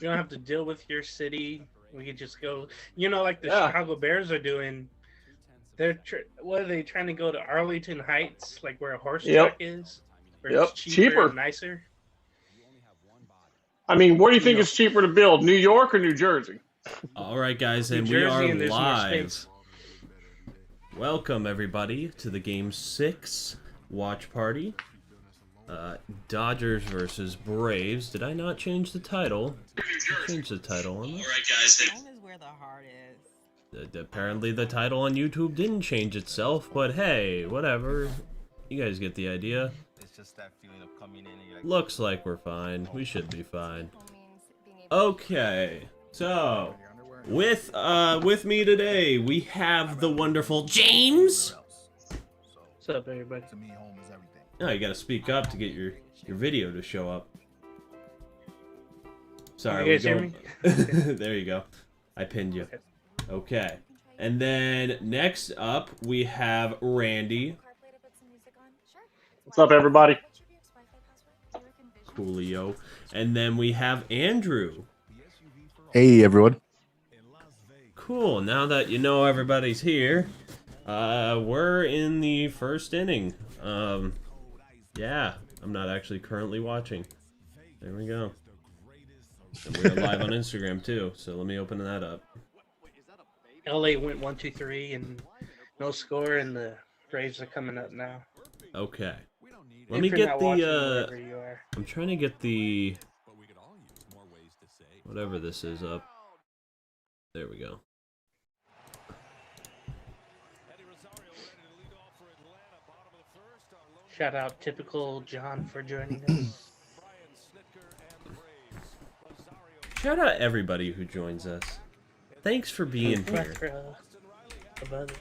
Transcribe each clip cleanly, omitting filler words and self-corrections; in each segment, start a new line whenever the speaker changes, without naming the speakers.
We don't have to deal with your city. We could just go. You know, like the
Yeah.
Chicago Bears are doing. What are they trying to go to Arlington Heights, like where a horse track
Yep.
is, where it's
Yep.
cheaper and
Cheaper.
nicer.
I mean, where do you
You
think
know,
it's cheaper to build? New York or New Jersey?
All right, guys,
New
and we are
Jersey, and there's more
live.
space.
Welcome, everybody, to the Game 6 watch party. Dodgers versus Braves. Did I not change the title? I changed the title on this.
All right, guys. Home is where the heart is.
Apparently, the title on YouTube didn't change itself, but hey, whatever. You guys get the idea.
It's just that feeling of coming in and you're like,
Looks like we're fine. We should be fine. Okay, so with me today we have the wonderful James.
What's up, everybody?
to me, home is everything.
Oh, you gotta speak up to get your video to show up. Sorry,
You guys hear me?
There you go. I pinned you. Okay. And then next up we have Randy.
What's up, everybody?
Coolio. And then we have Andrew.
Hey, everyone.
Cool. Now that you know everybody's here, we're in the first inning. Yeah, I'm not actually currently watching. There we go. And we're live on Instagram too, so let me open that up.
LA went 1-2-3 and no score, and the Braves are coming up now.
Okay.
If
Let me
you're
get
not watching,
the
wherever you are.
I'm trying to get the whatever this is up. There we go.
Shout out typical John for joining us.
Shout out everybody who joins us. Thanks for being here.
Plethora of others.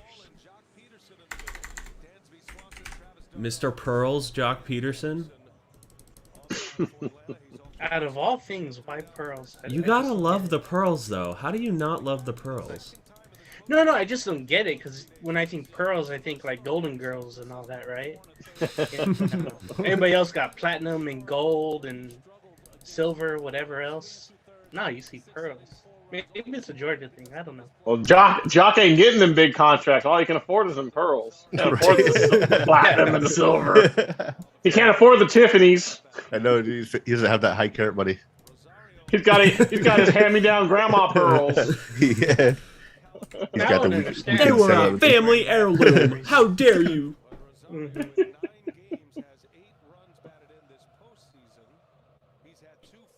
Mr. Pearls, Jock Peterson.
Out of all things, why pearls?
You gotta love the pearls, though. How do you not love the pearls?
No, I just don't get it, because when I think pearls, I think like Golden Girls and all that, right? Yeah, everybody else got platinum and gold and silver, whatever else. No, you see pearls. Maybe it's a Georgia thing. I don't know.
Well, Jock ain't getting them big contracts. All he can afford is them pearls. Can't afford the platinum and the silver. He can't afford the Tiffany's.
I know he doesn't have that high carat money.
He's got his hand-me-down grandma pearls.
Yeah. He's
I
got the
would
weak,
understand.
They were a
setup.
family heirloom. How dare you?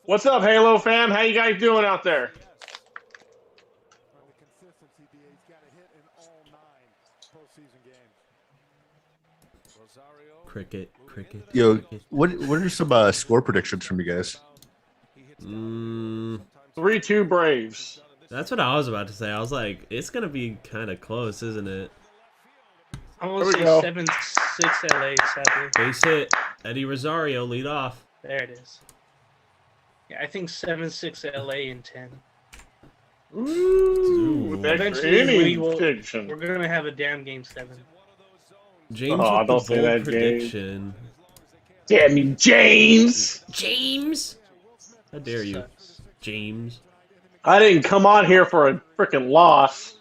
What's up, Halo fam? How you guys doing out there?
Cricket.
Yo,
cricket.
what are some score predictions from you guys?
3-2 Braves.
That's what I was about to say. I was like, it's gonna be kind of close, isn't it?
I'm going to
There
say
we go.
7-6 LA, sadly.
Base hit. Eddie Rosario lead off.
There it is. Yeah, I think 7-6 LA in 10.
Ooh, with extra
Eventually, we
inning
will,
prediction.
we're going to have a damn Game 7.
James
Oh,
with
don't
the
say
bold
that, James.
prediction.
Damn you, James!
James! How dare you,
Sucks.
James?
I didn't come on here for a freaking loss.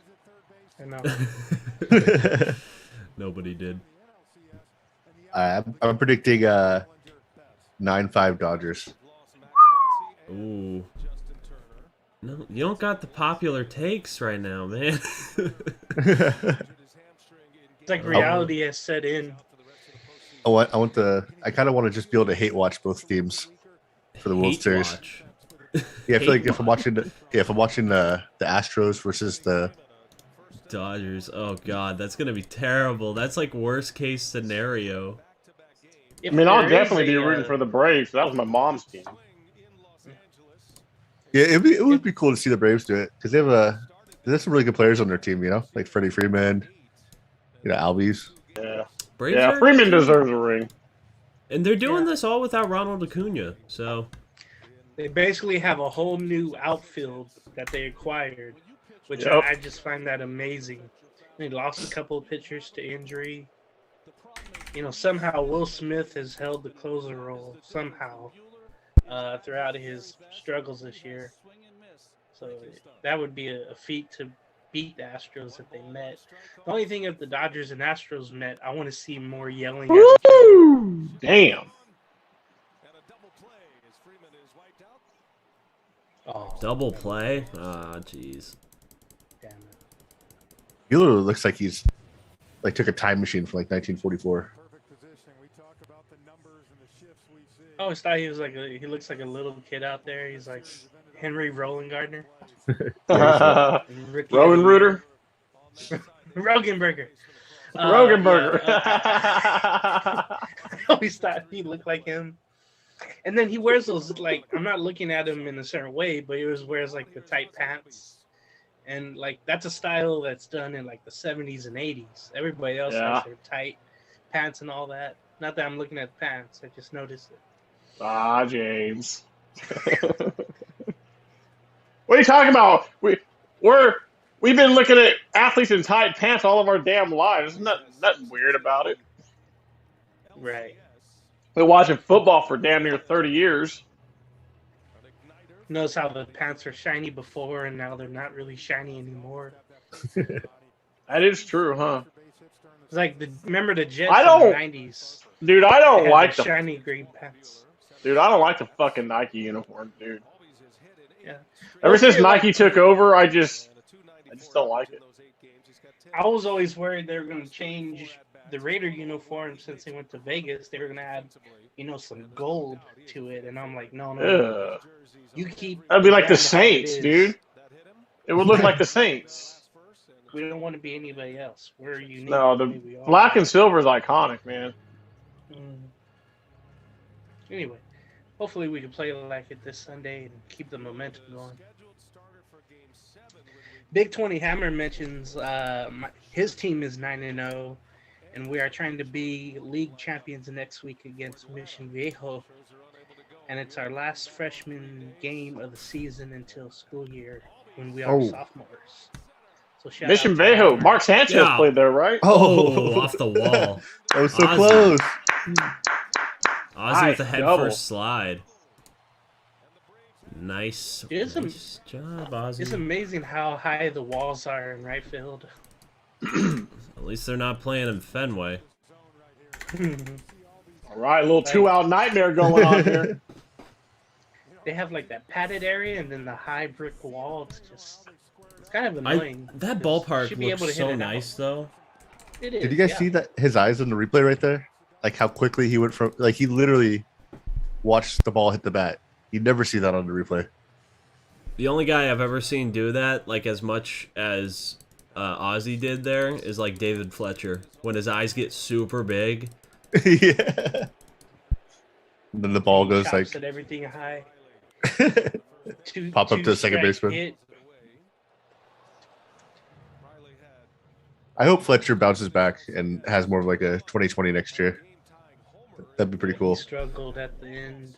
I know.
Nobody did.
I'm predicting 9-5 Dodgers.
Ooh. No, you don't got the popular takes right now, man.
It's like reality has set in.
I kind of want to just be able to hate watch both teams for the World
Hate
Series.
watch.
Yeah, I feel like
Hate
if I'm watching the Astros versus the
Dodgers. Oh god, that's gonna be terrible. That's like worst case scenario.
I mean, I'll definitely be rooting for the Braves. That was my mom's team.
yeah, it would be cool to see the Braves do it because they have some really good players on their team. You know, like Freddie Freeman, Albies.
Yeah,
Braves
yeah.
are-
Freeman deserves a ring.
And they're doing this all without Ronald Acuna. So
They basically have a whole new outfield that they acquired, which
Yep.
I just find that amazing. They lost a couple of pitchers to injury. Somehow Will Smith has held the closer role. Somehow. throughout his struggles this year. So that would be a feat to beat the Astros if they met. The only thing if the Dodgers and Astros met, I want to see more yelling at each other.
Woo! Damn.
Oh,
Double play? Ah, jeez.
damn it.
He literally looks like he's like took a time machine from like 1944.
I always thought he was like he looks like a little kid out there. He's like Henry Roland Gardner.
Rowan Rooter.
Rogenberger.
Rogenberger.
I always thought he looked like him. And then he wears those, like, I'm not looking at him in a certain way, but he always wears like the tight pants. And like that's a style that's done in like the 70s and 80s. Everybody else has their tight pants and all that. Not that I'm looking at pants, I just noticed it.
Ah, James. What are you talking about? We've been looking at athletes in tight pants all of our damn lives. There's nothing weird about it.
Right.
Been watching football for damn near 30 years.
Notice how the pants were shiny before and now they're not really shiny anymore.
That is true, huh?
It's like remember the Jets
I don't-
in the 90s?
Dude, I don't
They had
like
the
the
shiny green pants.
dude. I don't like the fucking Nike uniform, dude.
Yeah.
Ever since
Well,
Nike took over, I just don't like it.
I was always worried they were going to change the Raider uniform since they went to Vegas. They were going to add, some gold to it, and I'm like, no.
Ugh.
You keep.
That'd be like the
brand how it
Saints,
is.
dude. It would look like the Saints.
We don't want to be anybody else. We're unique.
No,
the
the
way we are.
black and silver is iconic, man.
Anyway, hopefully we can play like it this Sunday and keep the momentum going. Big 20 Hammer mentions his team is 9-0, and we are trying to be league champions next week against Mission Viejo. And it's our last freshman game of the season until school year when we are sophomores. So shout
Mission
out to
Viejo.
Hammer.
Mark Sanchez
Yeah.
played there, right?
Oh, off the wall.
That was so
Ozzy.
close.
Ozzy with a head
double.
first slide. Nice job, Ozzy.
It's amazing how high the walls are in right field.
At least they're not playing in Fenway.
All right, a little 2-out nightmare going on here.
They have like that padded area and then the high brick wall. It's kind of annoying.
That
because you
ballpark
should be able to
looks
hit
so
it out.
nice, though.
It is,
Did you guys
yeah.
see that his eyes in the replay right there? Like how quickly he went from he literally watched the ball hit the bat. You'd never see that on the replay.
The only guy I've ever seen do that, like as much as Ozzy did there, is like David Fletcher. When his eyes get super big.
Yeah. And then the ball goes
Chops
like
at everything high.
Pop up to the second baseman.
Hit.
I hope Fletcher bounces back and has more of like a 2020 next year. That'd be pretty cool.
He struggled at the end.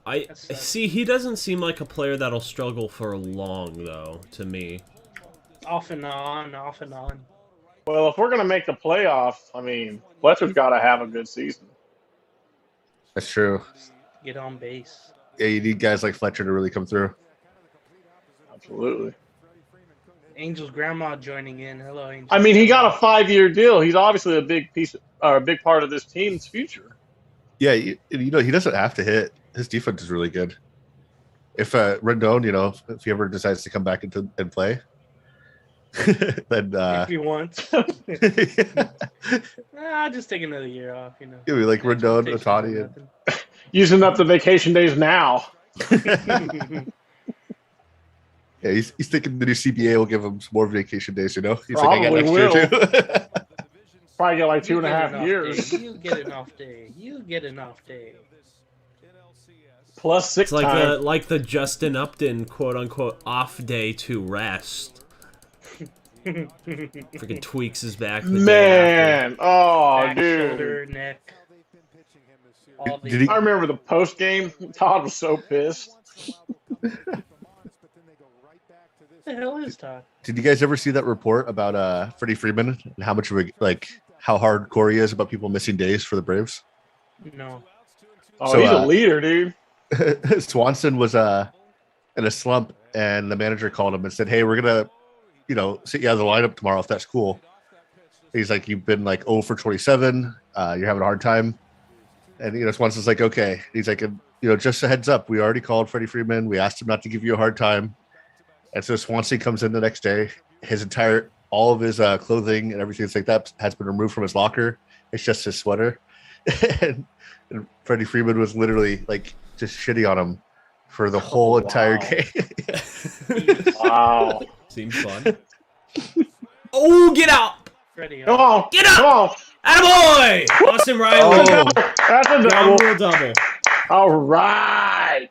I
That sucks.
see. He doesn't seem like a player that'll struggle for long, though. To me,
Off and on, off and on.
Well, if we're going to make the playoffs, I mean, Fletcher's got to have a good season.
That's true.
Get on base.
Yeah, you need guys like Fletcher to really come through.
Absolutely.
Angel's grandma joining in. Hello, Angel.
I mean, he got a 5-year deal. He's obviously a big a big part of this team's future.
Yeah, he doesn't have to hit. His defense is really good. If Rendon, if he ever decides to come back and play, then
if he wants.
yeah,
I'll just take another year off.
it'd be like Rendon, Otani,
Using up the vacation days now.
yeah, he's thinking the new CBA will give him some more vacation days. He's like, I got
Probably
next year
will.
too.
Probably get like
You
2.5
get an off
years.
day. You get an off day. You get an off day.
Plus 6
it's like
time.
the Justin Upton quote unquote off day to rest. Freaking tweaks his back. The day after.
Man. Oh,
Back,
dude.
shoulder, neck. All the
Did he-
I remember the post game. Todd was so pissed.
What the hell is Todd?
Did you guys ever see that report about Freddie Freeman and how much of how hardcore he is about people missing days for the Braves?
No.
Oh,
So,
he's a leader, dude.
Swanson was in a slump, and the manager called him and said, "Hey, we're gonna, sit you out of the lineup tomorrow if that's cool." He's like, "You've been like 0 for 27. You're having a hard time." And Swanson's like, "Okay." He's like, "Just a heads up, we already called Freddie Freeman. We asked him not to give you a hard time." And so Swanson comes in the next day. All of his clothing and everything like that has been removed from his locker. It's just his sweater. and Freddie Freeman was literally like just shitting on him for the whole entire game.
Wow.
Seems fun. Oh, get out!
Freddie,
Come on.
Get up!
Come on.
Attaboy! Austin Riley.
Oh.
That's a double.
Double.
All right.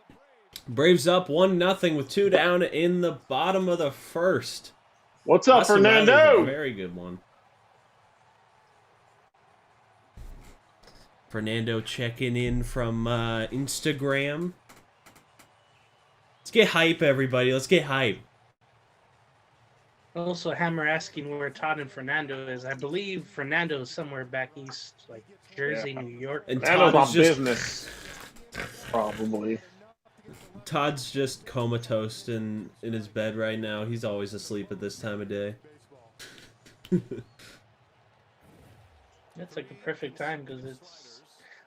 Braves up 1-0 with 2 down in the bottom of the first.
What's up,
Austin Riley's a
Fernando?
very good one. Fernando checking in from Instagram. Let's get hype, everybody. Let's get hype.
Also, Hammer asking where Todd and Fernando is. I believe Fernando is somewhere back east, like Jersey,
Yeah.
New York.
And
Fernando's
Todd
on
is just
business. Probably.
Todd's just comatose in his bed right now. He's always asleep at this time of day.
That's like the perfect time because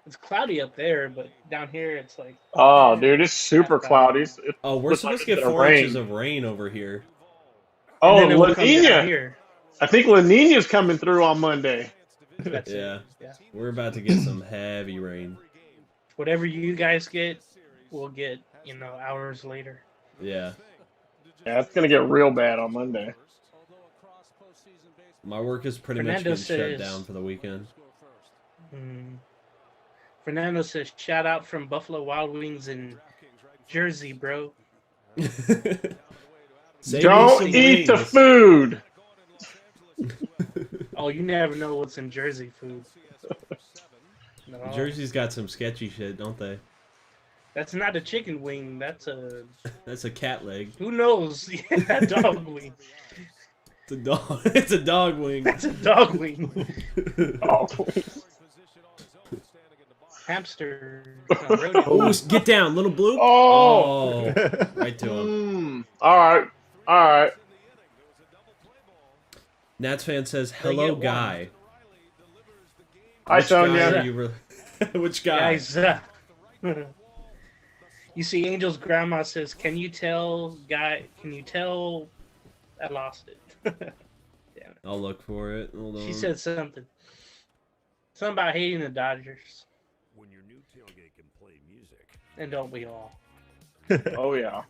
it's cloudy up there, but down here it's like.
Oh, dude, it's super cloudy.
Oh, we're
Looks
supposed
like
to get
it's gonna
4
rain.
inches of rain over here.
Oh,
and then it will come down
La Nina.
here.
I think La Nina's coming through on Monday.
That's
Yeah.
it. Yeah.
We're about to get some heavy rain.
Whatever you guys get, we'll get, hours later.
Yeah.
Yeah, it's gonna get real bad on Monday.
My work is pretty
Fernando
much getting shut
says-
down for the weekend.
Fernando says, shout out from Buffalo Wild Wings in Jersey, bro.
Save me
Don't
some
eat the
wings.
food.
Oh, you never know what's in Jersey food. No,
Jersey's got some sketchy shit, don't they?
that's not a chicken wing. That's a
That's a cat leg.
who knows? Yeah, dog wing.
It's a dog. It's a dog wing.
That's a dog wing.
Oh,
Hamster.
Oh, get down, little blue.
Oh.
Right to him.
All right. All right.
Nats fan says,
They
"Hello,
get one.
guy."
Hi,
Which guy
Sonia.
are you Which guy?
Guys, you see, Angel's grandma says, "Can you tell, guy? Can you tell I lost it?" Damn it.
I'll look for it. Hold on.
She said something about hating the Dodgers,
When your new tailgate can play music.
and don't we all?
Oh yeah.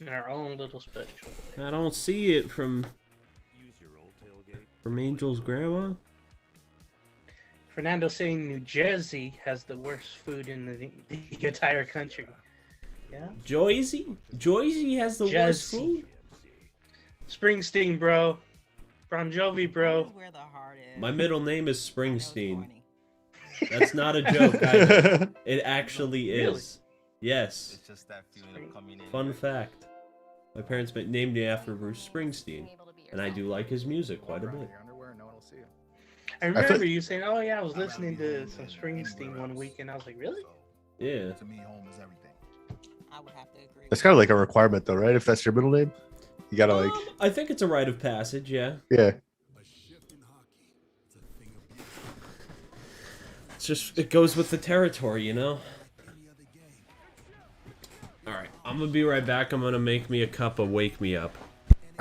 In our own little special.
I don't see it from
Use your old tailgate.
Angel's grandma.
Fernando saying New Jersey has the worst food in the entire country. Yeah.
Joyzy has the worst
Jersey.
food.
Springsteen, bro. Bon Jovi, bro.
Where the heart is.
My middle name is Springsteen. That's not a joke, either. It actually
Really?
is. Yes.
It's just that feeling of coming in.
Fun fact. My parents named me after Bruce Springsteen, and I do like his music quite a bit.
I remember you saying, "Oh yeah, I was listening to some Springsteen one week," and I was like, "Really?"
Yeah.
To me, home is everything. I would have to agree.
That's kind of like a requirement, though, right? If that's your middle name, you gotta like,
I think it's a rite of passage, yeah.
yeah.
It's just, it goes with the territory, you know? Alright, I'm gonna be right back. I'm gonna make me a cup of Wake Me Up.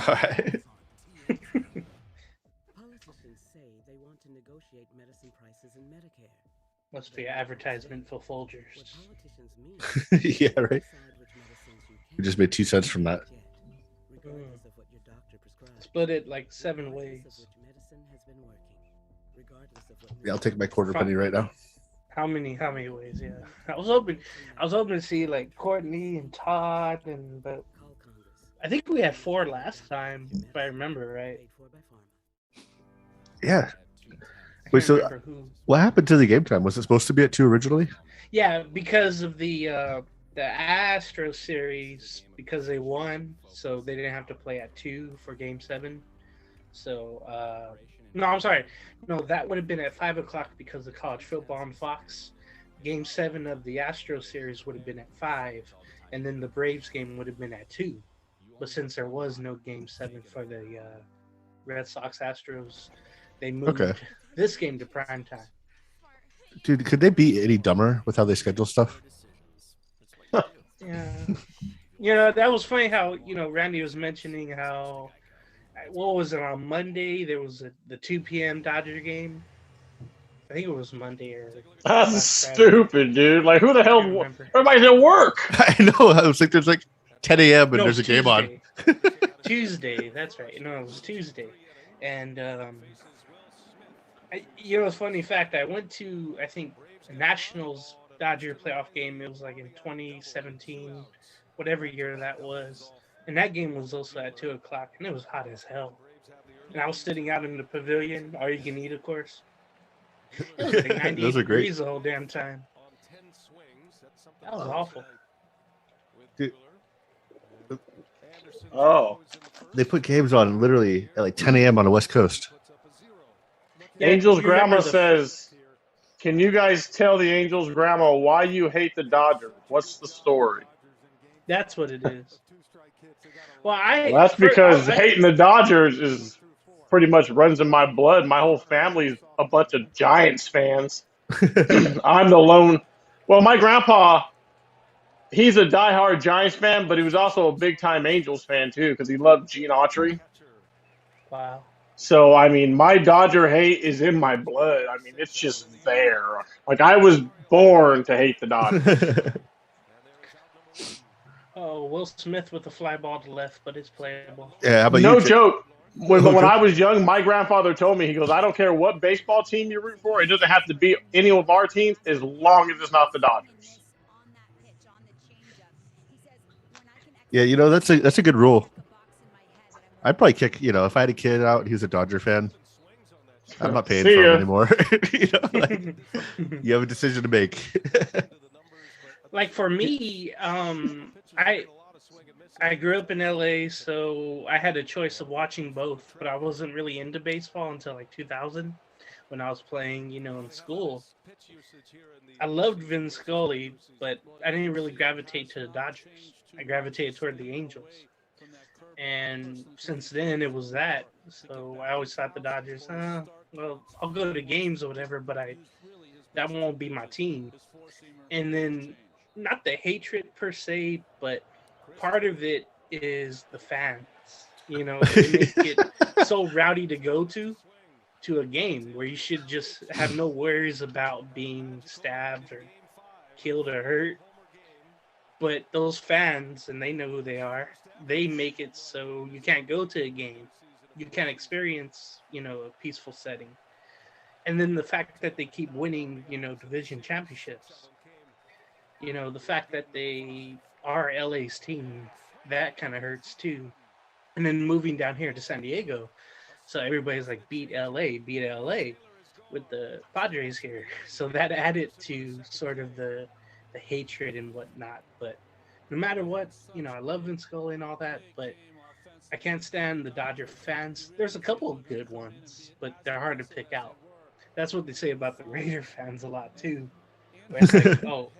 All right.
Politicians say they want to negotiate medicine prices in Medicare.
Must be an advertisement for Folgers.
What politicians mean
Yeah, right.
decide which medicines you
We
can
just made 2 cents from that.
get, regardless of what your doctor prescribes.
Split it like 7
Regardless
ways.
of which medicine has been working. Regardless of what
Yeah, I'll take my quarter penny right now.
How many ways? Yeah, I was hoping to see like Courtney and Todd, but
call Congress.
I think we had 4 last time, if I remember right.
Paid for by pharma.
Yeah.
I
Wait,
can't
so
remember who.
what happened to the game time? Was it supposed to be at 2 originally?
Yeah, because of the Astro series, because they won, so they didn't have to play at 2 for Game 7. So no, I'm sorry. No, that would have been at 5 o'clock because of college football on Fox. Game 7 of the Astro series would have been at 5, and then the Braves game would have been at 2. But since there was no Game 7 for the Red Sox Astros, they moved
Okay.
this game to prime time.
Dude, could they be any dumber with how they schedule stuff?
Yeah. That was funny how, Randy was mentioning how, what was it, on Monday, there was the 2 p.m. Dodger game. I think it was Monday or
That's
last Friday.
stupid, dude. Like, who the hell?
can't remember.
Everybody's at work.
I know. I was like, there's like 10 a.m. and
No,
there's a game on.
Tuesday, that's right. No, it was Tuesday. And, a funny fact, I went to, I think, a Nationals Dodger playoff game. It was like in 2017, whatever year that was. And that game was also at 2 o'clock, and it was hot as hell. And I was sitting out in the pavilion, all you can eat, of course. It was like 98
Those are great.
degrees the whole damn time. That was awful.
Dude,
Oh,
they put games on literally at like 10 a.m. on the West Coast.
Yeah,
Angel's
you remember
grandma
the-
says, "Can you guys tell the Angel's grandma why you hate the Dodgers? What's the story?"
That's what it is. Well,
Well, that's because hating the Dodgers is pretty much runs in my blood. My whole family's a bunch of Giants fans. I'm the lone. Well, my grandpa, he's a diehard Giants fan, but he was also a big-time Angels fan too because he loved Gene Autry.
Wow.
So, I mean, my Dodger hate is in my blood. I mean, it's just there. Like, I was born to hate the Dodgers.
Oh, Will Smith with a fly ball to left, but it's playable.
Yeah, how about
No
you?
joke. When I was young, my grandfather told me, he goes, I don't care what baseball team you root for. It doesn't have to be any of our teams as long as it's not the Dodgers.
Yeah, that's a good rule. I'd probably kick, if I had a kid out and he was a Dodger fan, I'm not paying
See
for
ya.
him anymore. You have a decision to make.
Like for me, I grew up in LA, so I had a choice of watching both, but I wasn't really into baseball until like 2000 when I was playing, in school. I loved Vin Scully, but I didn't really gravitate to the Dodgers. I gravitated toward the Angels. And since then, it was that. So I always thought the Dodgers, well, I'll go to games or whatever, but that won't be my team. And then, not the hatred per se, but part of it is the fans. They make it so rowdy to go to a game where you should just have no worries about being stabbed or killed or hurt. But those fans, and they know who they are, they make it so you can't go to a game. You can't experience, a peaceful setting. And then the fact that they keep winning, division championships. The fact that they are LA's team, that kind of hurts too. And then moving down here to San Diego, so everybody's like, beat LA with the Padres here. So that added to sort of the hatred and whatnot. But no matter what, I love Vin Scully and all that, but I can't stand the Dodger fans. There's a couple of good ones, but they're hard to pick out. That's what they say about the Raider fans a lot too. Where it's like, oh,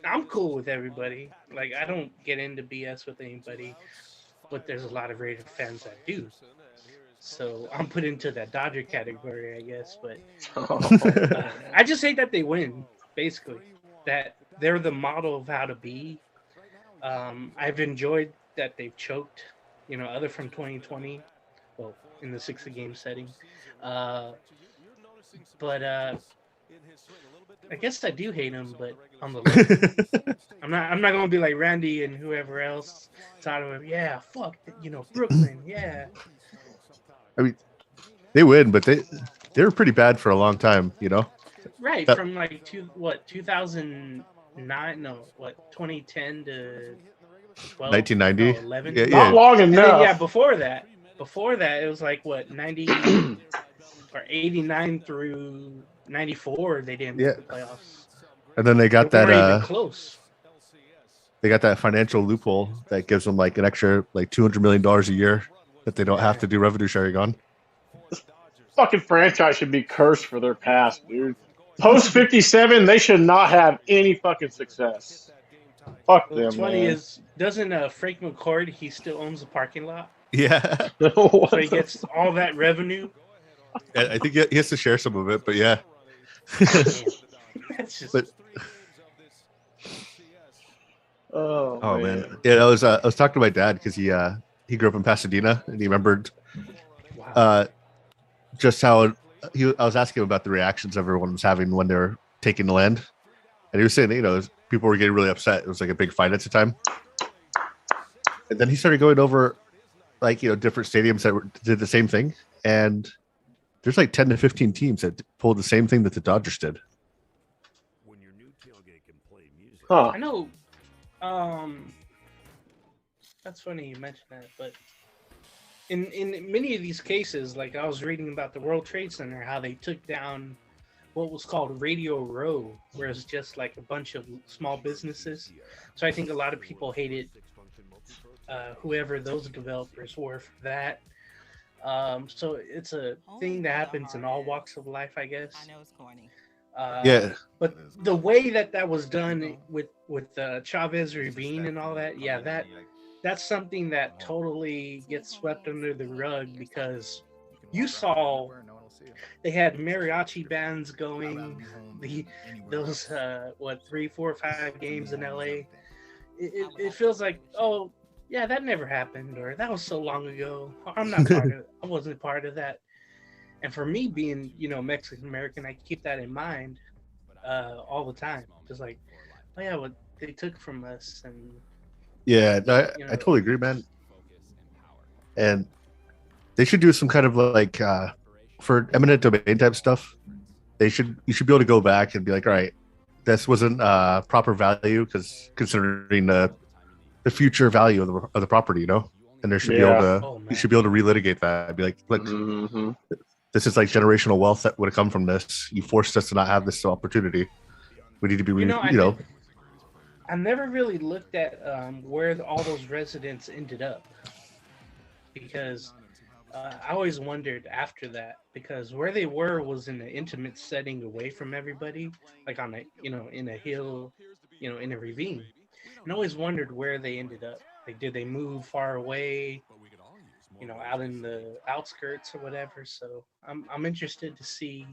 I'm cool with everybody. Like, I don't get into BS with anybody, but there's a lot of Raider fans that do. So I'm put into that Dodger category, I guess. But I just hate that they win, basically. That they're the model of how to be. I've enjoyed that they've choked, other from 2020, well, in the 60-game setting. But I guess I do hate them, but on the low. I'm not gonna be like Randy and whoever else. Thought of him, yeah, fuck, Brooklyn, yeah.
I mean, they win, but they were pretty bad for a long time,
Right,
That-
from like 2009, 2010 to 12,
1990?
11.
Yeah,
Not long
And
enough.
then, yeah, before that, it was like 90 or 89 through 94. They didn't make the playoffs.
And then they got
They weren't even
that
close.
they got that financial loophole that gives them like an extra like $200 million a year that they don't have to do revenue sharing on.
Fucking franchise should be cursed for their past, dude. Post 57, they should not have any fucking success. Fuck them,
What's funny
man.
is, doesn't Frank McCord, he still owns the parking lot?
Yeah,
So he gets all that revenue?
I think he has to share some of it, but yeah.
Damn. That's just...
But
oh
man, yeah, I was talking to my dad because he grew up in Pasadena and he remembered
Wow.
just how I was asking him about the reactions everyone was having when they were taking the land, and he was saying that, people were getting really upset. It was like a big fight at the time, and then he started going over different stadiums that did the same thing, and there's like 10 to 15 teams that pulled the same thing that the Dodgers did.
When your new tailgate can play music.
Huh.
I know. That's funny you mentioned that, but in many of these cases, like I was reading about the World Trade Center, how they took down what was called Radio Row, where it's just like a bunch of small businesses. So I think a lot of people hated whoever those developers were for that. So it's a thing that happens in all walks of life, I guess.
I know it's corny.
Yeah,
But the way that was done with Chavez Ravine and all that, yeah, that's something that totally gets swept under the rug, because you saw they had mariachi bands going, those 3, 4, 5 games in LA. It feels like, oh yeah, that never happened, or that was so long ago. I'm not part of it. I wasn't part of that. And for me, being Mexican American, I keep that in mind all the time. Just like, oh yeah, what they took from us, and
yeah, no, I totally agree, man. And they should do some kind of like for eminent domain type stuff. You should be able to go back and be like, all right, this wasn't proper value because considering the future value of the property, and there should be able to you should be able to relitigate that. Be like, look, this is like generational wealth that would have come from this. You forced us to not have this opportunity. We need to be,
I never really looked at where all those residents ended up, because I always wondered after that, because where they were was in an intimate setting away from everybody, like on a in a hill, in a ravine, and I always wondered where they ended up. Like, did they move far away, out in the outskirts or whatever? So I'm interested to see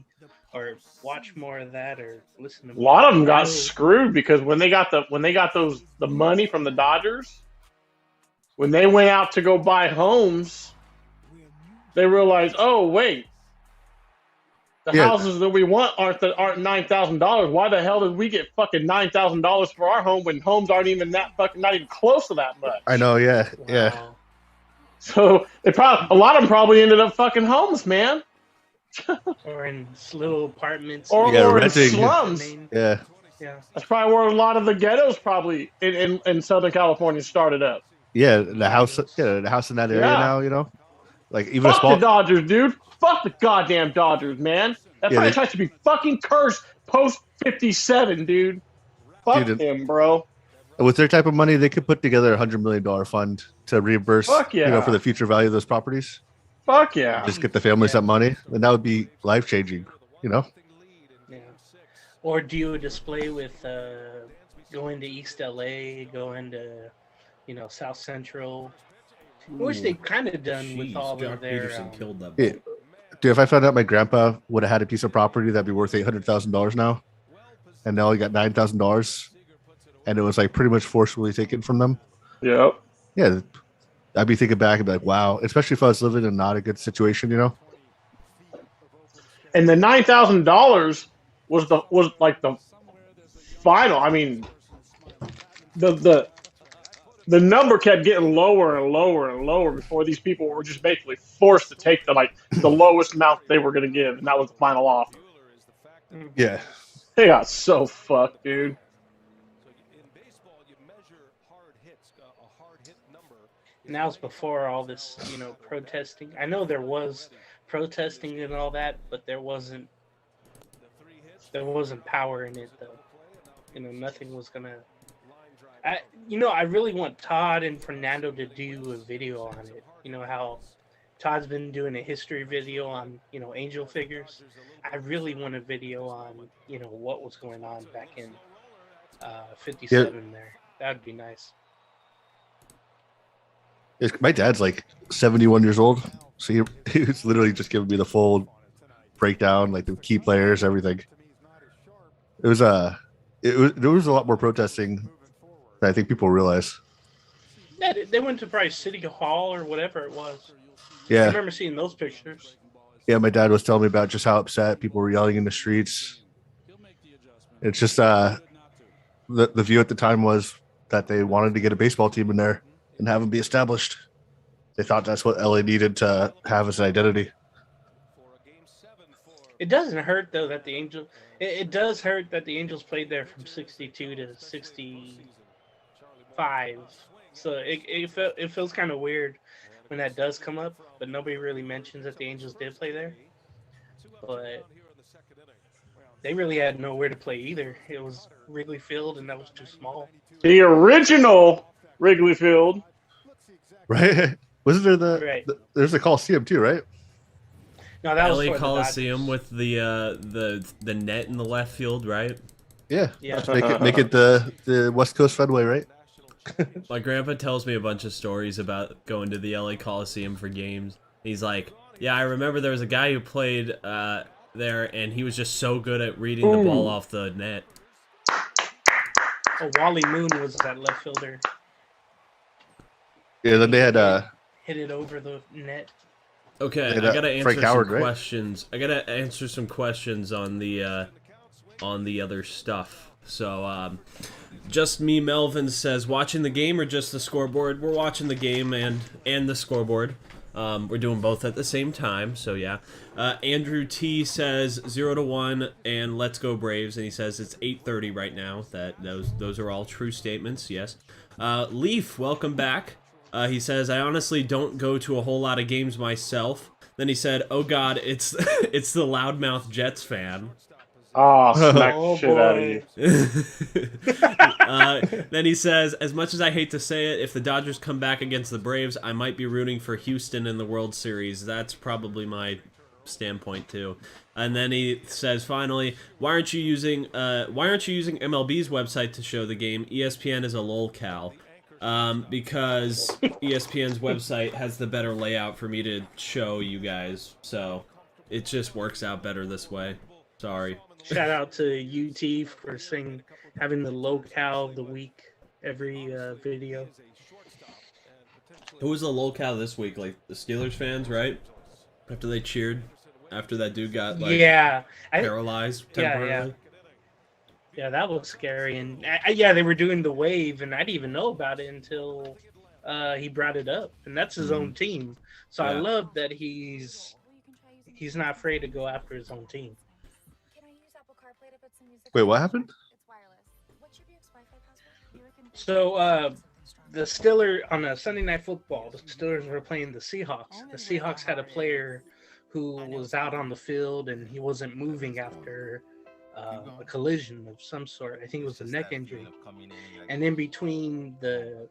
or watch more of that, or listen to
A
more.
lot of them got screwed because when they got the money from the Dodgers, when they went out to go buy homes, they realized, oh wait, the houses that we want aren't $9,000. Why the hell did we get fucking $9,000 for our home when homes aren't even not even close to that much?
I know, yeah,
Wow.
yeah.
So a lot of them probably ended up fucking homes, man.
Or in little apartments,
Or in
renting.
slums.
Yeah.
That's probably where a lot of the ghettos probably in Southern California started up.
Yeah, the house in that area now, like even
Fuck
a small
the Dodgers, dude. Fuck the goddamn Dodgers, man. That franchise should be fucking cursed post 57, dude. Fuck them, bro.
With their type of money, they could put together $100 million fund to reimburse, for the future value of those properties.
Fuck yeah.
Just get the families that money, and that would be life changing,
Yeah. Or do a display with going to East LA, going to South Central, which they've kind of done with all of their.
Peterson killed that.
Yeah. Dude, if I found out my grandpa would have had a piece of property that'd be worth $800,000 now, and now he got $9,000, and it was like pretty much forcefully taken from them.
Yep.
Yeah, I'd be thinking back and be like, wow. Especially if I was living in not a good situation,
And the $9,000 was like the final. I mean, the number kept getting lower and lower and lower before these people were just basically forced to take the lowest amount they were going to give, and that was the final offer.
Yeah.
They got so fucked, dude.
And that was before all this, protesting. I know there was protesting and all that, but there wasn't power in it, though. Nothing was gonna. I really want Todd and Fernando to do a video on it. How Todd's been doing a history video on, angel figures. I really want a video on, what was going on back in 57 there. That would be nice.
My dad's like 71 years old, so he was literally just giving me the full breakdown, like the key players, everything. There was a lot more protesting than I think people realize.
Yeah, they went to probably City Hall or whatever it was. I
Yeah,
remember seeing those pictures.
yeah. My dad was telling me about just how upset people were yelling in the streets. It's just the view at the time was that they wanted to get a baseball team in there and have them be established. They thought that's what LA needed to have as an identity.
It doesn't hurt though that the Angels. It does hurt that the Angels played there from '62 to '65. So it feels kind of weird when that does come up, but nobody really mentions that the Angels did play there. But they really had nowhere to play either. It was Wrigley Field, and that was too small.
The original Wrigley Field.
Right? Wasn't there there's a Coliseum too, right?
No, that was
LA
for
Coliseum with the net in the left field, right?
Yeah.
Yeah.
Let's make it the West Coast Fenway, right?
My grandpa tells me a bunch of stories about going to the LA Coliseum for games. He's like, yeah, I remember there was a guy who played there, and he was just so good at reading the ball off the net.
Oh, Wally Moon was that left fielder.
Yeah, then they had
Hit it over the net.
Okay, I gotta answer some questions. I gotta answer some questions on the other stuff. So, just me, Melvin says, watching the game or just the scoreboard? We're watching the game and the scoreboard. We're doing both at the same time, so yeah. Andrew T says 0-1 and let's go Braves, and he says it's 8:30 right now. Those are all true statements. Yes. Leaf, welcome back. He says, I honestly don't go to a whole lot of games myself. Then he said, oh god, it's it's the loudmouth Jets fan.
Oh, smack the shit out of you.
Then he says, as much as I hate to say it, if the Dodgers come back against the Braves, I might be rooting for Houston in the World Series. That's probably my standpoint too. And then he says, finally, why aren't you using MLB's website to show the game? ESPN is a lolcow. Because ESPN's website has the better layout for me to show you guys, so it just works out better this way. Sorry.
Shout out to UT for having the locale of the week every video.
Who was the locale this week? Like the Steelers fans, right? After they cheered, after that dude got paralyzed temporarily.
Yeah, that was scary, and they were doing the wave, and I didn't even know about it until he brought it up, and that's his own team. So I love that he's not afraid to go after his own team.
Wait, what happened?
So the Steelers on a Sunday Night Football, the Steelers were playing the Seahawks. The Seahawks had a player who was out on the field, and he wasn't moving after a collision of some sort. I think it was a neck injury. And in between the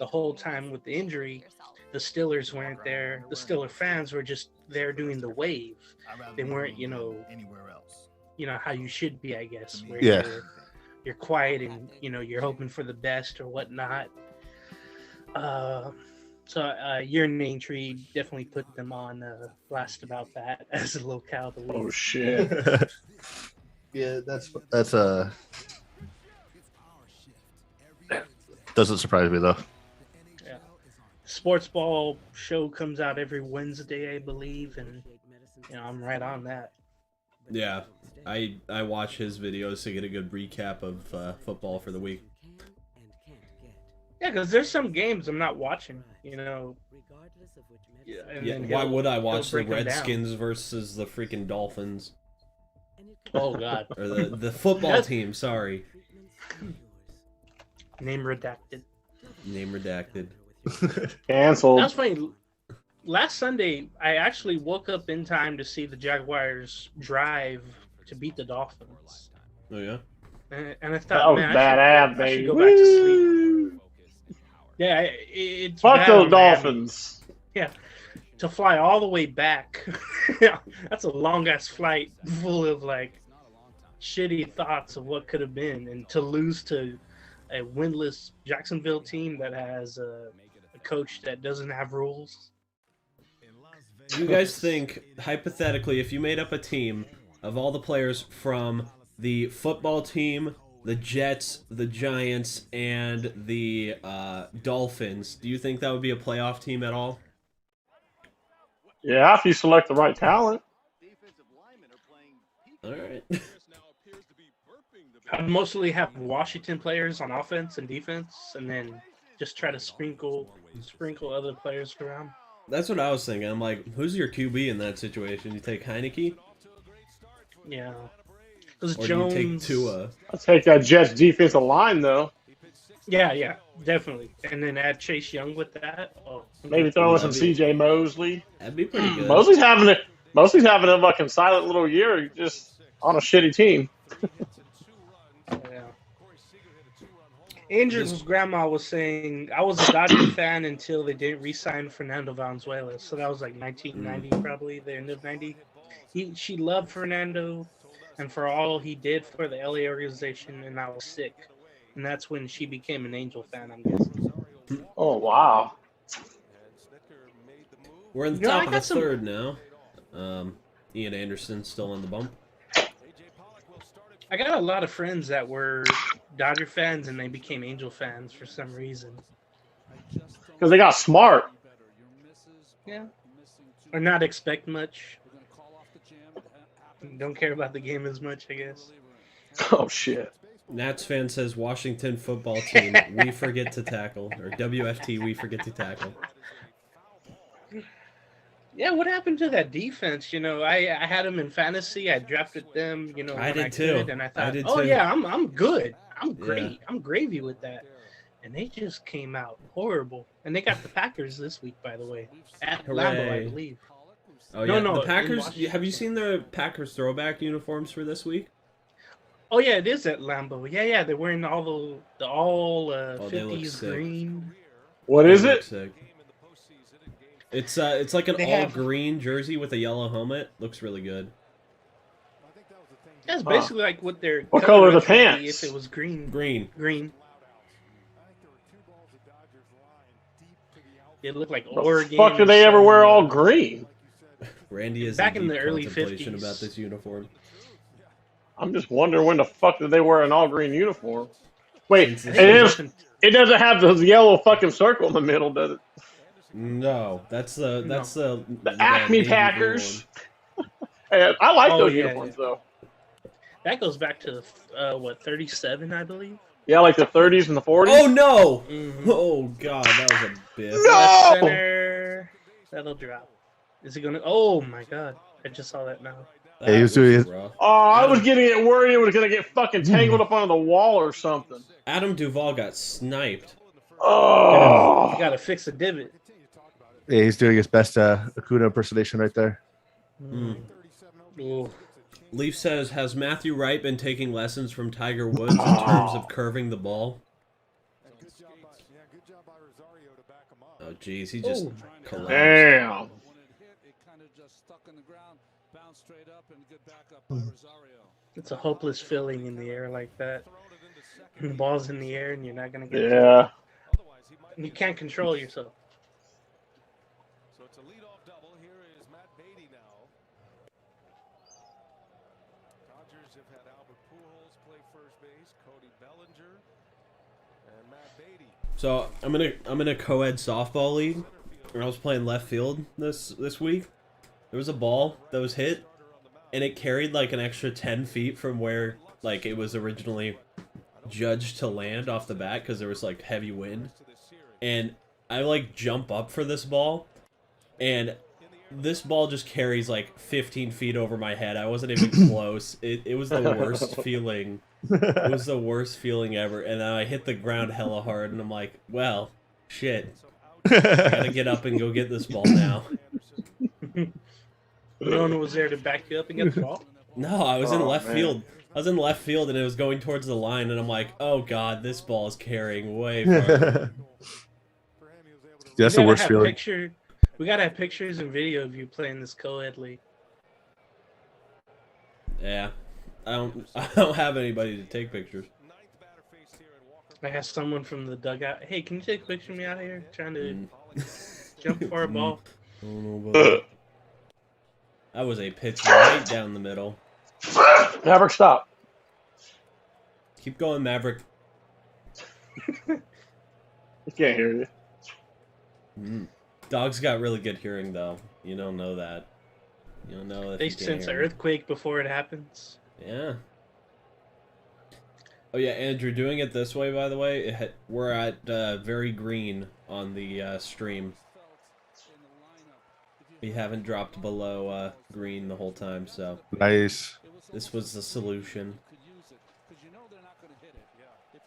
whole time with the injury, the Steelers weren't there. The Steeler fans were just there doing the wave. They weren't, how you should be, I guess. Where you're quiet and you're hoping for the best or whatnot. So your name tree definitely put them on blast about that as a locale of the week.
Oh shit.
Yeah, that's doesn't surprise me though.
Yeah, Sports Ball show comes out every Wednesday, I believe, and I'm right on that.
Yeah, I watch his videos to get a good recap of football for the week.
Yeah, because there's some games I'm not watching,
Why would I watch the Redskins versus the freaking Dolphins?
Oh God!
Or the football team. Sorry.
Name redacted.
Name redacted.
Canceled.
That's funny. Last Sunday, I actually woke up in time to see the Jaguars drive to beat the Dolphins.
Oh yeah.
And I thought,
that was badass,
I
baby.
should go back to sleep. Yeah, it's
fuck
bad
those
on
Dolphins.
Yeah, to fly all the way back. That's a long ass flight full of like shitty thoughts of what could have been, and to lose to a winless Jacksonville team that has a coach that doesn't have rules.
Do you guys think, hypothetically, if you made up a team of all the players from the football team, the Jets, the Giants, and the Dolphins, do you think that would be a playoff team at all?
Yeah, if you select the right talent.
All right.
I'd mostly have Washington players on offense and defense, and then just try to sprinkle other players around.
That's what I was thinking. I'm like, who's your QB in that situation? You take Heineke?
Yeah. Because
Or
Jones.
do you take Tua?
I'll take that Jets defensive line though.
Yeah, definitely. And then add Chase Young with that. Oh,
Maybe throw in some
That'd be-
CJ Mosley.
That'd be pretty good.
Mosley's having a fucking silent little year, just on a shitty team.
yeah. Andrew's grandma was saying I was a Dodger fan until they didn't re-sign Fernando Valenzuela. So that was like 1990, probably the end of 90. She loved Fernando, and for all he did for the LA organization, and I was sick. And that's when she became an Angel fan, I'm guessing.
Oh wow.
We're in the
You know,
top
I
of
got
the
some-
third now. Ian Anderson still on the bump.
I got a lot of friends that were Dodger fans and they became Angel fans for some reason.
Because they got smart.
Yeah. Or not expect much. Don't care about the game as much, I guess.
Oh shit.
Nats fan says Washington football team, we forget to tackle. Or WFT, we forget to tackle.
Yeah, what happened to that defense? You know, I had them in fantasy. I drafted them, you know,
I
when
did
I
too.
could, and I thought,
did
oh
too.
yeah, I'm good. I'm great.
Yeah.
I'm gravy with that. And they just came out horrible. And they got the Packers this week, by the way, at Lambeau, I
Hooray.
believe.
Oh
No,
yeah,
no,
the
in
Packers.
Washington.
Have you seen the Packers throwback uniforms for this week?
Oh yeah, it is at Lambeau. Yeah, they're wearing all the all
They look
50s
sick.
green.
What
They
is
look
it?
sick. It's like an
They
all
have-
green jersey with a yellow helmet. Looks really good.
That's basically like what their
What color are the
rush would be
pants?
if it was green.
Green.
Green. It looked like
The
Oregon.
fuck did they ever wear all green?
Randy is
Back
in
in
deep
the early
contemplation
50s.
about this uniform.
I'm just wondering when the fuck did they wear an all green uniform? Wait,
Since
it doesn't have the yellow fucking circle in the middle, does it?
No, that's the
The Acme
navy blue
Packers. And I like
Oh,
those
yeah,
uniforms though.
That goes back to 37, I believe.
Yeah, like the 30s and the 40s.
one. Oh no!
Mhm.
Oh god, that was a biff.
No!
Left center. That'll drop. Is it gonna? Oh my god! I just saw that now.
That
Yeah, he was doing his-
rough.
Oh, I was getting worried it was gonna get fucking tangled up on the wall or something.
Adam Duvall got sniped.
Oh,
You gotta fix a divot.
Yeah, he's doing his best Acuna impersonation right there.
Ooh.
Leaf says, has Matthew Wright been taking lessons from Tiger Woods in terms of curving the ball? Oh jeez, he just
Oh,
collapsed.
damn.
It's a hopeless feeling in the air like that. The ball's in the air and you're not gonna get it.
Yeah.
You can't control yourself.
So it's a leadoff double. Here is Matt Beatty now. Dodgers have had Albert Pujols play first base, Cody Bellinger, and Matt Beatty.
So I'm in a co-ed softball league, and I was playing left field this week. There was a ball that was hit, and it carried like an extra 10 feet from where like it was originally judged to land off the bat because there was like heavy wind. And I like jump up for this ball, and this ball just carries like 15 feet over my head. I wasn't even close. It was the worst feeling. It was the worst feeling ever. And then I hit the ground hella hard, and I'm like, well, shit. I gotta get up and go get this ball now.
No one was there to back you up and get the ball.
No, I was in
Oh,
left
man.
field. I was in left field, and it was going towards the line, and I'm like, oh god, this ball is carrying way farther.
That's
You
the
gotta
worst
have
feeling.
We gotta have pictures and video of you playing this co-ed league.
Yeah. I don't have anybody to take pictures.
I have someone from the dugout. Hey, can you take a picture of me out here trying to jump for a ball?
I don't know about that. That was a pitch right down the middle.
Maverick, stop.
Keep going, Maverick.
I can't hear you.
Dogs got really good hearing, though. You don't know that. You don't know if
They
you can't
sense an
hear 'em.
earthquake before it happens.
Yeah. Oh yeah, Andrew, doing it this way, by the way, we're at very green on the stream. We haven't dropped below green the whole time, so
Nice.
this was the solution.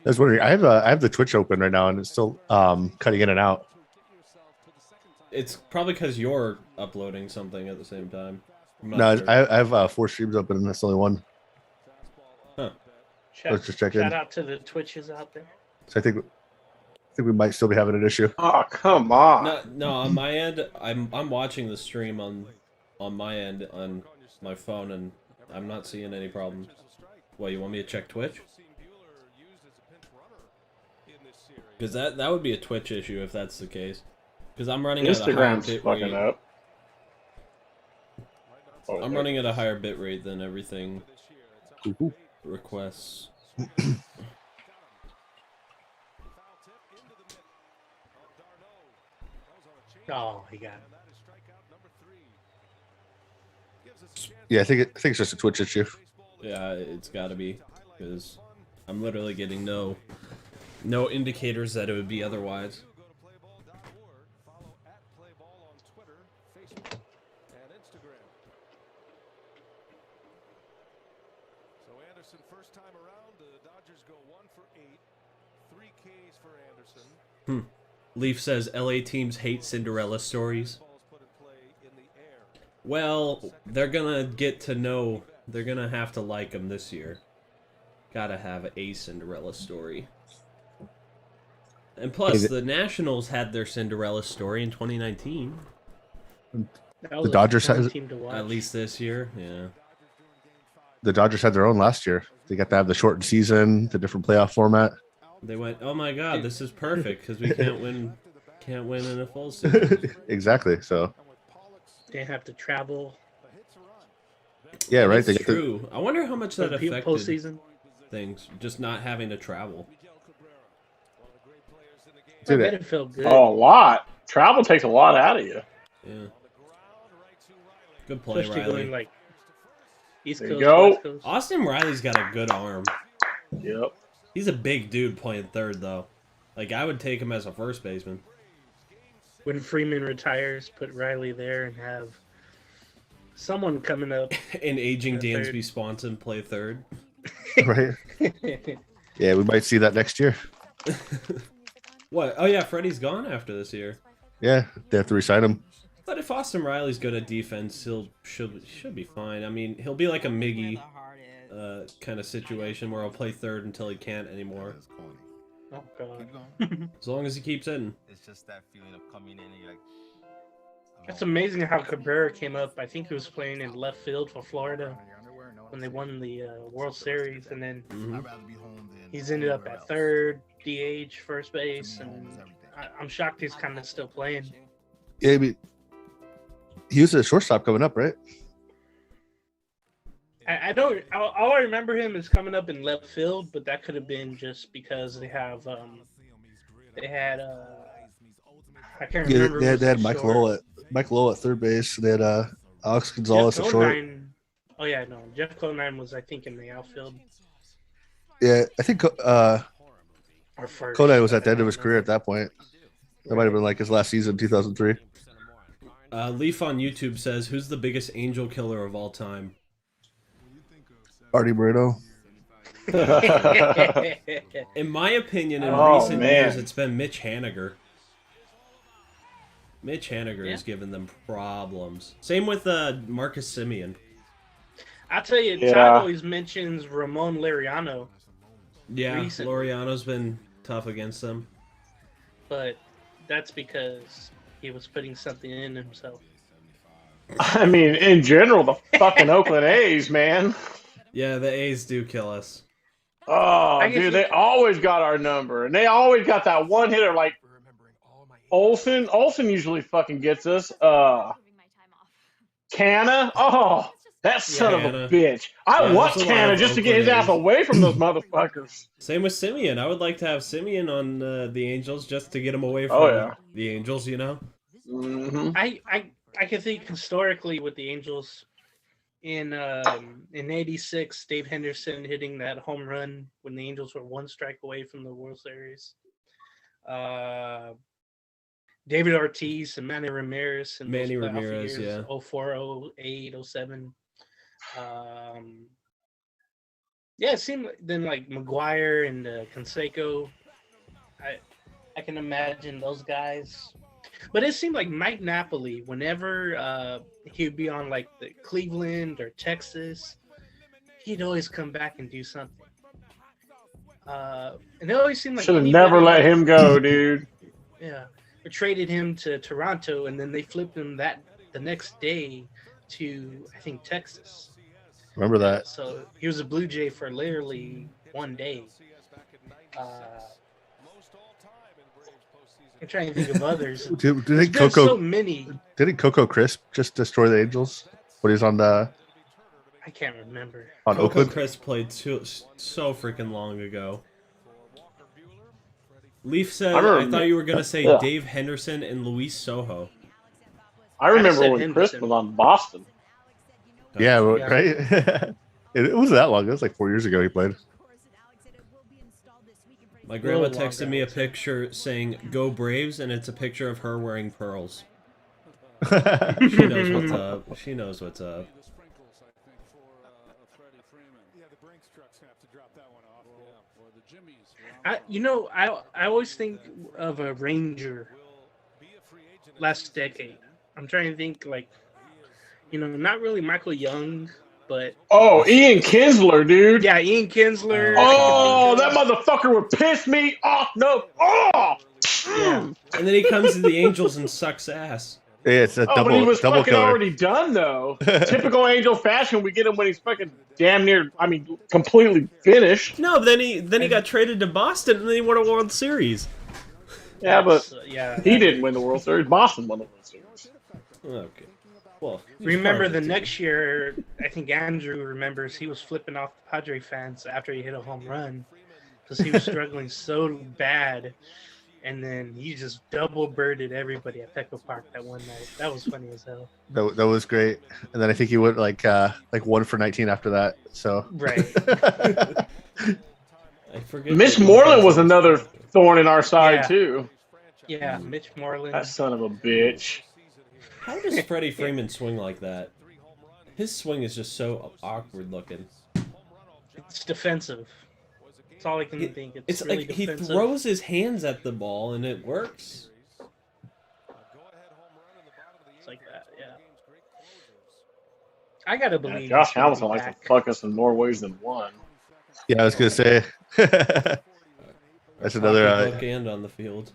I was wondering. I have the Twitch open right now, and it's still cutting in and out.
It's probably because you're uploading something at the same time. I'm not
No,
sure.
I have 4 streams open, and that's only one.
Huh.
Let's just check in.
Shout out to the Twitches out there.
So I think we might still be having an issue.
Oh, come on.
No, on my end, I'm watching the stream on my end on my phone, and I'm not seeing any problems. What, you want me to check Twitch? Because that would be a Twitch issue if that's the case. Because I'm running at a higher
Instagram's
bit
fucking
rate.
up.
I'm running at a higher bit rate than everything
Ooh.
requests.
Oh, he got it.
Yeah, I think it's just a Twitch issue.
Yeah, it's got to be, because I'm literally getting no indicators that it would be otherwise.
First time around, the Dodgers go 1 for 8, 3 Ks for Anderson.
Leaf says LA teams hate Cinderella stories. Well, they're gonna get to know. They're gonna have to like them this year. Gotta have a Cinderella story. And plus, the Nationals had their Cinderella story in 2019.
That was
The Dodgers
a fun
has-
team to watch.
At least this year, yeah.
The Dodgers had their own last year. They got to have the shortened season, the different playoff format.
They went, oh my god, this is perfect because we can't win in a full season.
Exactly. So
They have to travel.
yeah, right.
That's
They get the,
true. I wonder how much that
for
affected
postseason.
things, just not having to travel.
I
Dude,
bet it felt good.
Oh, a lot. Travel takes a lot out of you.
Yeah. Good play,
Especially
Riley.
going like East
There you
Coast,
go.
West Coast.
Austin Riley's got a good arm.
Yep.
He's a big dude playing third, though. Like, I would take him as a first baseman.
When Freeman retires, put Riley there and have someone coming up.
And aging
At
Dansby
third.
Swanson play third.
right. Yeah, we might see that next year.
What? Oh, yeah, Freddie's gone after this year.
Yeah, they have to resign him.
But if Austin Riley's good at defense, should be fine. I mean, he'll be like a Miggy kind of situation where he'll play third until he can't anymore.
Oh god.
As long as he keeps hitting.
It's just that feeling of coming in and you're like,
It's amazing how Cabrera came up. I think he was playing in left field for Florida when they won the World Series, and then
Mhm.
he's ended up at third, DH, first base, and I'm shocked he's kind of still playing.
Yeah, I mean, he was a shortstop coming up, right?
I don't. All I remember him is coming up in left field, but that could have been just because they had I can't
Yeah,
remember.
they
who
had,
was
they had
the
Mike
short.
Lowell at third base. They had Alex Gonzalez
Jeff
at short.
Clonine- Oh yeah, no. Jeff Clonine was, I think, in the outfield
Yeah, I think
or first.
Kodai was at the end of his career at that point. That might have been like his last season, 2003.
Leaf on YouTube says, "Who's the biggest angel killer of all time?"
Artie Moreno.
In my opinion, in
Oh,
recent
man.
years, it's been Mitch Haniger. Mitch Haniger
Yeah.
has given them problems. Same with Marcus Simeon.
I'll tell you,
Yeah.
Todd always mentions Ramon Laureano,
Yeah,
Recently.
Laureano's been tough against them.
but that's because he was putting something in himself.
I mean, in general, the fucking Oakland A's, man.
Yeah, the A's do kill us.
Oh,
I can
dude, they
think-
always got our number, and they always got that one hitter like Olsen. Olsen usually fucking gets us. Canna. Oh, that son of a
Canna.
bitch. I
Yeah,
want
there's a lot
Canna
of
just to get his
Oakland
ass
A's.
away from those motherfuckers.
Same with Simeon. I would like to have Simeon on the Angels just to get him away from
Oh, yeah.
the Angels, you know?
Mm-hmm.
I can think historically with the Angels in '86, Dave Henderson hitting that home run when the Angels were one strike away from the World Series. David Ortiz and Manny Ramirez in
Manny
those playoff
Ramirez,
years,
yeah.
04, 08, 07. Yeah, it seemed then like McGuire and Canseco. I can imagine those guys. But it seemed like Mike Napoli, whenever he'd be on like the Cleveland or Texas, he'd always come back and do something. And it always seemed like
Should have
anybody
never let
like-
him go, dude.
Yeah, or traded him to Toronto, and then they flipped him the next day to I think Texas.
Remember that?
So he was a Blue Jay for literally one day. I'm trying to think of others.
Didn't
There's
Coco
so many.
didn't Coco Crisp just destroy the Angels when he's on the
I can't remember.
on
Coco
Oakland?
Chris played so freaking long ago. Leaf said, I thought you were going to say
Yeah.
Dave Henderson and Luis Soho.
I remember
said
when Chris
Henderson.
was on Boston.
Yeah,
Yeah.
right. it wasn't that long. It was like 4 years ago he played.
My grandma
Little
texted
longer,
me
I
a
would say.
picture saying, "Go Braves," and it's a picture of her wearing pearls.
Yeah,
She knows what's up. She knows what's up.
I always think of a Ranger last decade. I'm trying to think like, not really Michael Young, but
Oh, Ian Kinsler, dude.
yeah, Ian Kinsler.
Oh,
I
that
can think
motherfucker would piss me off. No. Oh.
Yeah.
And then he comes to the Angels and sucks ass.
it's a
Oh, but he was
double
fucking
killer.
already done, though. Typical Angel fashion, we get him when he's fucking damn near, completely finished.
No, but then he got traded to Boston and then he won a World Series.
Yeah, but
yeah.
he didn't win the World Series. Boston won the World Series.
Okay. Well, he's
Remember
part
the
of team.
next year, I think Andrew remembers he was flipping off the Padre fans after he hit a home run because he was struggling so bad. And then he just double birded everybody at Petco Park that one night. That was funny as hell.
That was great. And then I think he went like 1 for 19 after that. So
Right.
I forget.
Mitch
that-
Moreland was another thorn in our side,
Yeah.
too.
Yeah, Mitch Moreland.
That son of a bitch.
How does Freddie Freeman swing like that? His swing is just so awkward looking.
It's defensive. That's all I can think.
It's
really
like he
defensive.
throws his hands at the ball and it works.
It's like that, yeah. I gotta
Yeah,
believe.
Josh
he's gonna
Hamilton
be
likes to
back.
fuck us in more ways than one.
yeah, I was gonna say that's another.
Hook and on the field.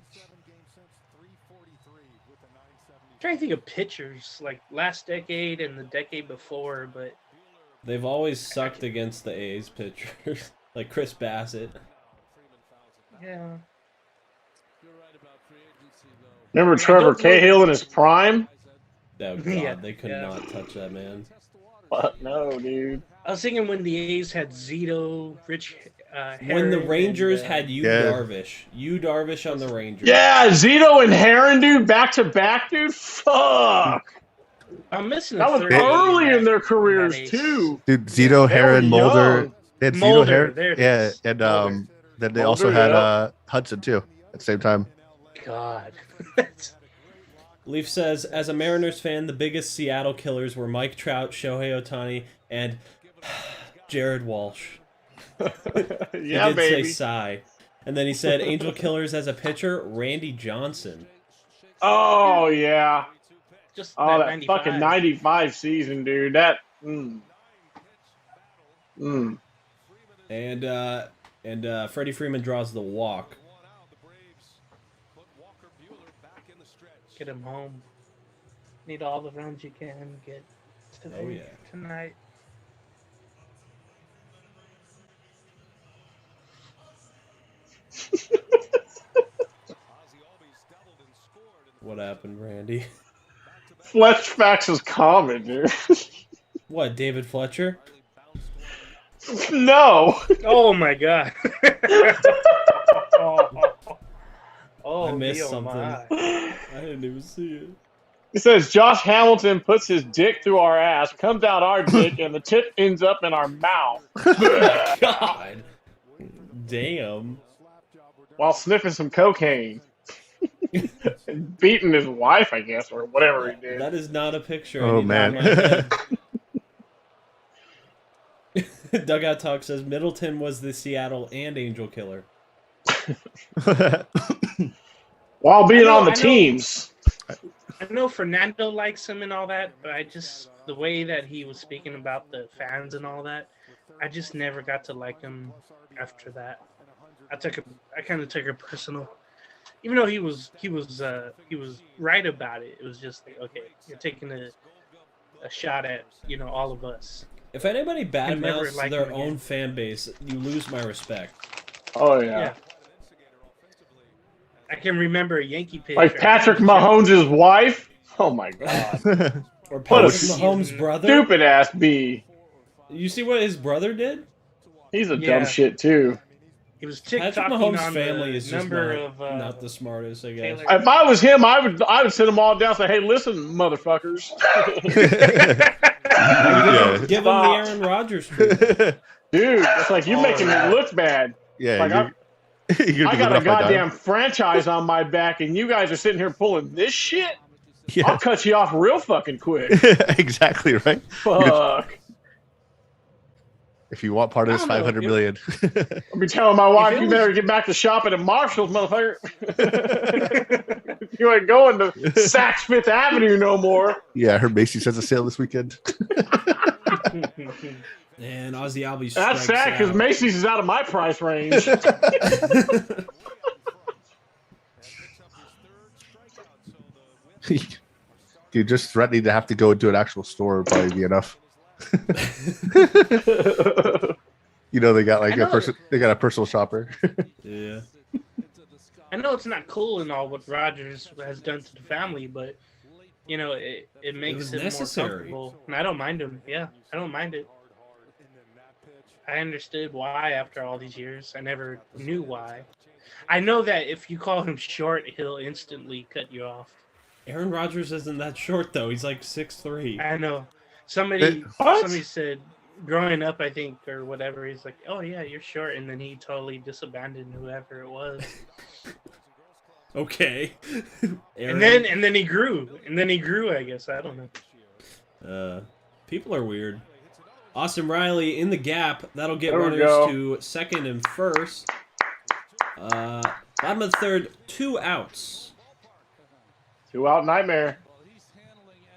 I'm trying to think of pitchers like last decade and the decade before, but
They've always sucked against the A's pitchers, like Chris Bassett.
yeah.
Remember Trevor Cahill in his prime?
Oh god,
Yeah,
they could
yeah.
not touch that man.
Fuck no, dude.
I was thinking when the A's had Zito, Rich,
When the
Herring,
Rangers
and,
had Yu
Yeah.
Darvish on the Rangers.
Yeah, Zito and Heron, dude, back to back, dude. Fuck.
I'm missing
That
a
was
third
early
name
in their
that
careers
Ace.
too.
Dude, Zito,
They were
Heron, Mulder.
young.
They had Zito,
Mulder,
Heron.
there it
Yeah,
is.
and
Mulder.
then they
Mulder,
also had
yeah.
Hudson too at the same time.
God.
Leaf says, as a Mariners fan, the biggest Seattle killers were Mike Trout, Shohei Ohtani, and Jared Walsh. He
Yeah,
did
baby.
say sigh. And then he said, Angel killers as a pitcher, Randy Johnson.
Oh yeah.
Just
Oh, that
95.
fucking '95 season, dude. That.
And Freddie Freeman draws the walk.
get him home. Need all the runs you can get today,
Oh, yeah.
tonight.
What happened, Randy?
Fletch Facts is common, dude.
What, David Fletcher?
No.
Oh my god. Oh,
I missed
Leo,
something.
my.
I didn't even see it.
It says Josh Hamilton puts his dick through our ass, comes out our dick, and the tip ends up in our mouth
God. Damn.
while sniffing some cocaine. And beating his wife, I guess, or whatever he did.
That is not a picture.
Oh,
I need
man.
in my head. Dugout Talk says Middleton was the Seattle and Angel Killer.
While being on the
I know.
teams.
I know Fernando likes him and all that, but I just the way that he was speaking about the fans and all that, I just never got to like him after that. I kind of took it personal, even though he was right about it. It was just like, okay, you're taking a shot at all of us.
If anybody
never
badmouths
like
their
him
own
again.
fan base, you lose my respect.
Oh,
Yeah.
yeah.
I can remember a Yankee pitcher.
Like Patrick Mahomes' wife. Oh, my God.
Or
What a
Patrick Mahomes' brother.
Stupid ass B.
You see what his brother did?
He's a
Yeah.
dumb shit, too.
He was
Patrick
TikToking
Mahomes'
on
family
the
is just
number
not,
of
not the smartest, I guess.
Taylor-
If I was him, I would send them all down and say, hey, listen, motherfuckers.
Yeah.
Give him the
Stop.
Aaron Rodgers treatment.
Dude, it's like you're making me look bad.
Yeah,
Like,
you're
I got
giving
a
up my
goddamn
dime.
franchise on my back, and you guys are sitting here pulling this shit?
Yeah,
I'll cut you off real fucking quick.
exactly right.
Fuck.
If you want part of this
I don't know,
500 million,
I'll be telling my wife,
it
you
was-
better get back to shopping at Marshall's, motherfucker. You ain't going to Saks Fifth Avenue no more.
yeah, her Macy's has a sale this weekend.
And Ozzy Albies
That's
strikes
sad because
out.
Macy's is out of my price range.
Dude, just threatening to have to go into an actual store would probably be enough. You know, they got like
I know.
they got a personal shopper.
Yeah.
I know it's not cool and all what Rogers has done to the family, but it makes
was
it
necessary.
more comfortable. And I don't mind him. Yeah, I don't mind it. I understood why after all these years. I never knew why. I know that if you call him short, he'll instantly cut you off.
Aaron Rodgers isn't that short though. He's like 6'3".
I know. Somebody said growing up, I think, or whatever, he's like, oh yeah, you're short, and then he totally disabandoned whoever it was.
Okay.
And then he grew. I guess. I don't know.
People are weird. Austin Riley in the gap. That'll get
There we
runners
go.
to second and first. Bottom of the third, 2 outs.
2-out nightmare.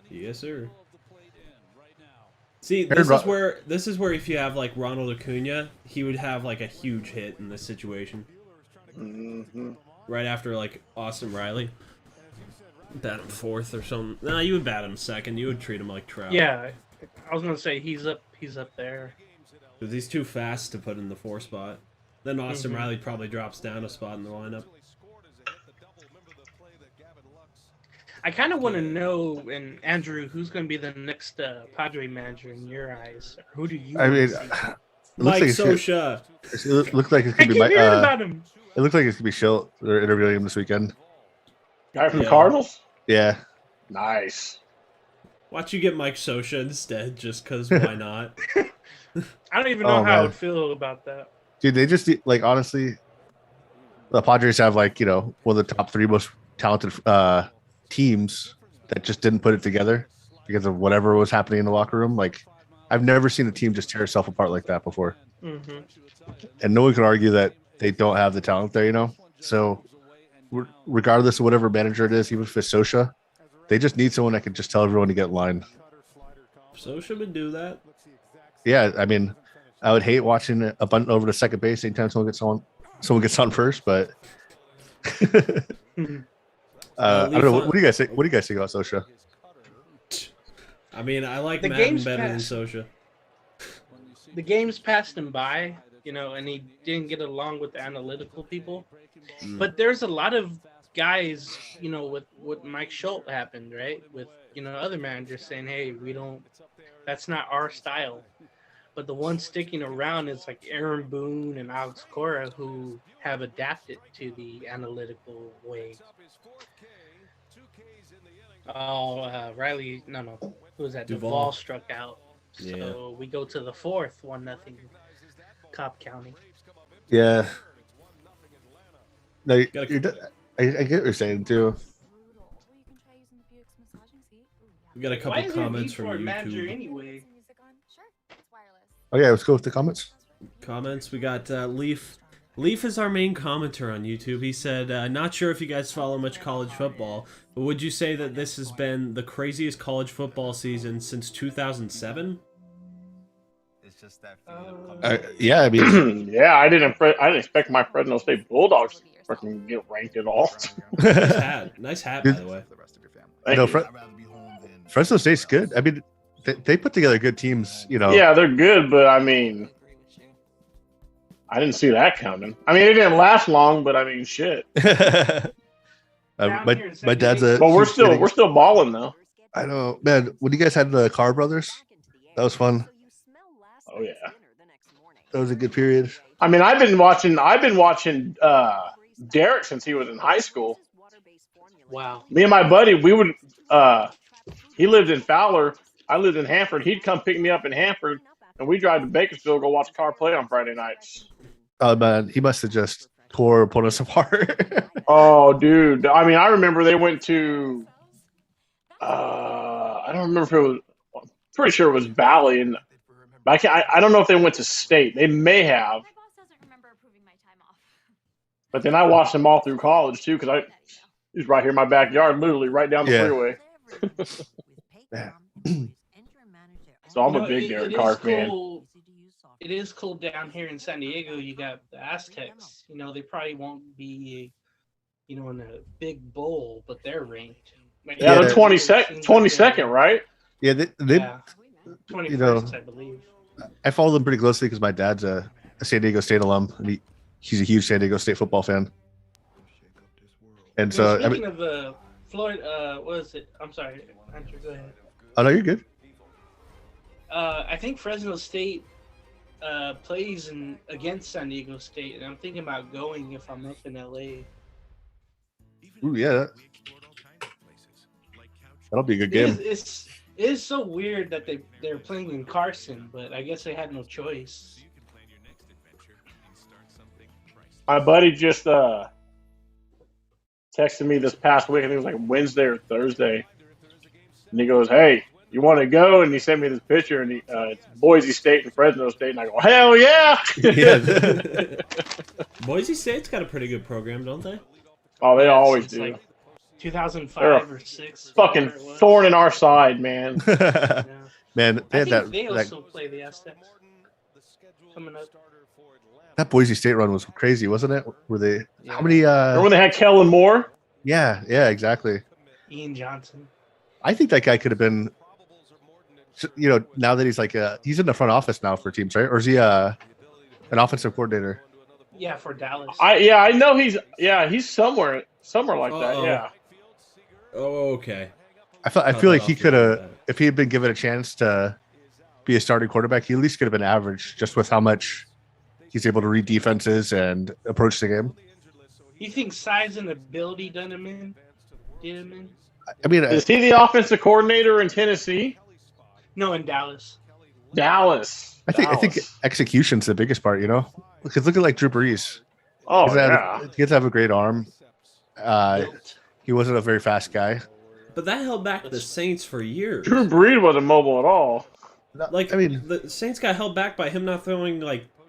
Yes, sir. See,
Aaron
this is where if you have like Ronald Acuna, he would have like a huge hit in this situation.
Mm-hmm.
Right after like Austin Riley. Bat him fourth or something. No, you would bat him second. You would treat him like Trout.
Yeah, I was gonna say he's up there.
Because he's too fast to put in the 4 spot. Then Austin Riley probably drops down a spot in the lineup.
I kind of want to know, and Andrew, who's going to be the next Padre manager in your eyes? Who do you?
I mean,
see?
it
Mike
looks like
Sosha.
it looks like it's
I
gonna be
keep hearing about him.
it looks like it's gonna be Schilt. They're interviewing him this weekend.
Guy from the
Yeah.
Cardinals?
Yeah,
Nice.
Watch you get Mike Sosha instead, just because why not?
I don't even know
Oh,
how I
man.
would feel about that.
dude, they just like honestly, the Padres have like one of the top 3 most talented teams that just didn't put it together because of whatever was happening in the locker room. Like, I've never seen a team just tear itself apart like that before.
Hmm.
And no one can argue that they don't have the talent there, So, regardless of whatever manager it is, even if it's Sosha, they just need someone that can just tell everyone to get in line.
Sosha would do that.
Yeah, I mean, I would hate watching a bunt over to second base anytime someone gets on first, but I don't know. What do you guys think? What do you guys think about Sosha?
I mean, I like
The
Madden
game's
better than
passed.
Sosha.
The games passed him by, and he didn't get along with the analytical people. But there's a lot of guys, with what Mike Schultz happened, right? With other managers saying, "Hey, that's not our style." But the ones sticking around is like Aaron Boone and Alex Cora, who have adapted to the analytical way. Oh, Riley, no, who was that? Duvall struck out. So we go to the fourth, 1-0, Cobb County.
Yeah. No, I get what you're saying too.
We got a couple
Why is there
comments
a
from
V4 manager
YouTube.
anyway?
Oh yeah, let's go with the comments.
Comments. We got Leaf. Leaf is our main commenter on YouTube. He said, not sure if you guys follow much college football, but would you say that this has been the craziest college football season since 2007?
It's just that feeling of coming
Yeah, I mean,
Yeah, I didn't expect my Fresno State Bulldogs to freaking get ranked at all.
Nice hat, by the way.
I know
I'd rather be home than
Fresno State's good. I mean, they put together good teams.
Yeah, they're good, but I mean, I didn't see that coming. I mean, it didn't last long, but I mean, shit.
My dad's a.
But we're still balling though.
I know, man. When you guys had the Carr brothers, that was fun.
Oh yeah,
that was a good period.
I mean, I've been watching Derek since he was in high school.
Wow.
Me and my buddy, we would. He lived in Fowler. I lived in Hanford. He'd come pick me up in Hanford, and we drive to Bakersfield, go watch Carr play on Friday nights.
Oh man, he must have just tore opponents apart.
Oh, dude. I mean, I remember they went to. I don't remember if it was. I'm pretty sure it was Valley, and I don't know if they went to State. They may have. But then I watched them all through college too, because he's right here in my backyard, literally right down the freeway. So I'm a big Derek Carr fan.
It is cool down here in San Diego. You got the Aztecs. They probably won't be, in a big bowl, but they're ranked.
Yeah, they're 22nd, right?
Yeah, they
21st, I believe.
I follow them pretty closely because my dad's a San Diego State alum, and he's a huge San Diego State football fan. And so,
speaking of Floyd, what is it? I'm sorry, Andrew, go ahead.
Oh no, you're good.
I think Fresno State plays against San Diego State, and I'm thinking about going if I'm up in LA.
Ooh, yeah, that'll be a good game.
It is so weird that they're playing in Carson, but I guess they had no choice.
My buddy just texted me this past week. I think it was like Wednesday or Thursday, and he goes, "Hey, you want to go?" And he sent me this picture, and it's Boise State and Fresno State, and I go, "Hell yeah!"
Boise State's got a pretty good program, don't they?
Oh, they always do.
Like 2005 or 6.
Fucking thorn in our side, man.
Yeah.
Man, they had that.
They also play the Aztecs coming up.
That Boise State run was crazy, wasn't it? Were they? Yeah. How many?
Remember when they had Kellen Moore?
Yeah, exactly.
Ian Johnson.
I think that guy could have been. Now that he's he's in the front office now for teams, right? Or is he an offensive coordinator?
Yeah, for Dallas.
I know he's somewhere like that. Yeah.
Oh, okay.
I feel like he could have, if he had been given a chance to be a starting quarterback, he at least could have been average, just with how much he's able to read defenses and approach the game.
You think size and ability done him in?
I mean,
is he the offensive coordinator in Tennessee?
No, in Dallas.
I think execution's the biggest part. Because look at Drew Brees.
Oh,
he gets to have a great arm. He wasn't a very fast guy.
But that held back the Saints for years.
Drew Brees wasn't mobile at all.
The Saints got held back by him not throwing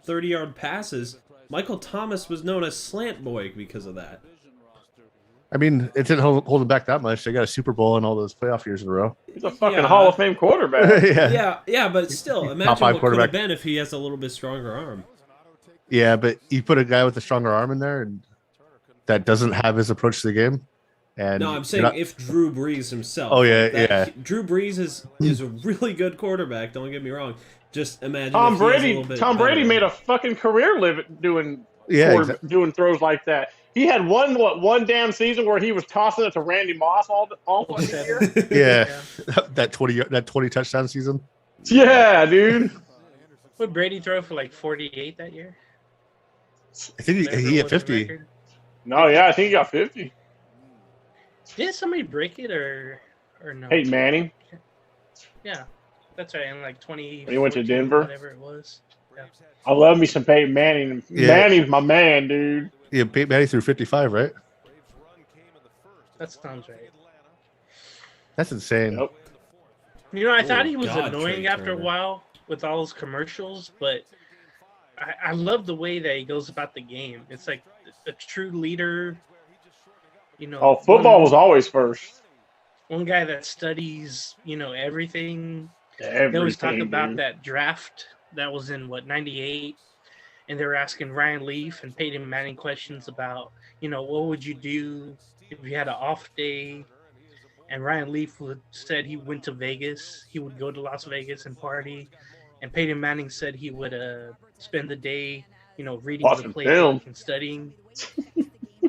30-yard passes. Michael Thomas was known as Slant Boy because of that.
I mean, it didn't hold him back that much. They got a Super Bowl in all those playoff years in a row.
He's a fucking Hall of Fame quarterback.
yeah, but still, imagine what could have been if he has a little bit stronger arm.
Yeah, but you put a guy with a stronger arm in there and that doesn't have his approach to the game, And
No, I'm saying if Drew Brees himself.
Oh, yeah,
like that,
yeah.
Drew Brees is a really good quarterback. Don't get me wrong. Just imagine
Tom
if he has a
Brady.
little bit
Tom Brady
better.
made a fucking career living doing doing throws like that. He had one damn season where he was tossing it to Randy Moss all fucking year.
Yeah, that 20 touchdown season.
Yeah, dude.
Would Brady throw for like 48 that year?
I think he hit 50.
No, yeah, I think he got 50.
Did somebody break it or no?
Peyton Manning.
Yeah, that's right. In like 20.
When he went to Denver.
Whatever it was. Yeah.
I love me some Peyton Manning.
Yeah.
Manning's my man, dude.
Yeah, Peyton Manning threw 55, right?
That sounds right.
That's insane.
Yep.
You know, I thought he was
God,
annoying
Trey
after a
Turner.
while with all his commercials, but I love the way that he goes about the game. It's like a true leader. You know,
Oh, football was always first.
one guy that studies, you know, everything.
Everything,
They always talk about
dude.
that draft that was in '98, and they were asking Ryan Leaf and Peyton Manning questions about, you know, what would you do if you had an off day? And Ryan Leaf said he went to Vegas. He would go to Las Vegas and party. And Peyton Manning said he would spend the day, you know, reading
Watching
the
film.
playbook and studying.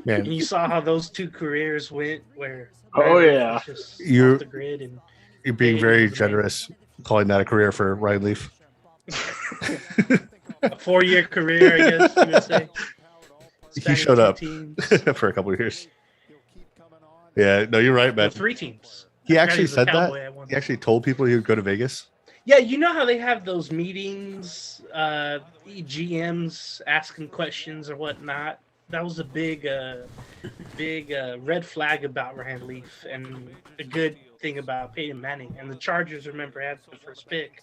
Man,
And you saw how those two careers went, where
Oh,
Ryan Leaf
yeah.
was just
You're-
off the grid, and
you're being
Peyton
very
was amazing.
generous calling that a career for Ryan Leaf.
A 4-year career, I guess you would say.
He
Spanning
showed
2
up
teams.
for a couple of years. Yeah, no, you're right,
No,
man.
3 teams.
He
I forgot
actually
was a
said
Cowboy
that.
at one
He actually told people he would go to Vegas.
Yeah, you know how they have those meetings, GMs asking questions or whatnot. That was a big red flag about Ryan Leaf, and a good thing about Peyton Manning. And the Chargers, remember, had the first pick,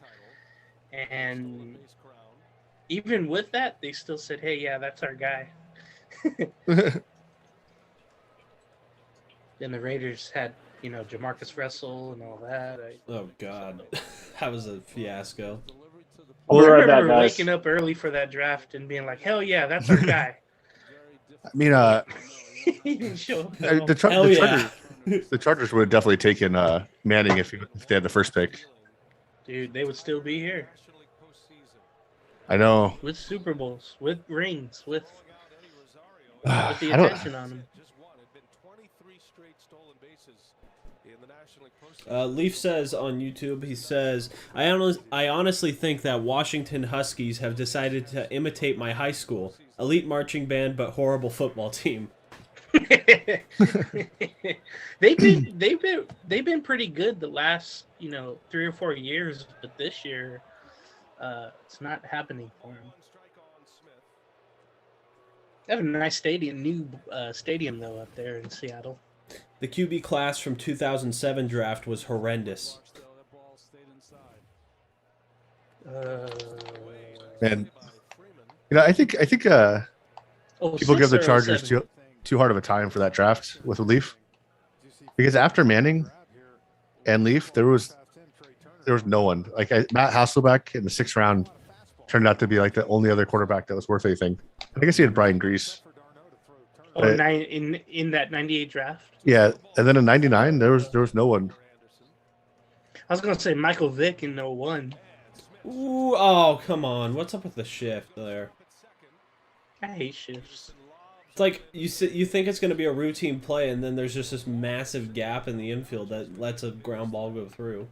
and even with that, they still said, "Hey, yeah, that's our guy." Then the Raiders had, you know, Jamarcus Russell and all that.
Oh God, that was a fiasco.
I
We're at
remember
that, guys.
waking up early for that draft and being like, "Hell yeah, that's our guy."
I mean,
He didn't show up at all.
Hell yeah.
the Chargers would have definitely taken Manning if they had the first pick.
Dude, they would still be here
I know.
with Super Bowls, with rings, with the
I don't.
attention on them.
Leaf says on YouTube, he says, I honestly think that Washington Huskies have decided to imitate my high school. Elite marching band, but horrible football team.
they've been pretty good the last, you know, 3 or 4 years, but this year it's not happening for them. They have a nice new stadium though up there in Seattle.
The QB class from 2007 draft was horrendous.
And you know, I think people give the Chargers too hard of a time for that draft with Leaf, because after Manning and Leaf, there was no one like Matt Hasselbeck in the 6th round turned out to be like the only other quarterback that was worth anything. I guess he had Brian Grease.
In that '98 draft.
Yeah, and then in '99 there was no one.
I was gonna say Michael Vick in '01.
Ooh, oh, come on. What's up with the shift there?
I hate shifts.
It's like you think it's going to be a routine play, and then there's just this massive gap in the infield that lets a ground ball go through.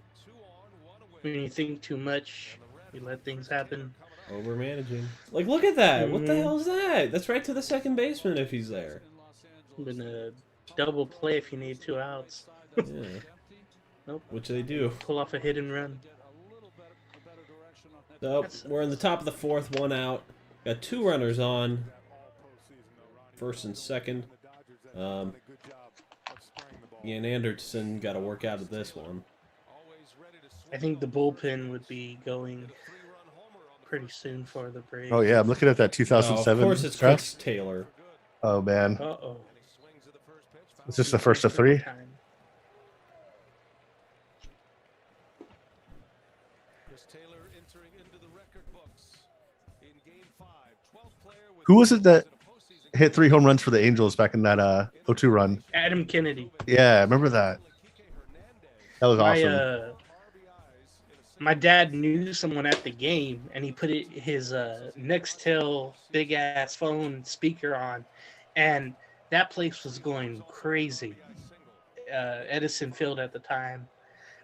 When you think too much, you let things happen.
Over managing. Like, look at that. What the
Mhm.
hell is that? That's right to the second baseman if he's there.
Been a double play if you need 2 outs.
Yeah.
Nope.
Which they do.
Pull off a hit and run.
So we're in the top of the 4th, 1 out. Got 2 runners on. 1st and 2nd. Ian Anderson got to work out of this one.
I think the bullpen would be going pretty soon for the Braves.
Oh yeah, I'm looking at that
Oh,
2007
of course it's
draft.
Chris Taylor.
Oh man,
Uh-oh.
is this the first of 3?
Time.
Who was it that hit 3 home runs for the Angels back in that 02 run.
Adam Kennedy.
Yeah, I remember that. That was
My
awesome.
my dad knew someone at the game, and he put his Nextel big ass phone speaker on, and that place was going crazy. Edison Field at the time.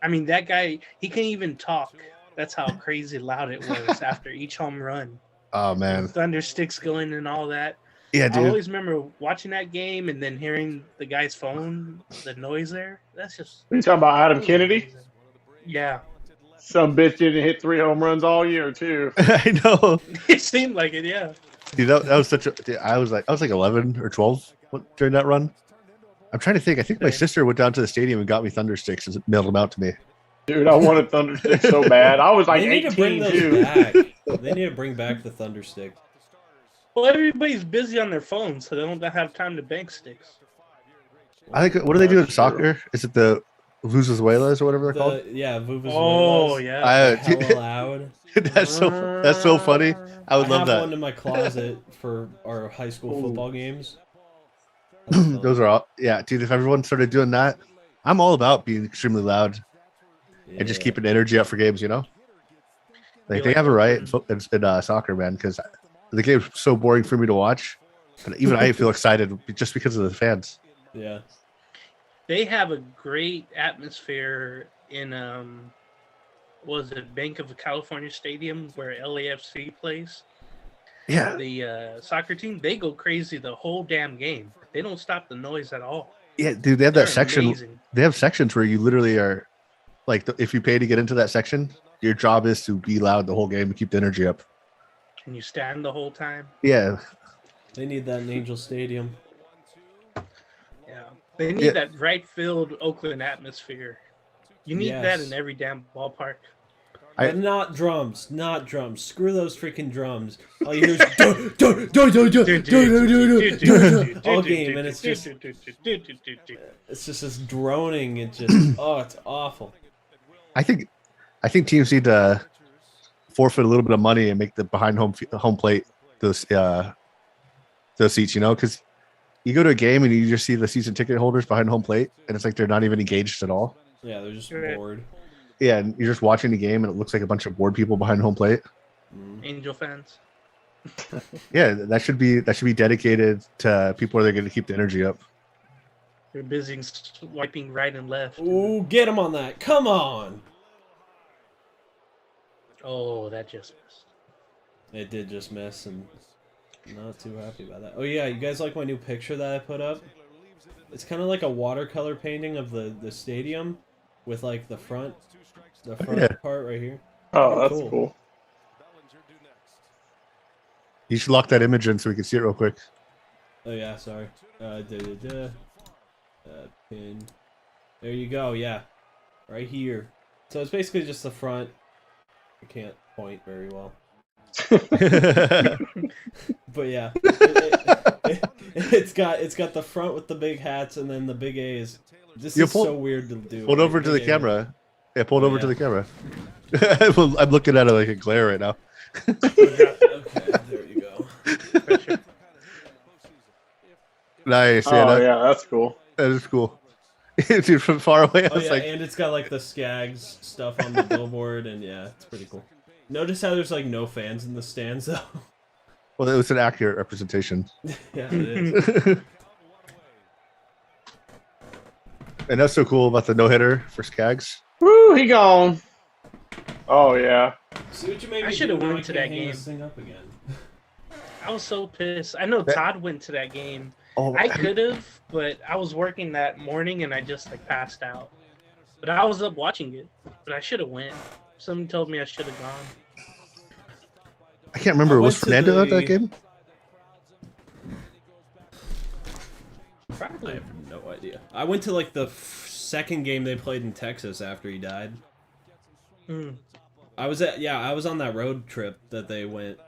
I mean, that guy, he can't even talk. That's how crazy loud it was after each home run.
Oh man.
Thunder sticks going and all that.
Yeah,
I
dude.
always remember watching that game and then hearing the guy's phone, the noise there. That's just.
You talking about Adam Kennedy?
Amazing. Yeah.
Some bitch didn't hit 3 home runs all year too.
I know.
It seemed like it, yeah.
Dude, that was such a. Dude, I was like 11 or 12 during that run. I'm trying to think. I think my sister went down to the stadium and got me Thunder Sticks and mailed them out to me.
Dude, I wanted Thunder Stick so bad. I was like
They need to bring
18
those
too.
back. They need to bring back the Thunder Stick.
Well, everybody's busy on their phones, so they don't have time to bank sticks.
I think. What do they do in soccer? Is it the Vuvuzelas or whatever they're called?
Yeah, Vuvuzelas.
Oh, yeah.
Hella loud.
That's so funny. I would love
have
that.
one in my closet for our high school football games.
Those are all. Yeah, dude. If everyone started doing that, I'm all about being extremely loud and just keeping energy up for games. You know, like they have a right in soccer, man. Because the game's so boring for me to watch, and even I feel excited just because of the fans.
Yeah.
They have a great atmosphere in was it Bank of California Stadium where LAFC plays?
Yeah.
The soccer team, they go crazy the whole damn game. They don't stop the noise at all.
Yeah, dude. They have that section.
Amazing.
They have sections where you literally are, like, if you pay to get into that section, your job is to be loud the whole game and keep the energy up.
Can you stand the whole time?
Yeah.
They need that in Angel Stadium.
Yeah. They need that right field Oakland atmosphere. You need that in every damn ballpark.
But not drums. Screw those freaking drums. All you hear is do, do, do, do, do, do, do, do, do, all game, and it's just this droning. It just it's awful.
I think teams need to forfeit a little bit of money and make the behind home plate those seats. You know, because you go to a game and you just see the season ticket holders behind home plate, and it's like they're not even engaged at all.
Yeah, they're just bored.
Yeah, and you're just watching the game, and it looks like a bunch of bored people behind home plate.
Angel fans.
Yeah, that should be dedicated to people that are going to keep the energy up.
They're busy swiping right and left.
Ooh, get him on that! Come on!
Oh, that just missed.
It did just miss, and not too happy about that. Oh yeah, you guys like my new picture that I put up? It's kind of like a watercolor painting of the stadium, with like the front part right here.
Oh, that's cool.
You should lock that image in so we can see it real quick.
Oh yeah, sorry. Pin. There you go. Yeah, right here. So it's basically just the front. I can't point very well. But yeah, it's got the front with the big hats and then the big A's. This is so weird to do.
Pulled over to the camera. Yeah, pulled over to the camera. I'm looking at it like a glare right now.
Okay, there you go.
Nice.
Yeah, that's cool.
That is cool. Dude, from far away, I was like,
and it's got like the Skags stuff on the billboard, and yeah, it's pretty cool. Notice how there's like no fans in the stands though.
Well, it was an accurate representation.
Yeah, it is.
And that's so cool about the no-hitter for Skags.
Woo, he gone. Oh, yeah.
See what you made me
I should have
do, now
went to
I can't
that
hang
game.
this thing up again.
I was so pissed. I know Todd went to that game.
Oh,
I could have, but I was working that morning and I just like passed out. But I was up watching it. But I should have went. Someone told me I should have gone.
I can't remember. Was Fernando at that game?
I have no idea. I went to like the second game they played in Texas after he died. I was on that road trip that they went,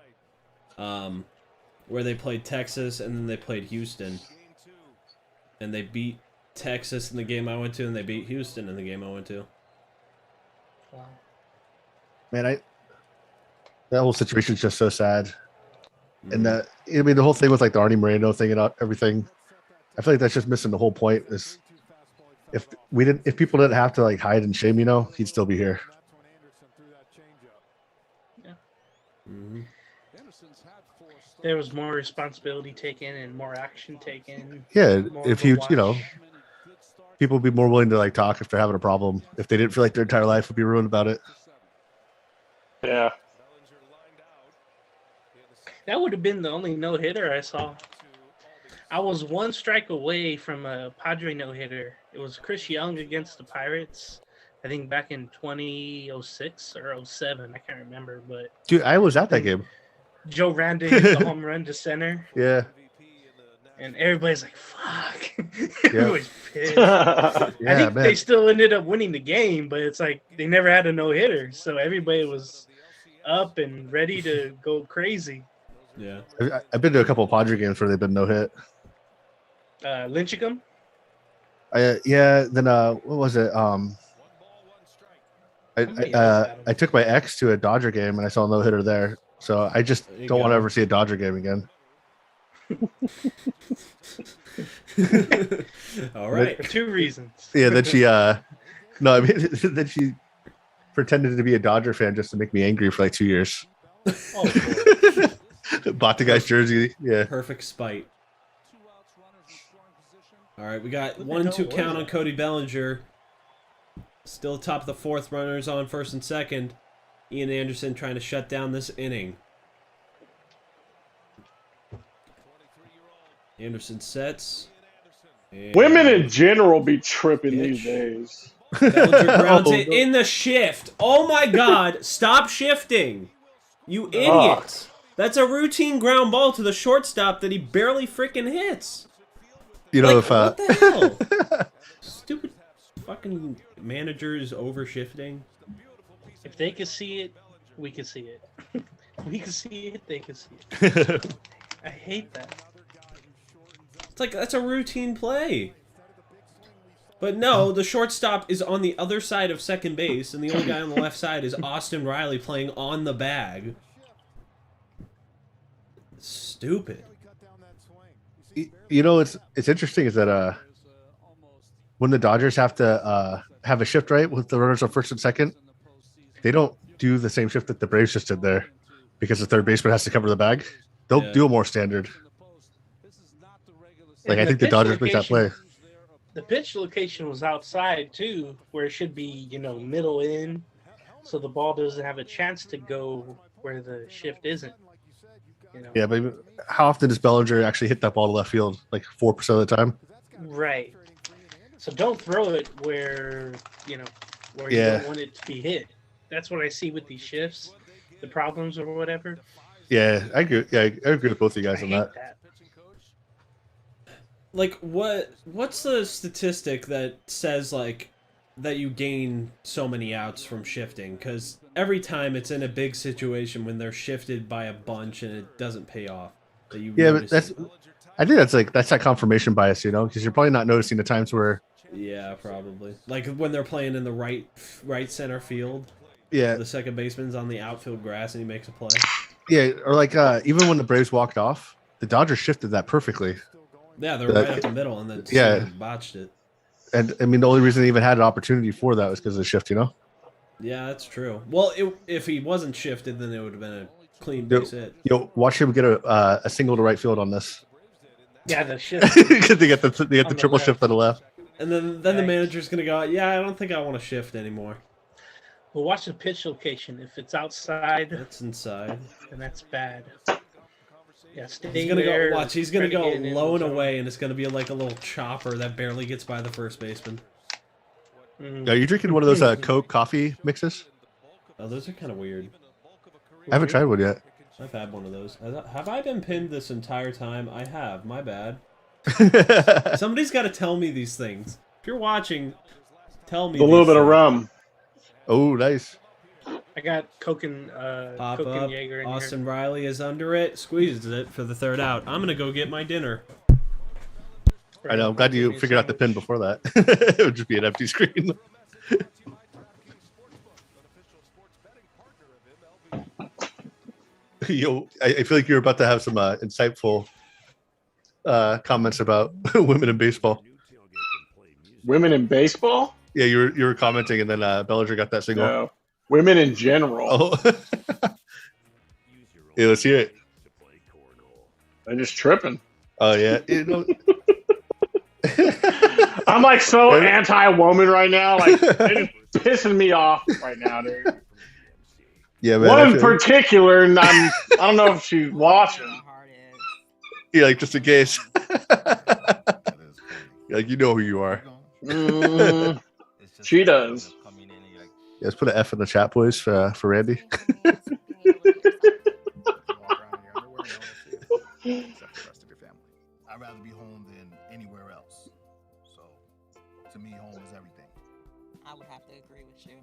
where they played Texas and then they played Houston, and they beat Texas in the game I went to, and they beat Houston in the game I went to.
Man, that whole situation's just so sad. And I mean, the whole thing with like the Arnie Moreno thing and everything, I feel like that's just missing the whole point. Is if people didn't have to like hide and shame, he'd still be here.
Mhm.
There was more responsibility taken and more action taken.
Yeah,
more
if
of a
you
watch.
people would be more willing to like talk if they're having a problem. If they didn't feel like their entire life would be ruined about it.
Yeah.
That would have been the only no-hitter I saw. I was one strike away from a Padre no-hitter. It was Chris Young against the Pirates. I think back in 2006 or 07. I can't remember, but
Dude, I was at that game.
Joe Randa hit the home run to center,
Yeah.
and everybody's like, "Fuck!" Everybody's pissed.
Yeah,
I think
man.
they still ended up winning the game, but it's like they never had a no-hitter, so everybody was up and ready to go crazy.
Yeah.
I've been to a couple of Padre games where they've been no hit.
Lynchicum?
Yeah. Then what was it? I took my ex to a Dodger game and I saw a no hitter there. So I just
There you
don't want to
go.
ever see a Dodger game again.
All right.
For two reasons.
Yeah. Then she no, I mean then she pretended to be a Dodger fan just to make me angry for like 2 years.
Oh, boy.
Bought the guy's jersey. Yeah.
Perfect spite. All right, we got
What the
1-2
hell was
count on
that?
Cody Bellinger. Still top of the fourth, runners on first and second. Ian Anderson trying to shut down this inning. Anderson sets. And
Women in general be tripping these
Pitch.
days.
Bellinger grounds
Oh,
it
no.
in the shift. Oh my God! Stop shifting, you idiots! That's a routine ground ball to the shortstop that he barely freaking hits.
If
what the hell? Stupid fucking managers over shifting.
If they can see it, we can see it. We can see it, they can see it. I hate that.
It's like that's a routine play. But no, the shortstop is on the other side of second base, and the only guy on the left side is Austin Riley playing on the bag. Stupid.
It's interesting is that when the Dodgers have to have a shift right with the runners on first and second, they don't do the same shift that the Braves just did there because the third baseman has to cover the bag. They'll
Yeah.
do a more standard. Like I
And
think the
pitch
Dodgers make that play.
location- The pitch location was outside too, where it should be, middle in, so the ball doesn't have a chance to go where the shift isn't.
Yeah, but how often does Bellinger actually hit that ball to left field? Like 4% of the time.
Right. So don't throw it where where you
Yeah.
don't want it to be hit. That's what I see with these shifts, the problems or whatever.
Yeah, I agree. Yeah, I agree with both of you
I
guys on
hate
that.
that.
Like what's the statistic that says like that you gain so many outs from shifting? Because every time it's in a big situation when they're shifted by a bunch and it doesn't pay off. That you
Yeah, but
notice it.
I think that's that confirmation bias, because you're probably not noticing the times where
Yeah, probably. Like when they're playing in the right center field,
yeah,
the second baseman's on the outfield grass and he makes a play.
yeah, or like even when the Braves walked off, the Dodgers shifted that perfectly.
Yeah, they're right up the middle and then
Yeah.
someone botched it.
And I mean, the only reason they even had an opportunity for that was because of the shift,
Yeah, that's true. Well, if he wasn't shifted, then it would have been a clean base hit.
Watch him get a single to right field on this
Yeah, the shift.
because they get the
On the
triple
left.
shift on the left.
And then the
Right.
manager's gonna go, yeah, I don't think I want to shift anymore.
Well, watch the pitch location. If it's outside,
That's inside.
then that's bad. Yeah, stay
He's gonna
there.
go. Watch. He's gonna
try to
go
get it in
low and
the zone.
away, and it's gonna be like a little chopper that barely gets by the first baseman.
Mm.
Are you drinking one of those Coke coffee mixes?
Oh, those are kind of weird.
I haven't tried one yet.
I've had one of those. Have I been pinned this entire time? I have. My bad. Somebody's got to tell me these things. If you're watching, tell me.
A little
these
bit of
things.
rum.
Oh, nice.
I got Coke and
Pop
Coke
up.
and Jaeger in
Austin Riley is under it. Squeezes it for the third out. I'm gonna go get my dinner.
here.
I know. I'm glad you
Give me a
figured out the pin
sandwich.
before that. It would just be an empty screen. Yo, I feel like you're about to have some insightful comments about women in baseball.
Women in baseball?
Yeah, you were commenting, and then Bellinger got that single.
No. Women in general.
Oh, yeah, let's hear it.
They're just tripping.
Oh yeah,
I'm like so anti-woman right now. Like they're just pissing me off right now, dude.
Yeah, man.
One in particular, and I don't know if she's watching.
Yeah, like just in case. Like you know who you are.
She does.
Yeah, let's put an F in the chat, boys, for Randy.
I'd rather be home than anywhere else. So, to me, home is everything.
I would have to agree with you.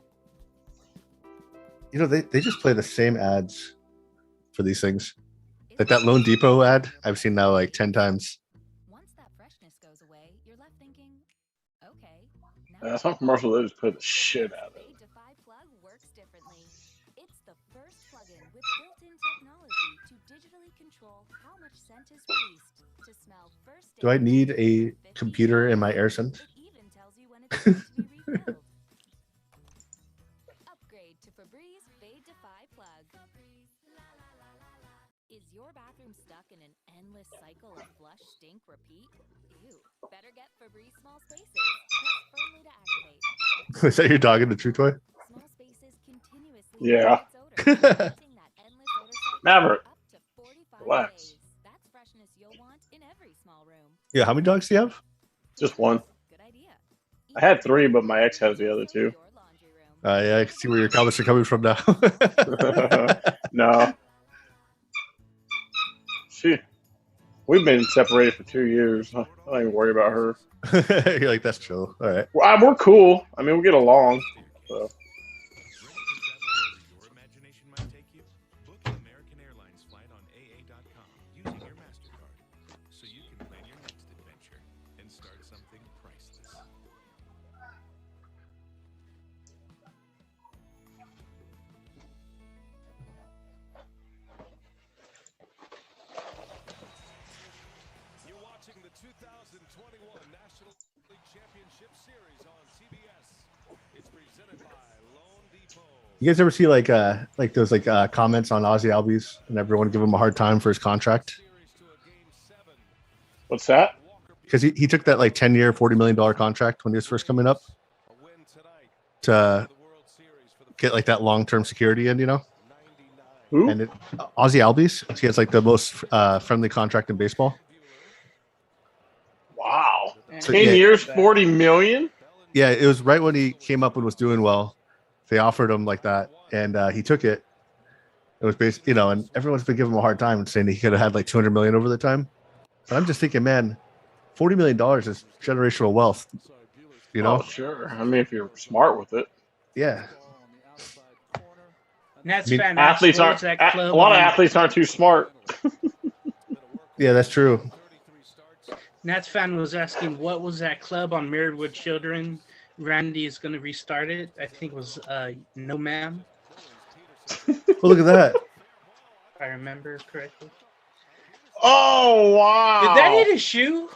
You know, they just play the same ads for these things. Like that Lone Depot ad, I've seen now like 10 times.
Once that freshness goes away, you're left thinking, okay.
Some commercial they just put the shit out of it.
Plug works differently. It's the first plug-in with built-in technology to digitally control how much scent is released to smell first.
Do I need a computer in my AirSense?
It even tells you when it's time to be refilled. Upgrade to Febreze Fade Defy Plug. Is your bathroom stuck in an endless cycle of flush, stink, repeat? Ew. Better get Febreze Small Spaces. Press firmly to activate.
Is that your dog in the True Toy?
Small spaces continuously
Yeah.
release odor, preventing that endless odor cycle
Maverick,
up to 45
relax.
days. That's freshness you'll want in every small room.
Yeah, how many dogs do you have?
Just one.
Good idea.
I had 3, but my ex has the other 2.
Your laundry room.
Yeah, I can see where your comments are coming from now.
No. We've been separated for 2 years. I don't even worry about her.
You're like, that's chill. All right.
We're cool. I mean, we get along. So.
Your imagination might take you. Book an American Airlines flight on AA.com using your MasterCard so you can plan your next adventure and start something priceless. You're watching the 2021 National League Championship Series on TBS. It's presented by Lone Depot.
You guys ever see like those comments on Ozzy Albies and everyone give him a hard time for his contract?
Series to a game 7.
What's that?
Walker
Because he took that like 10-year, $40 million contract when he was first coming up
a win tonight.
to
The World Series for the
get like that long-term security in, you know?
99.
Who?
And Ozzy Albies, he has like the most friendly contract in baseball.
Wow.
So,
10
yeah.
years, 40 million?
Yeah, it was right when he came up and was doing well. They offered him like that, and he took it. It was based, you know, and everyone's been giving him a hard time and saying he could have had like 200 million over the time. But I'm just thinking, man, $40 million is generational wealth. You know?
Oh, sure. I mean, if you're smart with it.
Yeah.
Nats
I mean,
fan
Athletes
asked,
aren't.
"Where's that club
A lot of
on-"
athletes aren't too smart.
Yeah, that's true.
Nats fan was asking, what was that club on Married with Children? Randy is going to restart it. I think it was No Ma'am,
Well, look at that.
if I remember correctly.
Oh, wow.
Did that hit his shoe?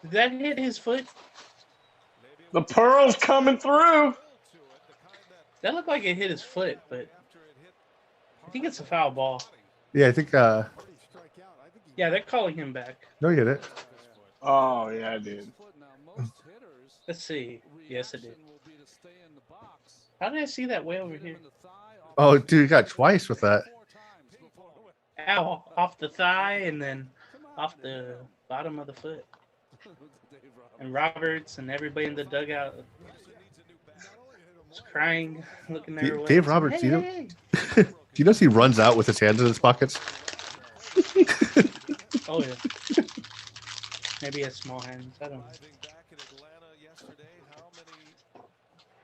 Did that hit his foot?
The pearl's coming through.
That looked like it hit his foot, but I think it's a foul ball.
Yeah, I think.
Yeah, they're calling him back.
No, you hit it.
Oh, yeah, I did.
Let's see. Yes, it did. How did I see that way over here?
Oh, dude, you got twice with that.
Ow, off the thigh and then off the bottom of the foot. And Roberts and everybody in the dugout was crying, looking their way.
Dave Roberts,
Hey,
you know,
hey.
do you notice he runs out with his hands in his pockets?
Oh, yeah. Maybe he has small hands. I don't know.
I think back in Atlanta yesterday, how many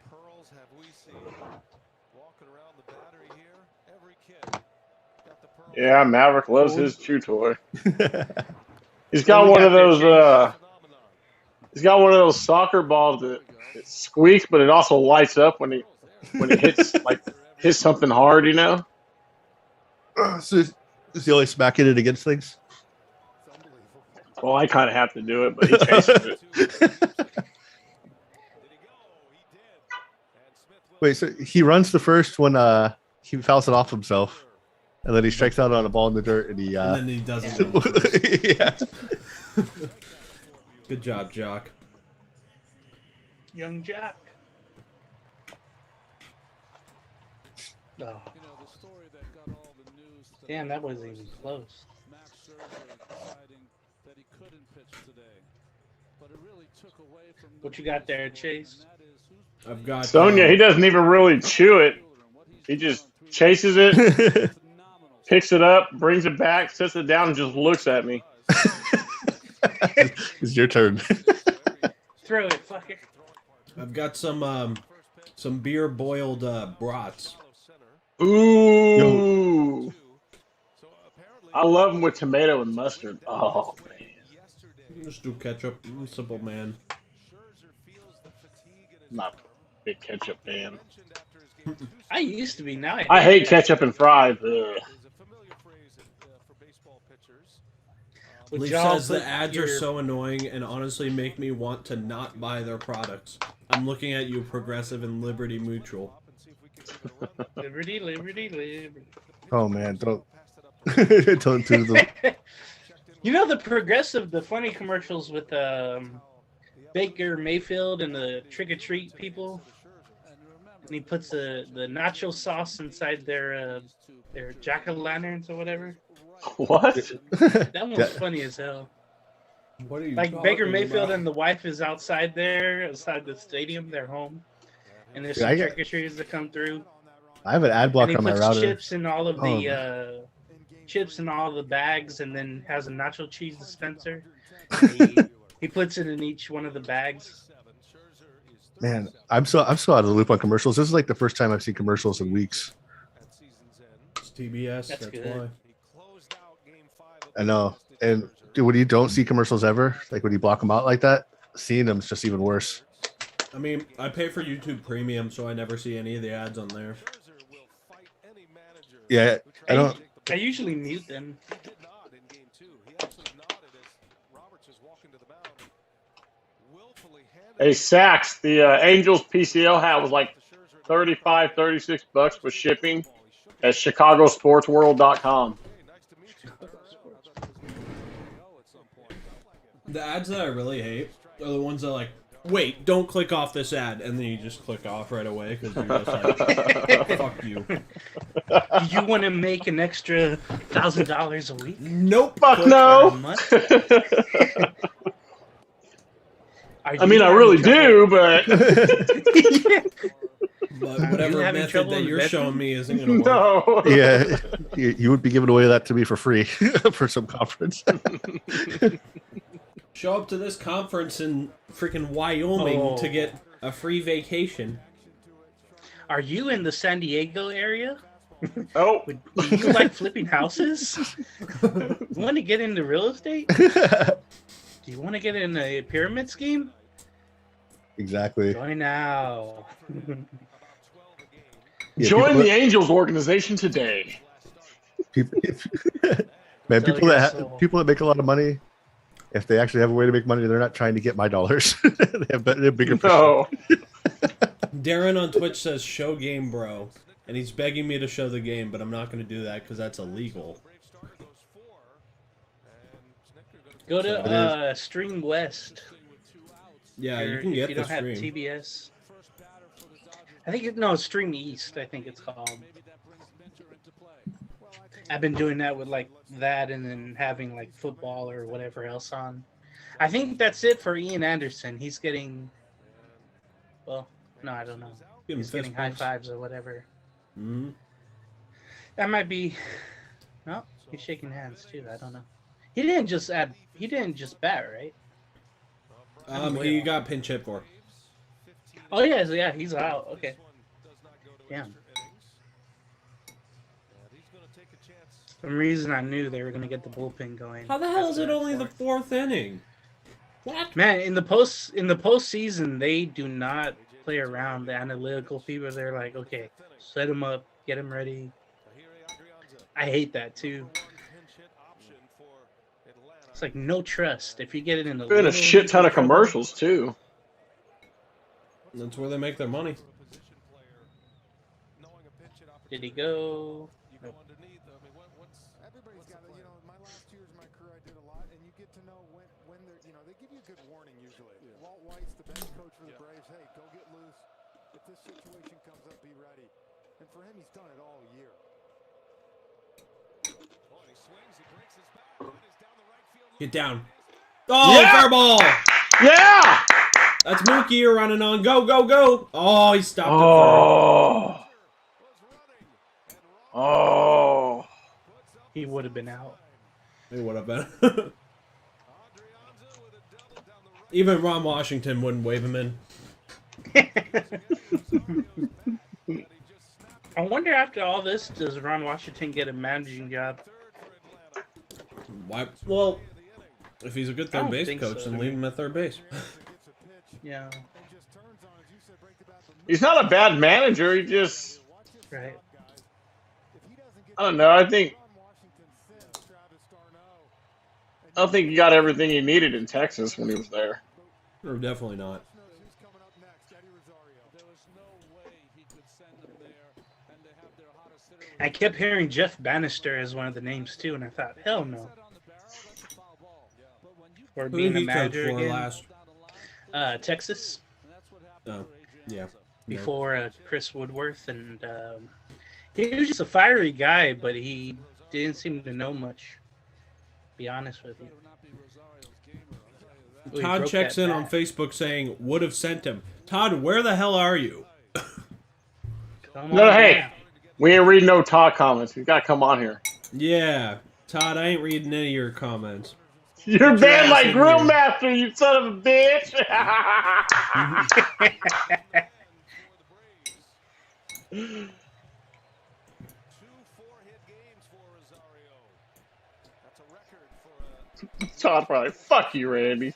pearls have we seen walking around the battery here? Every kid got the pearls.
Yeah, Maverick loves his chew toy. He's
So
got
we
one
got
of those.
Phenomenon.
He's got one of those soccer balls that it squeaks, but it also lights up when he hits hits something hard. You know.
So Is he always smacking it against things?
Well, I kind of have to do it, but he chases it.
Wait, so he runs the first when he fouls it off himself, and then he strikes out on a ball in the dirt, and he
And then he doesn't.
yeah.
Good job, Jock.
Young Jack. Oh. Damn, that wasn't even close. What you got there, Chase?
I've got
Sonya, he doesn't even really chew it. He just chases it, picks it up, brings it back, sets it down, and just looks at me.
It's your turn.
Throw it, fucker.
I've got some beer boiled brats.
Ooh. I love them with tomato and mustard. Oh, man.
Just do ketchup. I'm a simple man.
I'm not a big ketchup fan.
I used to be. Now
I hate ketchup and fries. Ugh.
Leaf says the ads are so annoying and honestly make me want to not buy their products. I'm looking at you, Progressive and Liberty Mutual.
Liberty, liberty, liberty.
Oh man, don't don't do them.
You know the Progressive, the funny commercials with Baker Mayfield and the trick or treat people, and he puts the nacho sauce inside their jack-o'-lanterns or whatever.
What?
That one's funny as hell.
What are you
Like Baker
talking
Mayfield
about?
and the wife is outside there, outside the stadium, their home, and there's some
I got-
trick or treaters that come through.
I have an ad
And
blocker
he
on my
puts
router.
chips in all of
Oh.
the chips in all the bags, and then has a nacho cheese dispenser. He puts it in each one of the bags.
Man, I'm so out of the loop on commercials. This is like the first time I've seen commercials in weeks.
It's TBS,
That's
that's
good.
why.
I know. And dude, when you don't see commercials ever, like when you block them out like that, seeing them is just even worse.
I mean, I pay for YouTube Premium, so I never see any of the ads on there.
Yeah, I don't.
I usually mute them.
Hey, Sax, the Angels PCL hat was like $35, $36 with shipping at chicagosportsworld.com.
The ads that I really hate are the ones that are like, wait, don't click off this ad, and then you just click off right away because you're just like, fuck you.
Do you want to make an extra $1,000 a week?
Nope.
Fuck
Or a
no.
month? Are
I mean,
you
I
having
really
trouble-
do, but
But
you
whatever
having
method
trouble
that you're
investing?
showing me isn't going to work.
no.
Yeah, you would be giving away that to me for free for some conference.
Show up to this conference in freaking Wyoming to get a free vacation.
Are you in the San Diego area?
Oh,
Do you like flipping houses? You want to get into real estate? Do you want to get in a pyramid scheme?
Exactly.
Join now.
Yeah,
join
people
the Angels organization today.
People, man,
Sell
people
your
that
soul.
people that make a lot of money, if they actually have a way to make money, they're not trying to get my dollars. They have bigger.
No.
Darren on Twitch says, show game, bro. And he's begging me to show the game, but I'm not going to do that because that's illegal.
Go to Stream West.
Yeah, you
Or
can
if
get
you
the
don't have
stream.
TBS. I think no, Stream East. I think it's called. I've been doing that with like that, and then having like football or whatever else on. I think that's it for Ian Anderson. He's getting. Well, no, I don't know.
Give him
He's getting
fist
high
bumps.
fives or whatever.
Mhm.
That might be. No, he's shaking hands too. I don't know. He didn't just add. He didn't just bat, right?
He got pinch hit for.
Oh yeah, he's out. Okay. Damn. For some reason, I knew they were gonna get the bullpen going.
How the hell is
after
it
that
only the
fourth.
4th inning? What?
Man, in the postseason, they do not play around. The analytical people, they're like, okay, set him up, get him ready. I hate that too. It's like no trust. If you get it in the
Been a
little
shit ton of
trouble-
commercials too.
That's where they make their money.
Did he go? Nope.
Everybody's got, you know, my last years of my career, I did a lot, and you get to know when they're, you know, they give you a good warning usually. Walt White's the bench coach for the Braves. Hey, go get loose. If this situation comes up, be ready. And for him, he's done it all year.
Get down. Oh,
Yeah!
fair ball.
Yeah.
That's Mookie you're running on. Go, go, go. Oh, he stopped
Oh. Oh.
He would have been out.
it third. It would have been. Even Ron Washington wouldn't wave him in.
I wonder after all this, does Ron Washington get a managing job?
Why? Well, if he's a good
I
third
don't
base
think
coach,
so.
then leave him at third base.
Yeah,
He's not a bad manager. He just,
right.
I don't know. I don't think he got everything he needed in Texas when he was there.
Or definitely not.
I kept hearing Jeff Bannister as one of the names too, and I thought, hell no. Or
Who
being
did
a
he coach
manager
for
again.
last?
Texas,
Oh, yeah.
before Chris Woodworth, and he was just a fiery guy, but he didn't seem to know much. Be honest with you. Well, he
Todd
broke
checks
that
in on
bat.
Facebook saying, would have sent him. Todd, where the hell are you?
Come
No,
on
hey,
down.
we ain't reading no Todd comments. You gotta come on here.
Yeah. Todd, I ain't reading any of your comments.
You're
your
banned
ass
like
in
Grill
here.
Master, you son of a bitch. Todd probably, fuck you, Randy.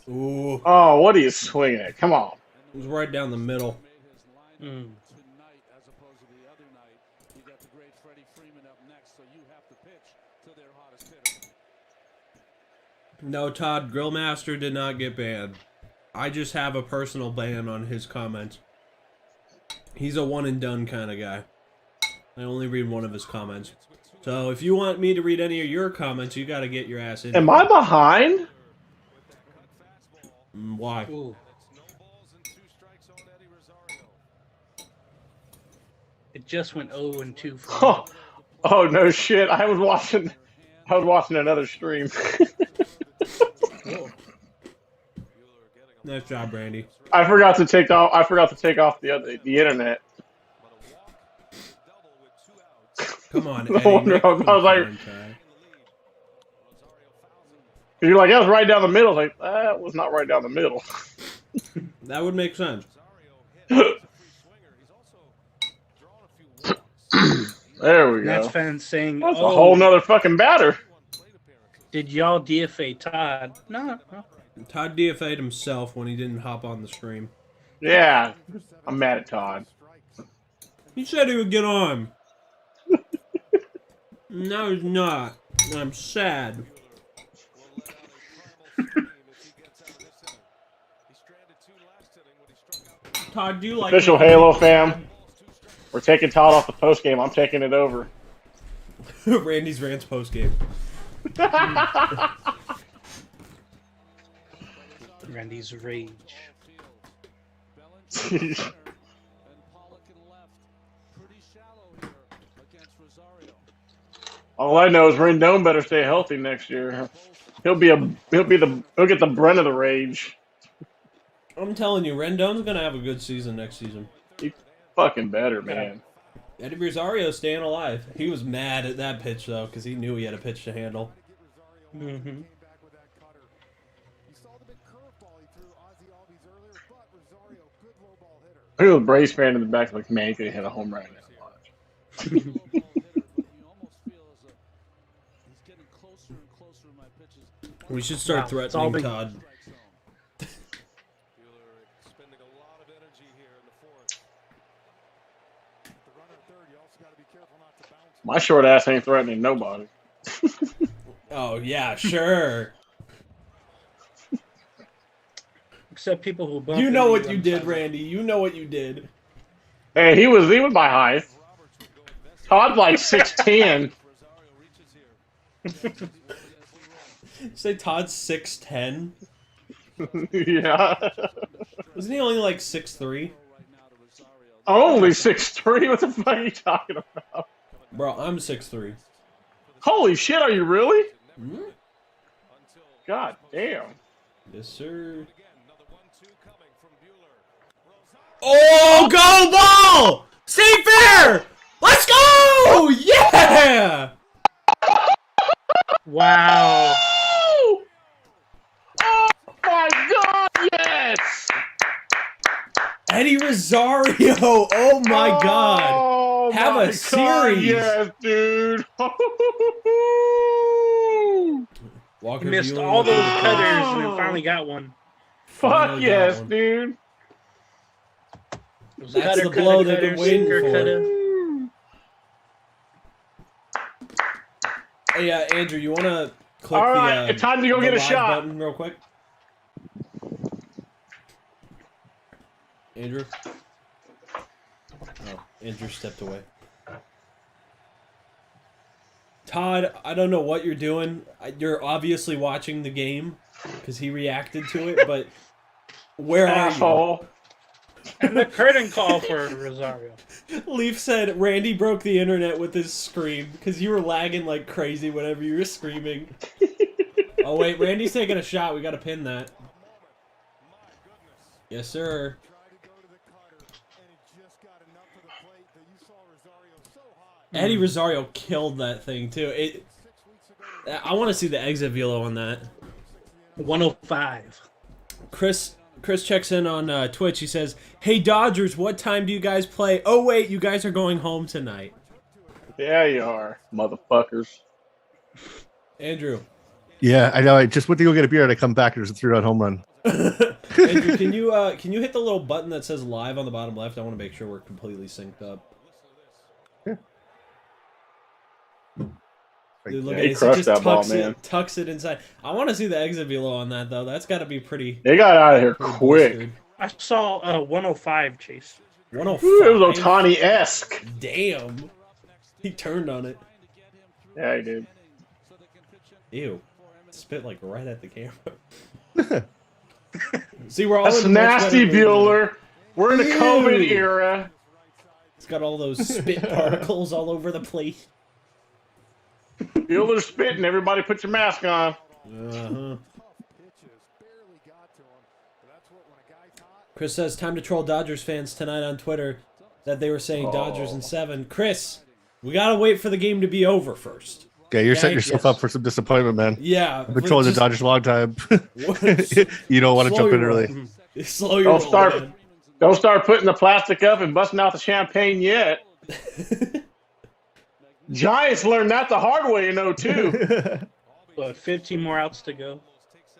Ooh.
Oh, what are you swinging at? Come on.
It was right down the middle.
Mm.
No, Todd, Grillmaster did not get banned. I just have a personal ban on his comments. He's a one and done kind of guy. I only read one of his comments. So if you want me to read any of your comments, you got to get your ass in.
Am I behind?
Why?
Ooh. It just went 0 and 2 for
Oh, oh no shit! I was watching another stream.
Cool.
Nice job, Brandy.
I forgot to take off the internet.
Come on,
No
Eddie.
wonder
make
I was
some
like-
contact.
You're like, that was right down the middle. Like, that was not right down the middle.
That would make sense.
There we
Nats
go.
fans saying,
That's
"Oh,
a whole nother fucking batter.
did y'all DFA Todd?" No.
Todd DFA'd himself when he didn't hop on the stream.
Yeah, I'm mad at Todd.
He said he would get on. No, he's not. I'm sad. Todd, do you like
Official Halo fam. We're taking Todd off the post game. I'm taking it over.
Randy's Rants post game?
Randy's rage.
All I know is Rendon better stay healthy next year. He'll get the brunt of the rage.
I'm telling you, Rendon's gonna have a good season next season.
He fucking better, man.
Eddie Rosario's staying alive. He was mad at that pitch though, because he knew he had a pitch to handle.
Mm-hmm.
Look at the Braves fan in the back, like, man, he could have hit a home run in that watch.
We should start
Wow, it's all
threatening
been-
Todd.
My short ass ain't threatening nobody.
Oh yeah, sure.
Except people who bump
You know
into
what
on
you
the
did,
sidewalk.
Randy. You know what you did.
Hey, he was my height. Todd's like 6'10".
Say Todd's 6'10".
Yeah.
Isn't he only like 6'3"?
Only 6'3"? What the fuck are you talking about?
Bro, I'm 6'3".
Holy shit, are you really?
Hmm?
God damn.
Yes, sir. Oh, go ball! Stay fair! Let's go! Yeah!
Wow.
Oh my god, yes!
Eddie Rosario! Oh my god!
Oh
Have
my
a series!
yes, dude!
Walker
He missed
Buehler
all
with the
those
catch.
cutters and then finally got one.
Fuck
Finally got
yes,
one.
dude!
It was
That's the blow they've been waiting
sinker,
for.
cutter.
Hey, Andrew, you want to click
All right,
the
it's time to go
the
get a
live
shot.
button real quick? Andrew? Oh, Andrew stepped away. Todd, I don't know what you're doing. You're obviously watching the game because he reacted to it, but where are
Asshole.
And the curtain call for Rosario.
you? Leaf said Randy broke the internet with his scream because you were lagging like crazy whenever you were screaming. Oh wait, Randy's taking a shot. We got to pin that. Yes, sir. Eddie Rosario killed that thing too. I want to see the exit velo on that.
105.
Chris checks in on Twitch. He says, "Hey Dodgers, what time do you guys play? Oh wait, you guys are going home tonight."
Yeah, you are, motherfuckers.
Andrew.
Yeah, I know. I just went to go get a beer and I come back and there's a 3-run home run.
Andrew, can you hit the little button that says live on the bottom left? I want to make sure we're completely synced up.
Yeah.
Dude, look
Yeah,
at
he
it.
crushed
Just
that ball,
tucks
man.
tucks it inside. I want to see the exit velo on that though. That's got to be pretty.
They got out of here
pretty
quick.
boosted.
I saw 105, Chase.
105.
Ooh, it was Otani-esque.
Damn. He turned on it.
Yeah, he did.
Ew. Spit like right at the camera. See, we're all
That's
in much
nasty,
better mood now.
Bueller. We're in the COVID era.
It's got all those spit particles all over the place.
Bueller's spitting. Everybody put your mask on.
Uh-huh. Chris says, time to troll Dodgers fans tonight on Twitter that they were saying Dodgers in 7. Chris, we gotta wait for the game to be over first.
Okay, you're setting
Thank
yourself
you.
up for some disappointment, man.
Yeah.
I've been trolling the
just-
Dodgers a long time. You don't want to
Slow
jump in
your
early.
roll. Slow your roll, man.
Don't start putting the plastic up and busting out the champagne yet. Giants learned that the hard way in 02.
But 15 more outs to go.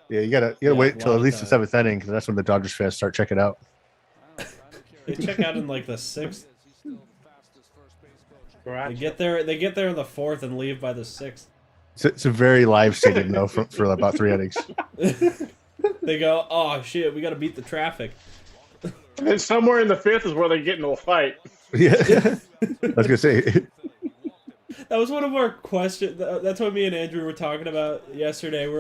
Yeah, you gotta wait until at least the 7th inning because that's when the Dodgers fans start checking out.
They check out in like the 6th. They get there in the 4th and leave by the 6th.
It's a very live stadium though for about 3 innings.
They go, oh shit, we gotta beat the traffic.
And then somewhere in the 5th is where they get into a fight.
Yeah, I was gonna say.
That was one of our questions. That's what me and Andrew were talking about yesterday. We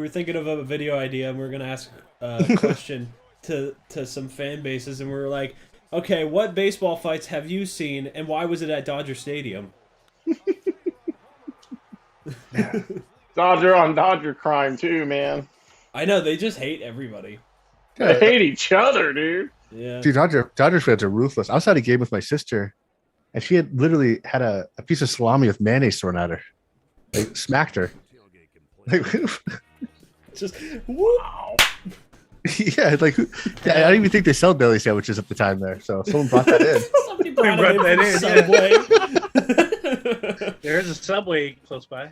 were thinking of a video idea, and we were gonna ask a question to some fan bases, and we were like, okay, what baseball fights have you seen, and why was it at Dodger Stadium?
Dodger on Dodger crime too, man.
I know they just hate everybody.
They hate each other, dude.
Yeah.
Dude, Dodgers fans are ruthless. I was at a game with my sister, and she had literally had a piece of salami with mayonnaise thrown at her. Like, smacked her. Like,
Just whoop.
yeah, like I don't even think they sell deli sandwiches at the time there. So someone brought that in.
Somebody brought it in from Subway.
There's a Subway close by.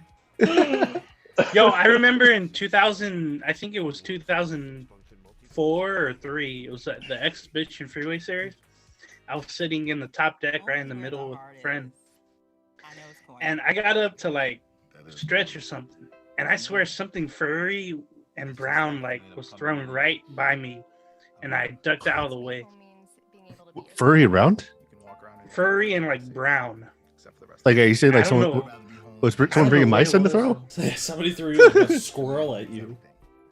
Yo, I remember in 2000, I think it was 2004 or 3. It was the Exhibition Freeway Series. I was sitting in the top deck right in the middle with a friend. and I got up to like stretch or something, and I swear something furry and brown like was thrown right by me, and I ducked out of the way.
Furry around?
Furry and like brown.
Like you said, like
I don't
someone
know.
was someone bringing mice in to throw?
Somebody threw like a squirrel at you.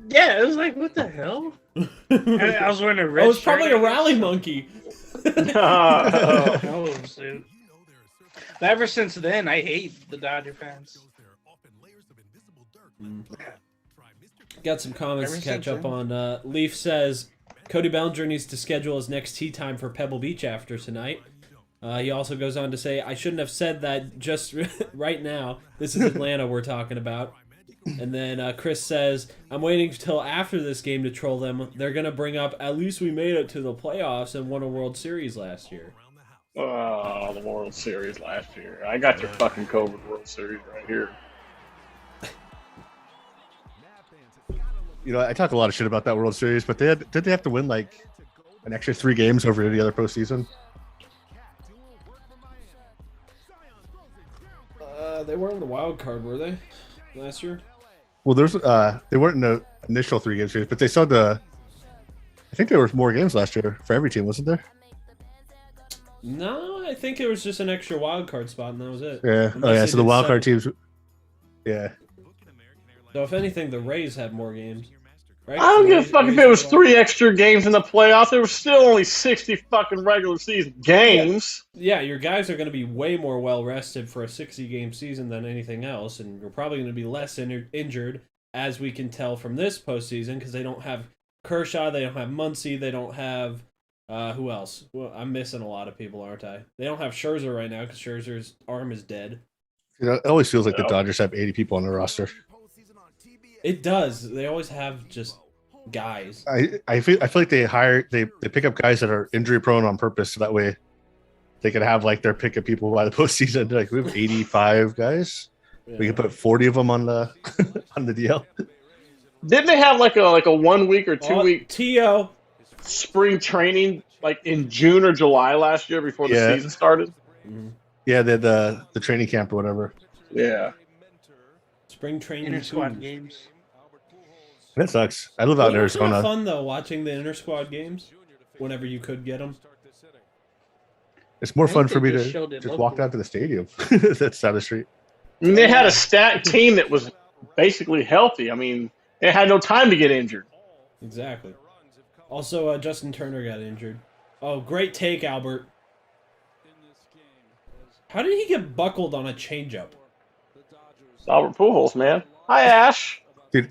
Yeah, it was like, what the hell? And I was wearing a red.
Oh, it's probably
shirt,
a rally monkey.
No, dude. But ever since then, I hate the Dodger fans.
Got some comments
Ever
to catch
since
up
then.
on. Leaf says Cody Bellinger needs to schedule his next tea time for Pebble Beach after tonight. He also goes on to say, I shouldn't have said that just right now. This is Atlanta we're talking about. And then Chris says, I'm waiting till after this game to troll them. They're going to bring up, at least we made it to the playoffs and won a World Series last year.
Oh, the World Series last year. I got your fucking COVID World Series right here.
You know, I talk a lot of shit about that World Series, but did they have to win like an extra 3 games over any other postseason?
They weren't in the wild card, were they? Last year?
Well, they weren't in the initial 3 game series, but they saw I think there were more games last year for every team, wasn't there?
No, I think it was just an extra wild card spot, and that was it.
Yeah.
Unless
Oh yeah.
they
So the
did
wild card
7.
teams. Yeah.
So if anything, the Rays had more games. Right?
I don't
The
give a
Rays-
fuck if
Rays
it was
had
3 extra games in the playoffs. There were still only 60 fucking regular season games.
Yeah, your guys are going to be way more well rested for a 60-game season than anything else, and you're probably going to be less injured, as we can tell from this postseason, because they don't have Kershaw, they don't have Muncy, they don't have who else? Well, I'm missing a lot of people, aren't I? They don't have Scherzer right now because Scherzer's arm is dead.
You know, it always feels like the Dodgers have 80 people on their roster.
It does. They always have just guys.
I feel like they pick up guys that are injury prone on purpose, so that way they can have like their pick of people by the postseason. Like we have 85 guys.
Yeah.
We can put 40 of them on the on the DL.
Didn't they have like a 1 week or 2 week
T.O.
spring training like in June or July last year before the season started?
Mm-hmm.
Yeah, they had the training camp or whatever.
Yeah.
Spring training
Inter squad
too.
games.
That sucks. I live out in
It was kind
Arizona.
of fun though, watching the inter squad games whenever you could get them.
It's more
I
fun
think
for me
they
to
just showed it
just walk
local.
down to the stadium. That's down the street.
I mean, they had a stacked team that was basically healthy. I mean, they had no time to get injured.
Exactly. Also, Justin Turner got injured. Oh, great take, Albert. How did he get buckled on a changeup?
It's Albert Pujols, man. Hi, Ash.
Dude,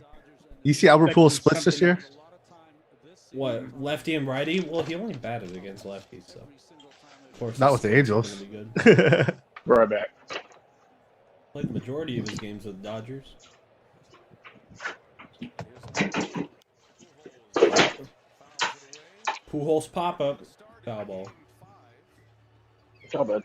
you see Albert Pujols splits this year?
What, lefty and righty? Well, he only batted against lefties, so. Of course,
Not
it's
with the Angels.
gonna be good.
Right back.
Played the majority of his games with Dodgers. Pujols pop up. Foul ball.
How bad?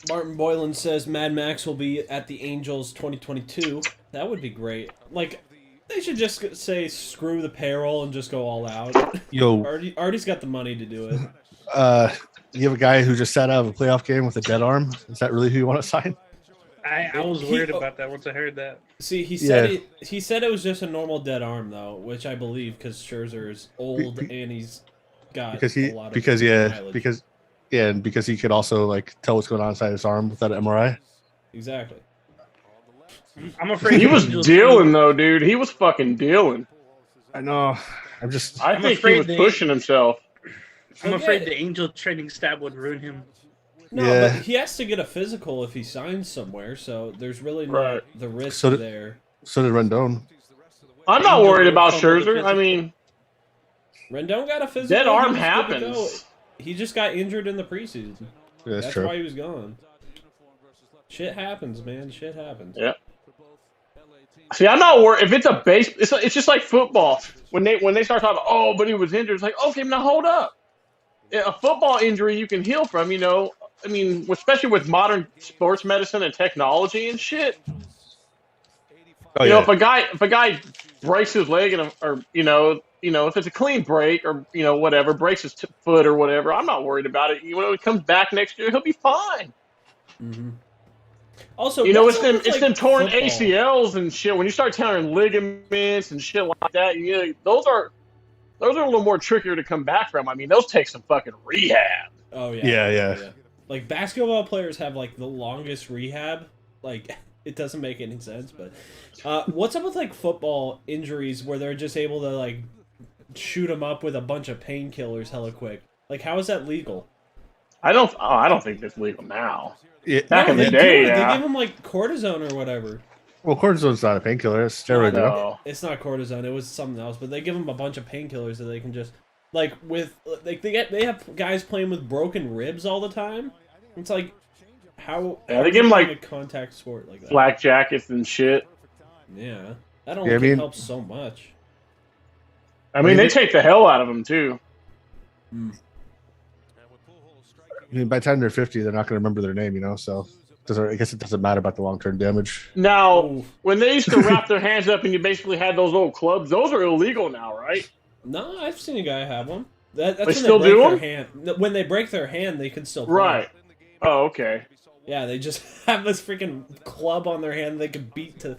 Martin Boylan says Mad Max will be at the Angels 2022. That would be great. Like, they should just say screw the payroll and just go all out.
Yo,
Artie's got the money to do it.
you have a guy who just sat out of a playoff game with a dead arm. Is that really who you want to sign?
I was worried about that once I heard that.
See, he said he said it was just a normal dead arm though, which I believe because Scherzer is old and he's got a lot of mileage.
And because he could also like tell what's going on inside his arm without an MRI.
Exactly.
I'm afraid
He was
Angels
dealing though, dude. He was fucking dealing.
I know.
I
I'm
think he
afraid
was
they-
pushing himself.
I'm afraid the Angel training staff would ruin him.
No,
Yeah.
but he has to get a physical if he signs somewhere, so there's really not
Right.
the risk
So did-
there.
So did Rendon.
I'm not
Angels
worried
will
about
come with a
Scherzer. I mean,
Rendon got a physical.
dead
he
arm
was good to go.
happens.
He just got injured in the preseason.
Yeah, that's
That's
true.
why he was gone. Shit happens, man. Shit happens.
Yeah. See, I'm not worried. If it's a base, it's just like football. When they start talking, oh, but he was injured. It's like, okay, now hold up. A football injury you can heal from. You know, I mean, especially with modern sports medicine and technology and shit.
Oh,
You
yeah.
know, if a guy breaks his leg or if it's a clean break or whatever, breaks his foot or whatever, I'm not worried about it. When he comes back next year, he'll be fine.
Mm-hmm. Also,
it's them torn
football?
ACLs and shit. When you start tearing ligaments and shit like that, those are a little more trickier to come back from. I mean, those take some fucking rehab.
Oh yeah.
Yeah.
Like basketball players have like the longest rehab. Like it doesn't make any sense. But what's up with like football injuries where they're just able to like shoot them up with a bunch of painkillers hella quick? Like how is that legal?
I don't think that's legal now.
Yeah.
Back in the day,
they give them like cortisone or whatever.
Well, cortisone's not a painkiller. It's steroid.
No.
It's not cortisone. It was something else. But they give them a bunch of painkillers that they can just like they have guys playing with broken ribs all the time. It's like how
they give them like
a contact sport like that.
Black jackets and shit.
Yeah, that only helps so much.
I mean, they take the hell out of them too.
Mm.
I mean, by the time they're 50, they're not going to remember their name, so I guess it doesn't matter about the long-term damage.
Now, when they used to wrap their hands up and you basically had those old clubs, those are illegal now, right?
No, I've seen a guy have one. That's
they
when
still
they break
do
their
them?
hand. When they break their hand, they can still play.
Right. Oh, okay.
Yeah, they just have this freaking club on their hand they can beat to.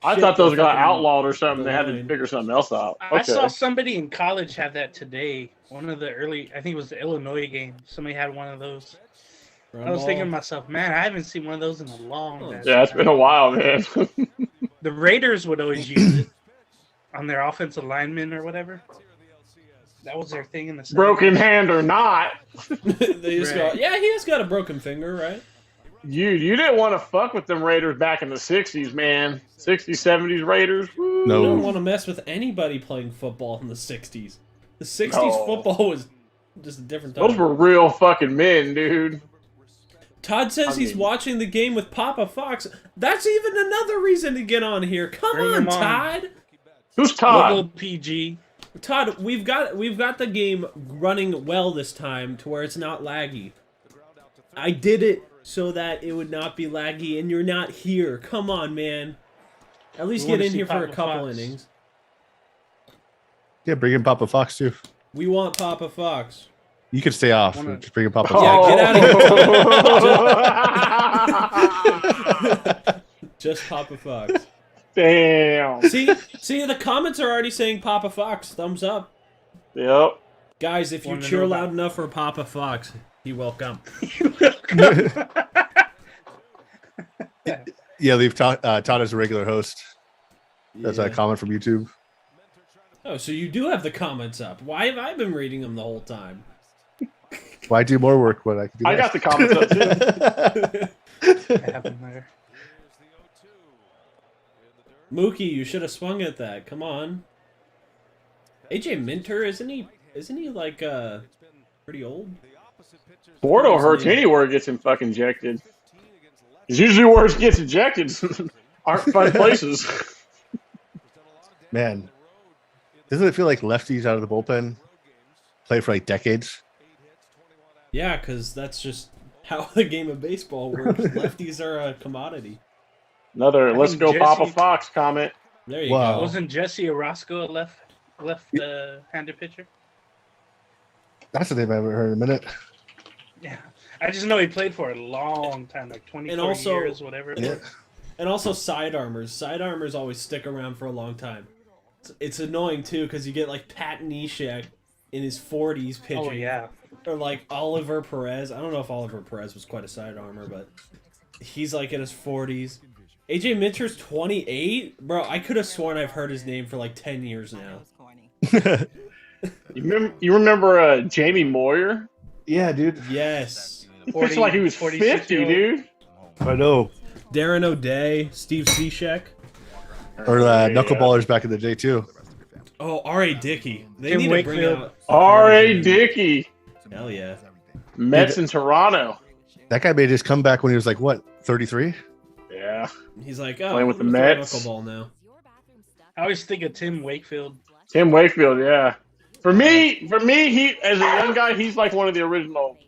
I thought those got outlawed or something. They had to figure something else out. Okay.
I saw somebody in college have that today. One of the I think it was the Illinois game. Somebody had one of those. I was thinking to myself, man, I haven't seen one of those in a long time.
Yeah, it's been a while, man.
The Raiders would always use it on their offensive linemen or whatever. That was their thing in the 70s.
Broken hand or not.
They just go, yeah, he has got a broken finger, right?
You didn't want to fuck with them Raiders back in the 60s, man. 60s, 70s Raiders. Woo.
No.
You don't want to mess with anybody playing football in the 60s. The 60s football was just a different time.
Those were real fucking men, dude.
Todd says he's watching the game with Papa Fox. That's even another reason to get on here. Come on, Todd.
Who's Todd?
Local PG.
Todd, we've got the game running well this time to where it's not laggy. I did it so that it would not be laggy, and you're not here. Come on, man. At least get in here for a couple innings.
Yeah, bring in Papa Fox too.
We want Papa Fox.
You can stay off. Just bring in Papa Fox.
Yeah, get out of here. Just Papa Fox.
Damn.
See, the comments are already saying Papa Fox. Thumbs up.
Yep.
Guys, if you cheer loud enough for Papa Fox, he will come.
Yeah, leave Todd as a regular host. That's a comment from YouTube.
Oh, so you do have the comments up. Why have I been reading them the whole time?
Why do more work when I can do
I got the comments up too.
I have them there.
Mookie, you should have swung at that. Come on. AJ Minter, isn't he like pretty old?
Bordeaux hurts anywhere it gets him fucking ejected. It's usually where it gets ejected aren't fun places.
Man, doesn't it feel like lefties out of the bullpen play for like decades?
Yeah, because that's just how the game of baseball works. Lefties are a commodity.
Another let's go Papa Fox comment.
There you go.
Wasn't Jesse Orozco a left-handed pitcher?
That's the name I haven't heard in a minute.
Yeah. I just know he played for a long time, like 24 years, whatever it was.
And also side armors. Side armors always stick around for a long time. It's annoying, too, because you get, like, Pat Neshek in his 40s pitching.
Oh, yeah.
Or, like, Oliver Perez. I don't know if Oliver Perez was quite a side armor, but he's, like, in his 40s. AJ Minter's 28? Bro, I could have sworn I've heard his name for, like, 10 years now.
You remember Jamie Moyer?
Yeah, dude.
Yes.
He pitched like he was 50, dude.
I know.
Darren O'Day, Steve Cishek.
Or knuckleballers back in the day, too.
Oh, R.A. Dickey. They
Tim
need
Wakefield.
to bring out...
R.A. Dickey.
Hell yeah.
Mets in Toronto.
That guy made his comeback when he was like, what, 33?
Yeah.
He's like,
playing with the
I'm
Mets.
knuckleball now.
I always think of Tim Wakefield.
Tim Wakefield, yeah. For me, he as a young guy, he's like one of the original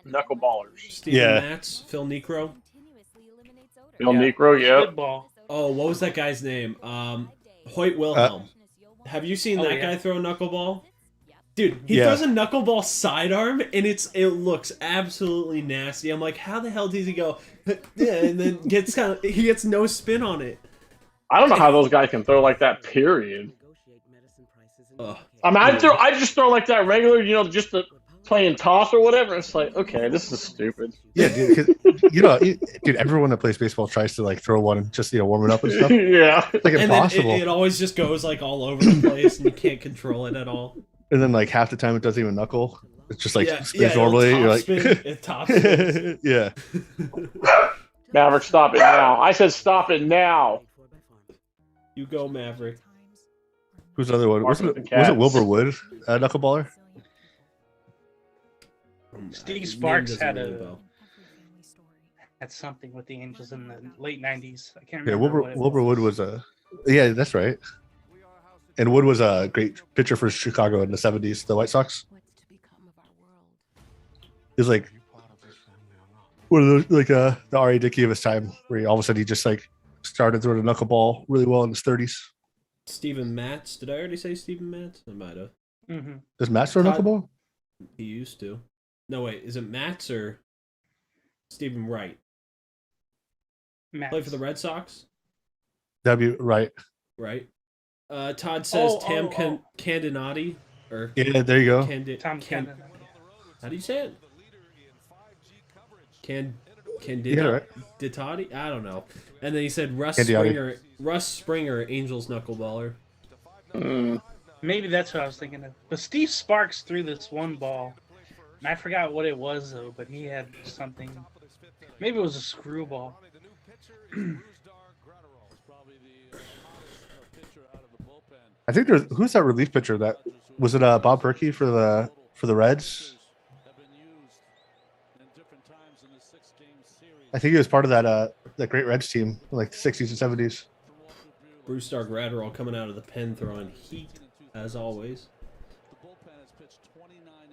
knuckleballers.
Steven Matz, Phil Necro.
Phil Necro, yep.
Football.
Oh, what was that guy's name? Hoyt Wilhelm. Have you seen that
yeah.
guy throw a knuckleball? Dude, he
Yeah.
throws a knuckleball sidearm, and it looks absolutely nasty. I'm like, how the hell does he go? Yeah, and then he gets no spin on it.
I don't know how those guys can throw like that. Period.
Ugh.
I mean, I just throw like that regular, just the playing toss or whatever. It's like, okay, this is stupid.
Yeah, dude. 'Cause, dude, everyone that plays baseball tries to like throw one, just warm it up and stuff.
Yeah,
It's like
And
impossible.
then it always just goes like all over the place, and you can't control it at all.
And then like half the time it doesn't even knuckle. It's just like spins
it'll
normally.
top
You're like,
spin, it top spins.
yeah.
Maverick, stop it now! I said stop it now.
You go, Maverick.
Who's the other one? Was
Mark with
it
the cats.
Wilbur Wood, knuckleballer?
Steve
Name
Sparks
doesn't
had
ring a bell.
had something with the Angels in the late '90s. I can't
Yeah,
remember. what it
Wilbur Wood was a. Yeah, that's right. And Wood was a great pitcher for Chicago in the '70s, the White Sox. He was like one of those, like the R.A. Dickey of his time, where he all of a sudden he just like started throwing a knuckleball really well in his 30s.
Steven Matz. Did I already say Steven Matz? I might have.
Mm-hmm.
Does Matt throw a knuckleball?
He used to. No, wait. Is it Matz or Stephen Wright? Play for the Red Sox?
That'd be right.
Right. Todd says Tam Candinati. Or
Yeah, there you go.
Tom Cannon.
How do you say it?
Yeah, right.
Ditati? I don't know. And then he said
Candiati.
Russ Springer, Angels knuckleballer.
Maybe that's what I was thinking of. But Steve Sparks threw this one ball, and I forgot what it was though. But he had something. Maybe it was a screwball.
I think who's that relief pitcher? That was it. Bob Perkey for the Reds. I think he was part of that great Reds team, in like the '60s and '70s.
Bruce Dark Gratterall coming out of the pen throwing heat as always.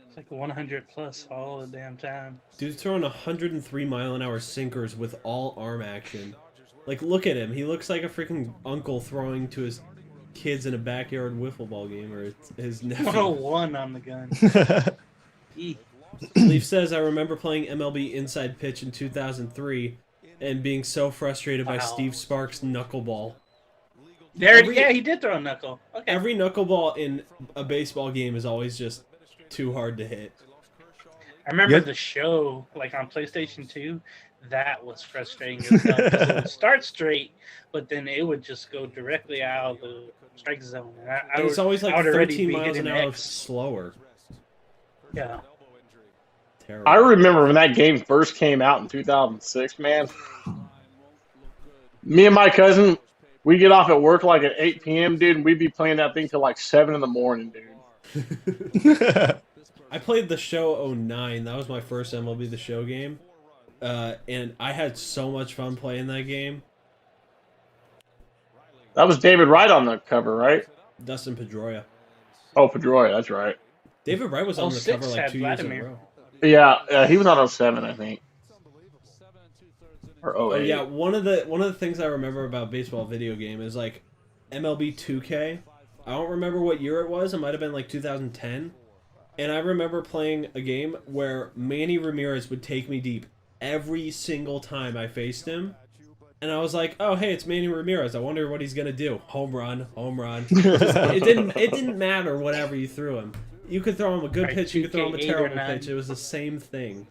It's like 100 plus all the damn time.
Dude's throwing 103-mile-an-hour sinkers with all arm action. Like, look at him. He looks like a freaking uncle throwing to his kids in a backyard wiffle ball game, or his nephew.
101 on the gun.
Leaf says, I remember playing MLB Inside Pitch in 2003 and being so frustrated by Steve Sparks' knuckleball.
Yeah, he did throw a knuckle. Okay.
Every knuckleball in a baseball game is always just too hard to hit.
I remember the show, like on PlayStation 2, that was frustrating as hell, 'cause it would start straight, but then it would just go directly out of the strike zone. And
It's always like
I would already
13
be
miles
hitting
an hour
X.
slower.
Yeah.
Terrible.
I remember when that game first came out in 2006, man. Me and my cousin, we get off at work like at 8 p.m., dude, and we'd be playing that thing till like 7 in the morning, dude.
I played the show 09. That was my first MLB The Show game. And I had so much fun playing that game.
That was David Wright on the cover, right?
Dustin Pedroia.
Oh, Pedroia, that's right.
David Wright was on the
06
cover like
had
2 years in a
Vladimir.
row.
Yeah, he was on 07, I think. Or 08.
Oh yeah, one of the things I remember about baseball video game is like MLB 2K. I don't remember what year it was. It might have been like 2010. And I remember playing a game where Manny Ramirez would take me deep every single time I faced him. And I was like, "Oh, hey, it's Manny Ramirez. I wonder what he's gonna do. Home run, home run." It didn't matter whatever you threw him. You could throw him a good pitch. You could throw him a
2K8 or
terrible
9.
pitch. It was the same thing.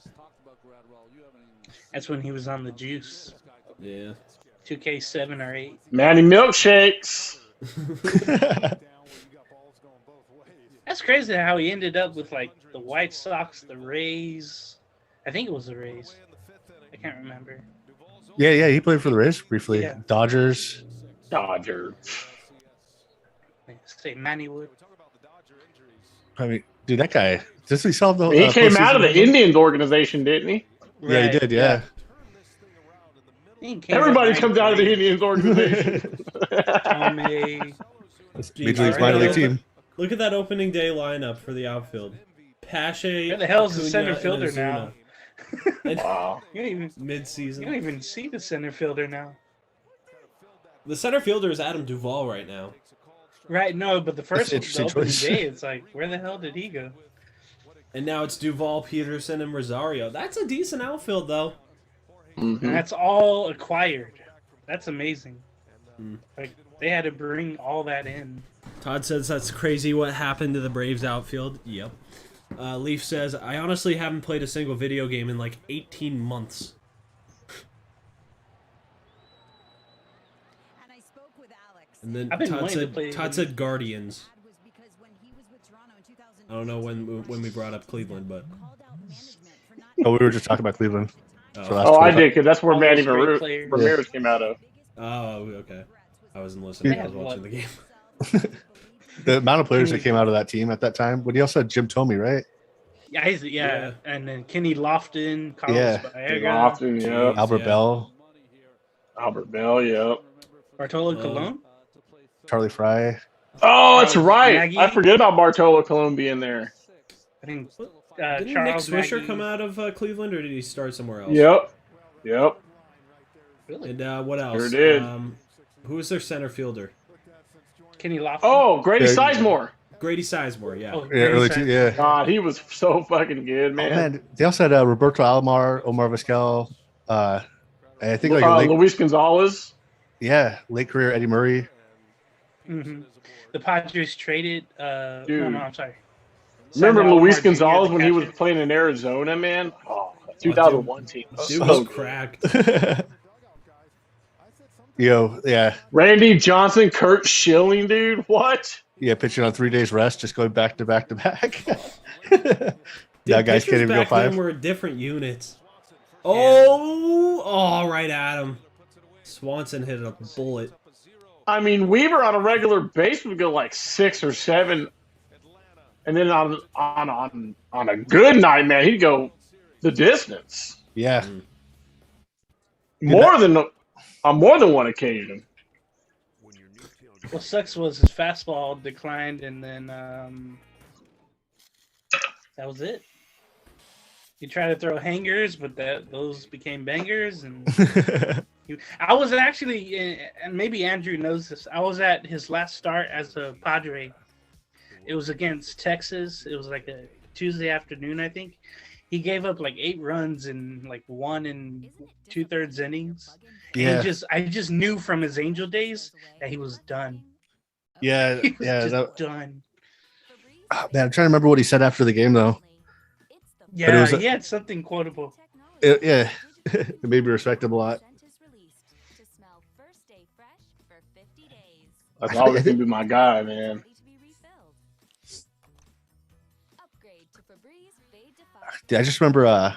That's when he was on the juice.
Yeah.
2K7 or 8.
Manny Milkshakes.
That's crazy how he ended up with like the White Sox, the Rays. I think it was the Rays. I can't remember.
Yeah, he played for the Rays briefly.
Yeah.
Dodgers.
Say Manny Wood.
I mean, dude, that guy. Just we saw the.
He came out of the
postseason.
Indians organization, didn't he?
Yeah, he did. Yeah.
Everybody comes out of the Indians organization.
Tomei.
Major League's minor league team.
Look at that opening day lineup for the outfield. Pache.
Where the hell's the
Acuna,
center
and
fielder
Ozuna.
now?
Wow.
You don't even
Mid-season.
You don't even see the center fielder now.
The center fielder is Adam Duvall right now.
Right, no, but the first one, the
interesting
opening
choice.
day, it's like, where the hell did he go?
And now it's Duval, Peterson, and Rosario. That's a decent outfield, though.
Mhm.
And that's all acquired. That's amazing.
Hmm.
Like, they had to bring all that in.
Todd says that's crazy what happened to the Braves outfield. Yep. Leaf says, I honestly haven't played a single video game in like 18 months. And then
I've been wanting to play
Todd said Guardians. I don't know when we brought up Cleveland, but
Oh, we were just talking about Cleveland.
oh,
So that's
Oh, I
25.
did, because that's where
All
Manny
those great players.
Ramirez came out of.
oh, okay. I wasn't listening. I was watching the game.
The amount of players that came out of that team at that time. But he also had Jim Thome, right?
Yeah,
Yeah.
and then Kenny Lofton, Carlos
Yeah.
Baerga,
Lofton, yep.
Albert
Yeah.
Bell,
Albert Bell, yep.
Bartolo Colon.
Charlie Fry.
Oh, that's
Charles
right.
Nagy.
I forget about Bartolo Colon being there.
I think
Didn't Nick
Charles
Swisher
Nagy.
come out of Cleveland, or did he start somewhere else?
Yep. Yep.
Really?
And what else?
Sure did.
Who was their center fielder?
Kenny Lofton.
Oh, Grady
Yeah.
Sizemore.
Grady Sizemore, yeah.
Oh,
Yeah,
Grady
early
Sizemore.
yeah.
God, he was so fucking good,
Oh,
man.
man, they also had Roberto Alomar, Omar Vizquel. And I think like late,
Luis Gonzalez.
yeah, late career Eddie Murray.
Mm-hmm. The Padres traded. No,
Dude.
no, I'm sorry.
Remember
Sent
Luis
Alomar Jr.
Gonzalez
to
when he
catch
was
it.
playing in Arizona, man? Oh, 2001 team.
Dude
So
was
good.
cracked.
Yeah,
Randy Johnson, Kurt Schilling, dude. What?
yeah, pitching on 3 days rest, just going back to back to back.
Dude,
Yeah, guys
pitchers
can't even go
back then
five.
were different units. Oh, right at him. Swanson hit a bullet.
I mean, Weaver on a regular base would go like 6 or 7, and then on a good night, man, he'd go the distance.
Yeah,
More than on more than one occasion.
What sucks was his fastball declined, and then that was it. He tried to throw hangers, but those became bangers, and I was actually, and maybe Andrew knows this. I was at his last start as a Padre. It was against Texas. It was like a Tuesday afternoon, I think. He gave up like 8 runs in like 1 and 2/3 innings.
yeah,
And I just knew from his Angel days that he was done.
yeah,
He was
yeah.
just done.
Man, I'm trying to remember what he said after the game though.
Yeah,
was a-
he had something quotable.
Yeah, it made me respect him a lot.
That's always gonna be my guy, man.
Yeah, I just remember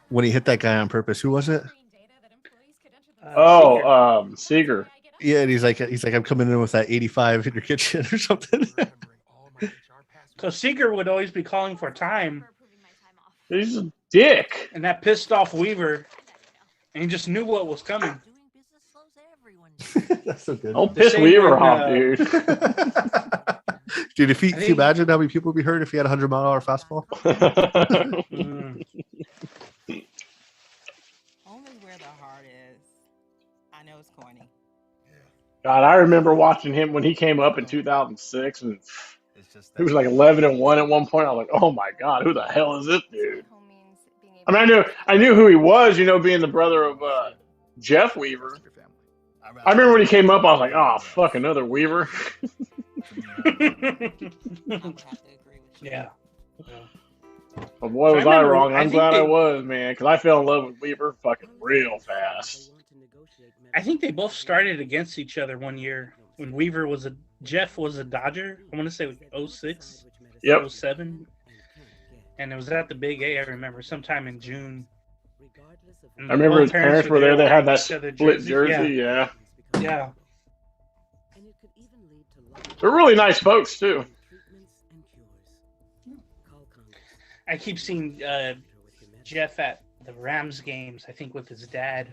when he hit that guy on purpose. Who was it?
Seager.
Yeah, and he's like, I'm coming in with that 85 in your kitchen or something.
So Seeger would always be calling for time,
He's a dick.
and that pissed off Weaver, and he just knew what was coming.
That's so good.
Don't
The
piss
same
Weaver
when,
off, dude.
Dude, if he,
I
can you
think-
imagine how many people would be hurt if he had a 100-mile-an-hour fastball?
Mm.
Only where the heart is. I know it's corny.
God, I remember watching him when he came up in 2006, and he was like 11-1 at one point. I was like, "Oh my God, who the hell is this dude?" I mean, I knew who he was, being the brother of Jeff Weaver. I remember when he came up, I was like, "Oh fuck, another Weaver."
I would have to agree with you.
Yeah.
But boy, was
I
I
remember-
wrong.
I
I'm
think
glad I
they-
was, man, because I fell in love with Weaver fucking real fast.
I think they both started against each other one year when Jeff was a Dodger. I want to say like 06,
Yep.
07. And it was at the Big A, I remember, sometime in June. And
I remember
both
his parents were there. They had that
wearing each other's
split
jerseys.
jersey. Yeah.
Yeah.
They're really nice folks, too.
I keep seeing Jeff at the Rams games, I think with his dad.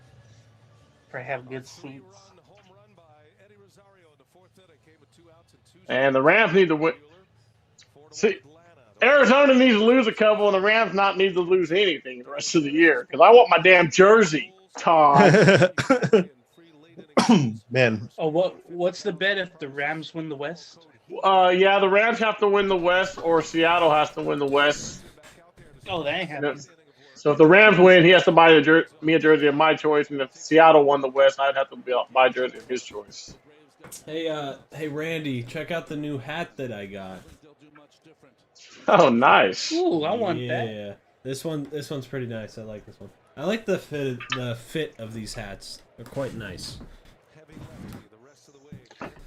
For have good seats.
And the Rams need to win. See, Arizona needs to lose a couple, and the Rams not need to lose anything the rest of the year. Because I want my damn jersey, Todd.
Man,
Oh, what's the bet if the Rams win the West?
Yeah, the Rams have to win the West, or Seattle has to win the West.
Oh, that ain't happening.
So if the Rams win, he has to buy me a jersey of my choice, and if Seattle won the West, I'd have to buy a jersey of his choice.
Hey, Randy, check out the new hat that I got.
Oh, nice.
Ooh, I want that.
Yeah, this one's pretty nice. I like this one. I like the fit of these hats. They're quite nice.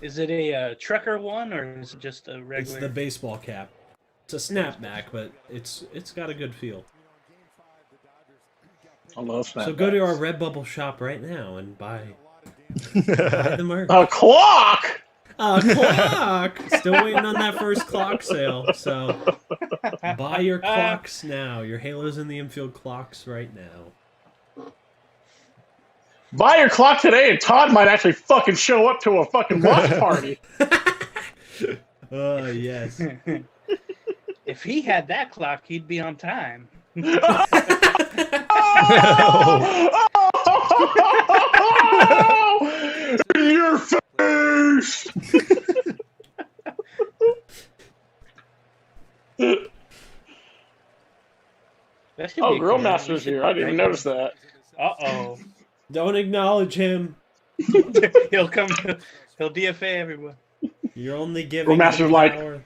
Is it a trucker one or is it just a regular?
It's the baseball cap. It's a snapback, but it's got a good feel.
I love snapbacks.
So go to our Redbubble shop right now and buy the merch.
A clock!
A clock! Still waiting on that first clock sale. So buy your clocks now. Your Halos in the Infield clocks right now.
Buy your clock today, and Todd might actually fucking show up to a fucking watch party.
Oh, yes.
If he had that clock, he'd be on time.
In your face! Oh, Grill Master's here. I didn't even notice that.
Uh-oh.
Don't acknowledge him.
He'll come. He'll DFA everyone.
You're only giving
Grill Master's
him
like,
power.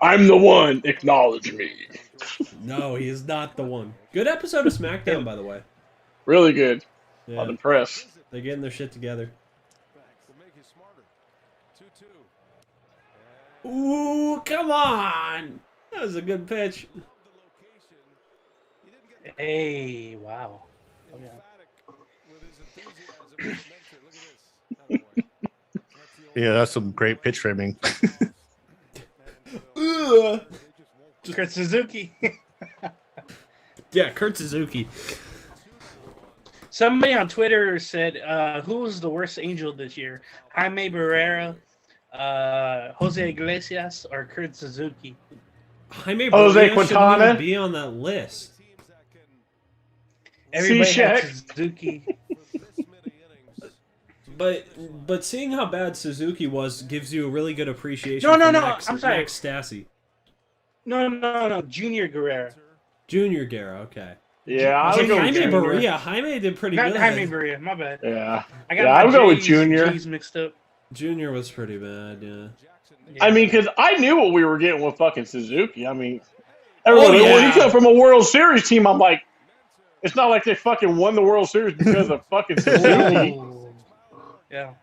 I'm the one. Acknowledge me.
No, he is not the one. Good episode of SmackDown, by the way.
Really good.
Yeah.
I'm impressed.
They're getting their shit together. Ooh, come on! That was a good pitch.
Hey, wow. Oh, yeah.
Yeah, that's some great pitch framing.
Kurt Suzuki.
Yeah, Kurt Suzuki.
Somebody on Twitter said, who was the worst Angel this year? Jaime Barrera, Jose Iglesias, or Kurt Suzuki?
Jaime
Jose
Barrera
Quintana?
shouldn't even be on that list.
Everybody had
C-Check.
Suzuki.
But seeing how bad Suzuki was gives you a really good appreciation
No,
for
I'm sorry.
Max Stassi.
No, Junior Guerrero.
Junior Guerra, okay.
Yeah, I would go with
Jaime
Junior.
Barrera. Jaime did pretty
Not
good.
Jaime Barrera, my bad.
Yeah.
I got
Yeah,
my
I would go with
J's
Junior.
G's mixed up.
Junior was pretty bad, yeah.
I mean, because I knew what we were getting with fucking Suzuki. I mean, everybody,
yeah.
when he come from a World Series team, I'm like, it's not like they fucking won the World Series because of fucking Suzuki.
Ooh. Yeah.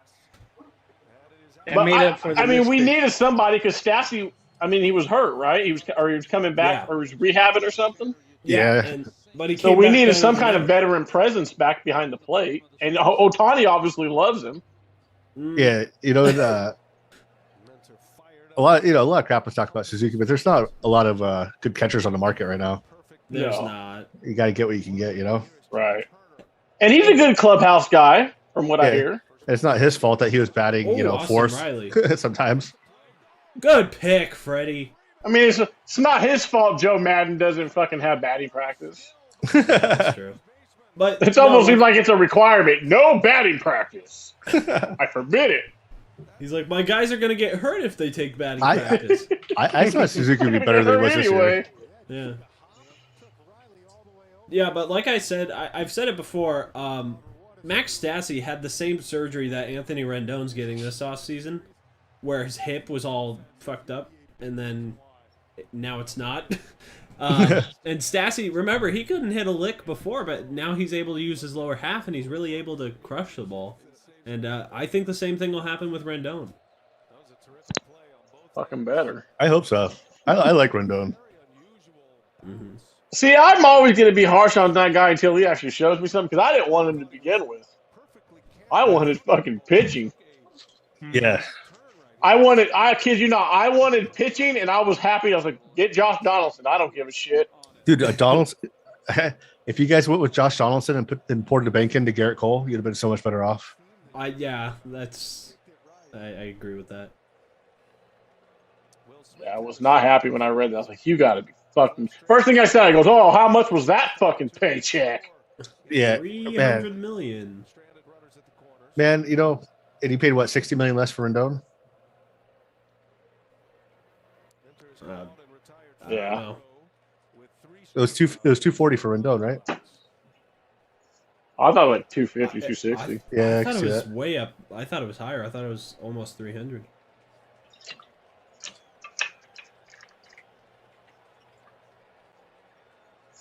That
But
made up for the
I mean, we
mistake.
needed somebody because Stassi. I mean, he was hurt, right? He was coming back,
Yeah.
or he was rehabbing or something.
Yeah.
But he
So
came
we
back
needed
better
some
than
kind of
ever.
veteran presence back behind the plate, and Otani obviously loves him.
Yeah, a lot of crap was talked about Suzuki, but there's not a lot of good catchers on the market right now.
There's
No.
not.
You got to get what you can get,
Right. And he's a good clubhouse guy, from what I
Yeah.
hear.
And it's not his fault that he was batting,
Austin
fourth
Riley.
sometimes.
Good pick, Freddie.
I mean, it's not his fault Joe Madden doesn't fucking have batting practice.
That's true. But
It almost seems like it's a requirement. No batting practice. I forbid it.
he's like, my guys are gonna get hurt if they take batting
I-
practice.
I thought Suzuki would be better than he was this year.
Anyway,
Yeah. Yeah, but like I said, I've said it before. Max Stassi had the same surgery that Anthony Rendon's getting this offseason, where his hip was all fucked up, and then now it's not. And Stassi, remember, he couldn't hit a lick before, but now he's able to use his lower half, and he's really able to crush the ball. And I think the same thing will happen with Rendon.
fucking better.
I hope so. I like Rendon.
Mm-hmm.
See, I'm always going to be harsh on that guy until he actually shows me something, because I didn't want him to begin with. I wanted fucking pitching.
Yeah.
I kid you not, I wanted pitching, and I was happy. I was like, get Josh Donaldson. I don't give a shit.
Dude, Donaldson, if you guys went with Josh Donaldson and poured the bank into Garrett Cole, you'd have been so much better off.
I agree with that.
Yeah, I was not happy when I read that. I was like, you got to be fucking. First thing I said, I goes, oh, how much was that fucking paycheck?
Yeah.
300 million.
Man, and he paid, what, $60 million less for Rendon?
I
Yeah.
don't know.
It was 240 for Rendon, right?
I thought like 250, 260.
Yeah,
I
I
thought
can
it
see
was
that.
way up. I thought it was higher. I thought it was almost 300.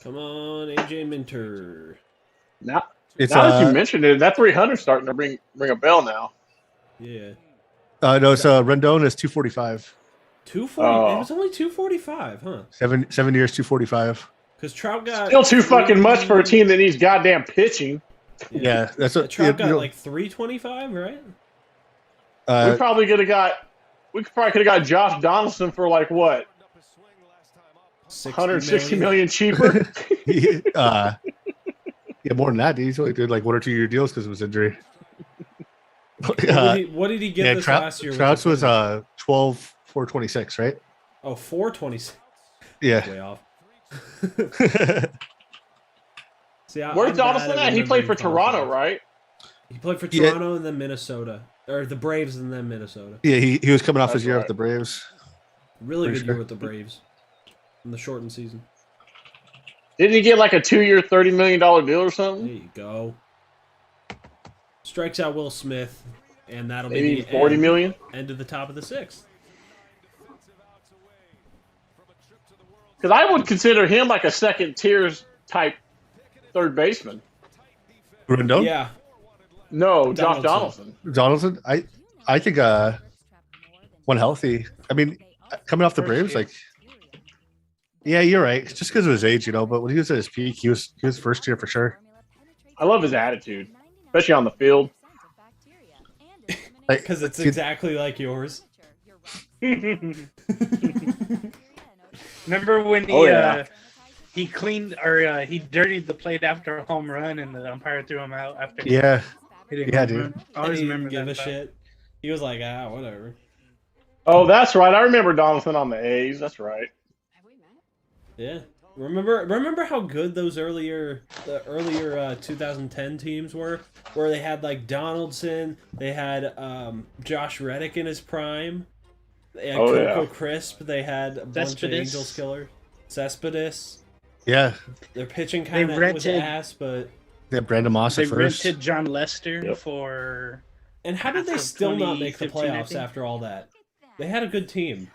Come on, AJ Minter.
Now,
It's
now that you mentioned it, that 300 starting to ring a bell now.
Yeah.
no, it's Rendon is 245.
240. It
Oh.
was only 245, huh?
7 years, 245.
Because Trout got
Still too fucking much for a
three-
team that needs goddamn pitching.
Yeah, that's what
Trout got
you know,
like 325, right?
We probably could have got Josh Donaldson for like what? 160 million cheaper.
yeah, more than that. He's only did like 1 or 2 year deals because of his injury.
What did he get this last year?
Trout's
with
was 12 426, right?
Oh, 426.
Yeah.
Way off. See,
Where's Donaldson at? He played for Toronto, right?
He played for Toronto and then Minnesota, or the Braves and then Minnesota.
Yeah, he was coming off his year with the Braves.
Really
Pretty
good
sure.
year with the Braves in the shortened season.
Didn't he get like a 2-year, $30 million deal or something?
There you go. Strikes out Will Smith, and that'll
Maybe
be the
40 million?
End of the top of the sixth.
Because I would consider him like a second tier type third baseman.
Rendon?
Yeah.
No, Josh Donaldson.
Donaldson? I think when healthy. I mean, coming off the Braves, like yeah, you're right. Just because of his age, you know, but when he was at his peak, he was first year for sure.
I love his attitude, especially on the field.
Because it's exactly like yours.
Remember when he cleaned or he dirtied the plate after a home run and the umpire threw him out after?
Yeah,
hitting
yeah,
home
dude.
run? I always
He
remember
didn't
that.
give a shit. He was like, whatever.
Oh, that's right. I remember Donaldson on the A's. That's right.
Yeah. Remember how good those earlier 2010 teams were, where they had like Donaldson, they had Josh Reddick in his prime, they had Coco Crisp, they had a bunch of
Cespedes.
Angels killer, Cespedes.
Yeah,
Their pitching kind of was ass, but
they had Brandon Moss
They
at first.
rented John Lester for.
And how did they still not make the
2015, I
playoffs
think?
after all that? They had a good team.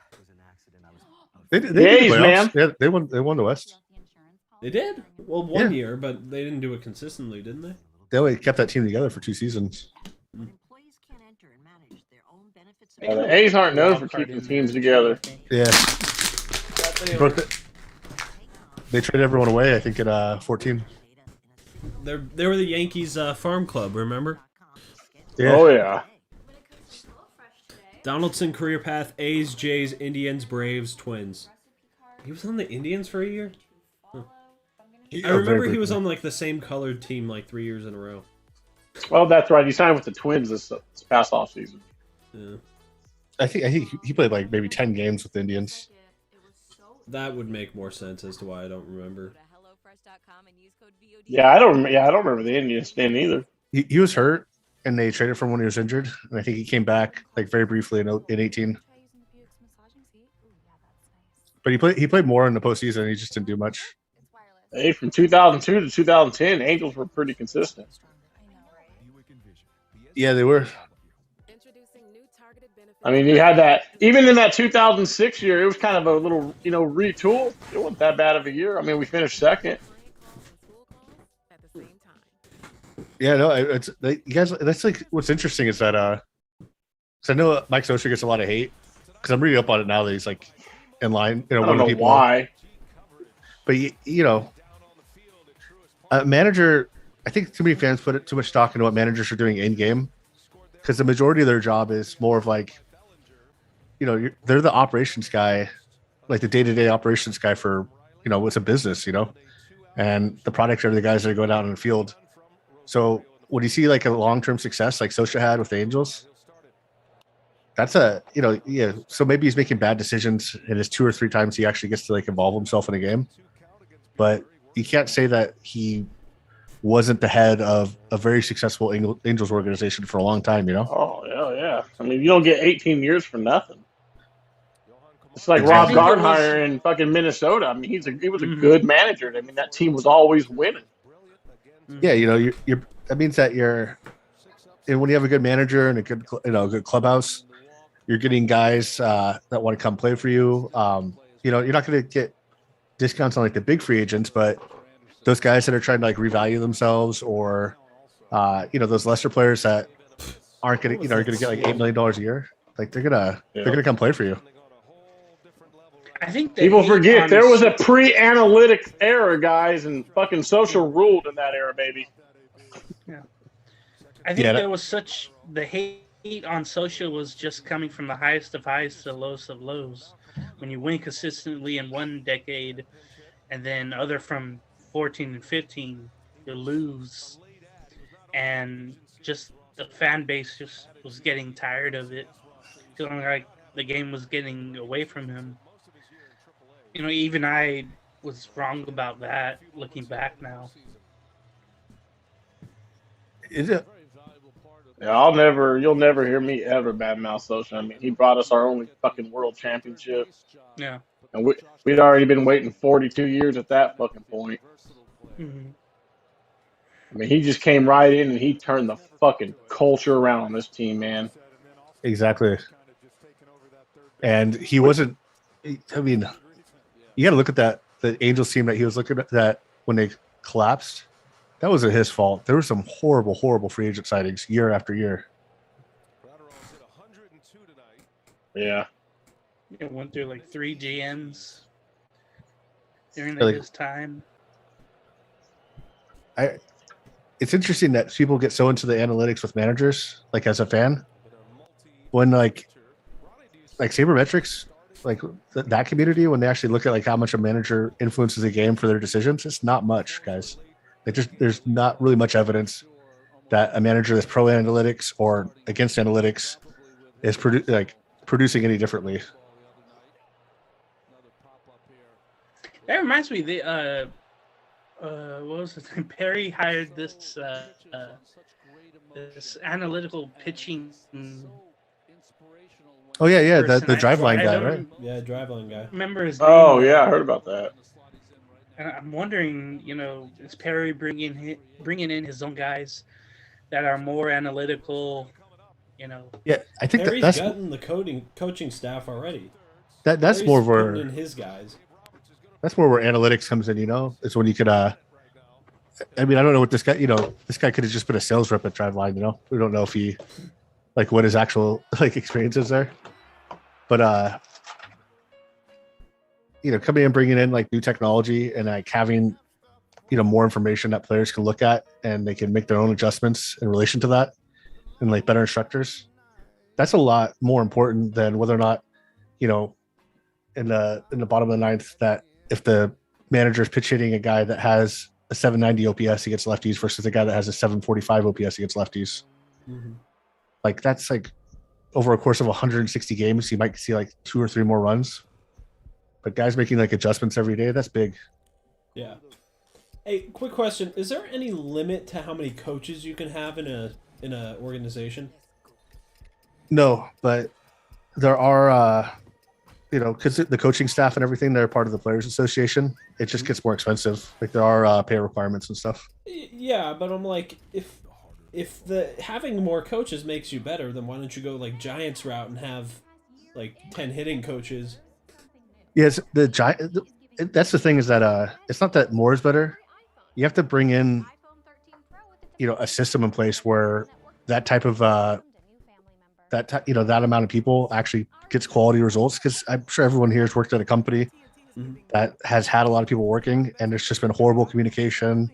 They did
A's,
the playoffs.
man.
Yeah, they won the West.
They did? Well, one year, but they didn't do it consistently, didn't they?
They only kept that team together for 2 seasons.
Yeah, the A's aren't known for keeping teams together.
Yeah. They traded everyone away, I think, at 14.
They were the Yankees farm club, remember?
Yeah.
Oh, yeah.
Donaldson career path: A's, Jays, Indians, Braves, Twins. He was on the Indians for a year? Huh. I remember he was on like the same colored team like 3 years in a row.
Oh, that's right. He signed with the Twins this past offseason.
Yeah.
I think he played like maybe 10 games with the Indians.
That would make more sense as to why I don't remember.
Yeah, I don't remember the Indians then either.
He was hurt, and they traded for him when he was injured. And I think he came back like very briefly in 18. But he played more in the postseason. And he just didn't do much.
Hey, from 2002 to 2010, Angels were pretty consistent.
Yeah, they were.
I mean, you had that even in that 2006 year. It was kind of a little, retool. It wasn't that bad of a year. I mean, we finished second.
Yeah, no, you guys. That's like what's interesting is that because I know Mike Scioscia gets a lot of hate because I'm reading up on it now that he's like in line.
I don't know why,
but a manager. I think too many fans put too much stock into what managers are doing in game because the majority of their job is more of like, they're the operations guy, like the day-to-day operations guy for it's a business, and the products are the guys that are going out in the field. So when you see like a long-term success like Scioscia had with the Angels, that's so maybe he's making bad decisions and it's 2 or 3 times he actually gets to like involve himself in a game. But you can't say that he wasn't the head of a very successful Angels organization for a long time,
Oh, yeah. I mean, you don't get 18 years for nothing. It's like
Exactly.
Rob
I think it was-
Gardenhire in fucking Minnesota. I mean, he was a good manager. I mean, that team was always winning.
Yeah, you know, you're that means that and when you have a good manager and a good good clubhouse, you're getting guys that want to come play for you. You know, you're not going to get discounts on like the big free agents, but those guys that are trying to like revalue themselves, or you know, those lesser players that aren't going to, you know, are going to get like $8 million a year, like they're gonna come play for you.
I think the
People
hate
forget
on
there was a pre-analytics era, guys, and fucking social ruled in that era, baby.
Yeah. I think
Yeah,
there was the hate on social was just coming from the highest of highs to the lowest of lows. When you win consistently in one decade, and then other from 14 and 15, you lose, and just the fan base just was getting tired of it, feeling like the game was getting away from him. You know, even I was wrong about that. Looking back now,
Is it?
Yeah, you'll never hear me ever badmouth social. I mean, he brought us our only fucking world championship,
yeah.
and we'd already been waiting 42 years at that fucking point.
Mm-hmm.
I mean, he just came right in and he turned the fucking culture around on this team, man.
Exactly. And he wasn't. I mean, you got to look at the Angels team that he was looking at that when they collapsed. That wasn't his fault. There were some horrible, horrible free agent sightings year after year.
Yeah.
It went through like 3 GMs during
Like-
his time.
It's interesting that people get so into the analytics with managers, like as a fan, when like sabermetrics, like that community, when they actually look at like how much a manager influences the game for their decisions, it's not much, guys. There's not really much evidence that a manager that's pro analytics or against analytics is producing any differently.
That reminds me, what was his name? Perry hired this analytical pitching.
Oh yeah, the
person.
driveline
I
guy,
don't
right?
Yeah, driveline guy.
remember his name.
Oh yeah, I heard about that.
And I'm wondering, is Perry bringing in his own guys that are more analytical?
Yeah, I think
Perry's
that's
gotten the coaching staff already.
that's
Perry's
more
putting
where
in his guys.
that's more where analytics comes in. It's when you could. I mean, I don't know what this guy. This guy could have just been a sales rep at Driveline. We don't know if he what his actual experience is there. But coming in, bringing in new technology and having more information that players can look at and they can make their own adjustments in relation to that, and better instructors. That's a lot more important than whether or not in the bottom of the ninth, that if the manager is pitch hitting a guy that has a 790 OPS against lefties versus a guy that has a 745 OPS against lefties.
Mm-hmm.
That's over a course of 160 games, you might see 2 or 3 more runs. But guys making adjustments every day, that's big.
Yeah. Hey, quick question: is there any limit to how many coaches you can have in a organization?
No, but there are, because the coaching staff and everything, they're part of the Players Association. It just gets more expensive. There are pay requirements and stuff.
Yeah, but I'm if the having more coaches makes you better, then why don't you go Giants route and have 10 hitting coaches?
Yes, that's the thing, is that it's not that more is better. You have to bring in a system in place where that type of that amount of people actually gets quality results, because I'm sure everyone here has worked at a company that has had a lot of people working, and there's just been horrible communication.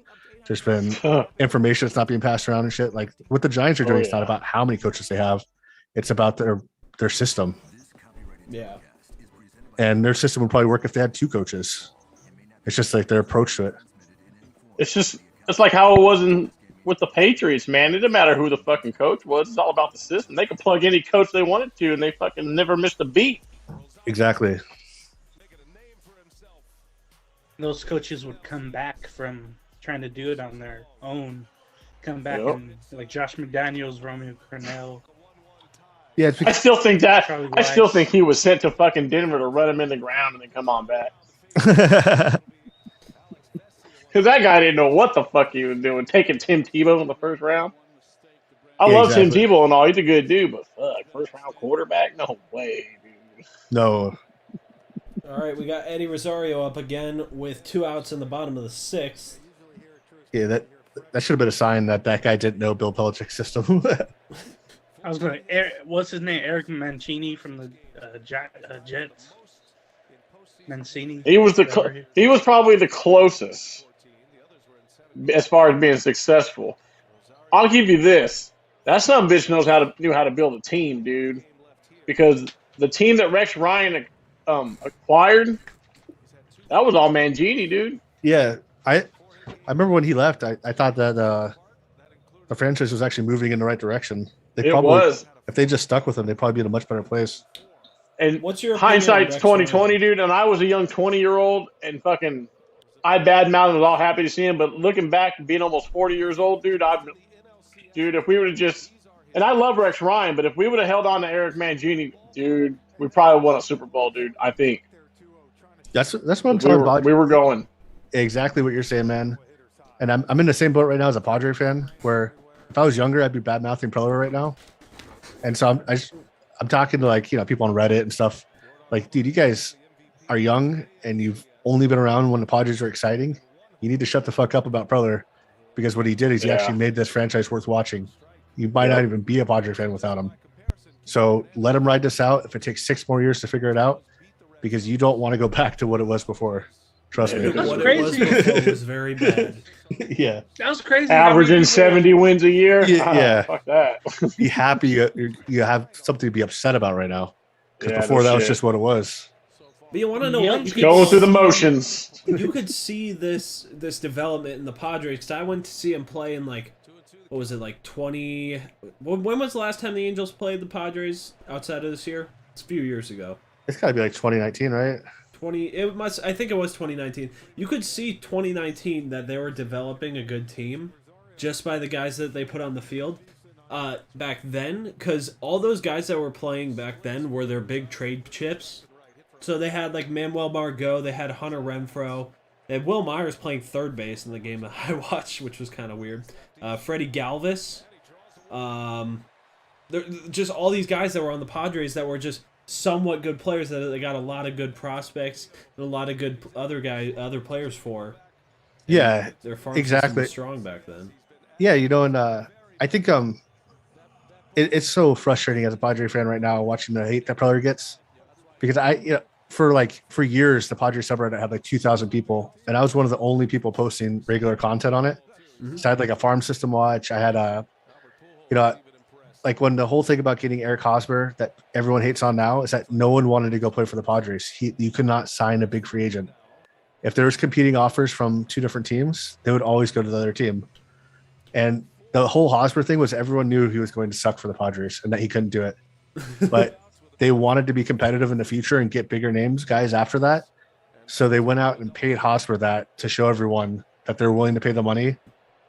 There's been information that's not being passed around and shit. What the Giants are doing, it's not about how many coaches they have. It's about their system.
Yeah.
And their system would probably work if they had 2 coaches. It's just their approach to it.
It's like how it was with the Patriots, man. It didn't matter who the fucking coach was. It's all about the system. They could plug any coach they wanted to, and they fucking never missed a beat.
Exactly.
Those coaches would come back from trying to do it on their own. Come back and Josh McDaniels, Romeo Cornell.
Yeah, it's
I still think that.
Charlie
I still
Weiss.
think he was sent to fucking Denver to run him in the ground and then come on back.
because
Because that guy didn't know what the fuck he was doing, taking Tim Tebow in the first round. I
yeah,
love Tim
exactly.
Tebow and all. He's a good dude, but fuck, first round quarterback? No way, dude.
No,
All right, we got Eddie Rosario up again with 2 outs in the bottom of the 6th.
yeah, that should have been a sign that that guy didn't know Bill Belichick's system.
I was going. What's his name? Eric Mancini from the Jets. Mancini.
He was
whatever.
he was probably the closest as far as being successful. I'll give you this: that son of a bitch knew how to build a team, dude. Because the team that Rex Ryan acquired, that was all Mangini, dude.
Yeah, I remember when he left. I thought that the franchise was actually moving in the right direction. They
It
probably,
was.
if they just stuck with him, they'd probably be in a much better place.
And
What's your opinion on
hindsight's
Rex
2020,
Ryan?
dude. And I was a young 20-year-old, and fucking, I badmouthed and was all happy to see him. But looking back, being almost 40 years old, dude, if we would have just, and I love Rex Ryan, but if we would have held on to Eric Mangini, dude, we probably won a Super Bowl, dude. I think
That's what I'm talking about.
we were going.
Exactly what you're saying, man. And I'm in the same boat right now as a Padre fan, where if I was younger, I'd be bad mouthing Preller right now. And so I'm talking to people on Reddit and stuff. Like, dude, you guys are young and you've only been around when the Padres were exciting. You need to shut the fuck up about Preller, because what he did is he actually made this franchise worth watching. You might not even be a Padre fan without him. So let him ride this out. If it takes 6 more years to figure it out, because you don't want to go back to what it was before. Trust me.
That's
What
crazy.
it was before was very bad.
Yeah.
That was crazy.
Averaging 70 wins a year.
Yeah.
Fuck that.
Be happy you have something to be upset about right now. Because
Yeah,
before
no
that was
shit.
just what it was.
But you want to know what? You could
Going through the
see-
motions.
You could see this development in the Padres. Because I went to see him play in what was it, 20? When was the last time the Angels played the Padres outside of this year? It's a few years ago.
It's got to be 2019, right?
I think it was 2019. You could see 2019 that they were developing a good team just by the guys that they put on the field back then, because all those guys that were playing back then were their big trade chips. So they had Manuel Margot, they had Hunter Renfroe, they had Will Myers playing third base in the game that I watched, which was kind of weird. Freddie Galvis, just all these guys that were on the Padres that were just somewhat good players that they got a lot of good prospects and a lot of good other players for. And
Yeah,
their farm
exactly.
system was strong back then.
Yeah, and I think it's so frustrating as a Padre fan right now watching the hate that Preller gets, because for years the Padres subreddit had 2,000 people, and I was one of the only people posting regular content on it.
Mm-hmm.
So I had a farm system watch. I had when the whole thing about getting Eric Hosmer that everyone hates on now is that no one wanted to go play for the Padres. You could not sign a big free agent. If there was competing offers from 2 different teams, they would always go to the other team. And the whole Hosmer thing was everyone knew he was going to suck for the Padres and that he couldn't do it. But they wanted to be competitive in the future and get bigger guys after that. So they went out and paid Hosmer that to show everyone that they're willing to pay the money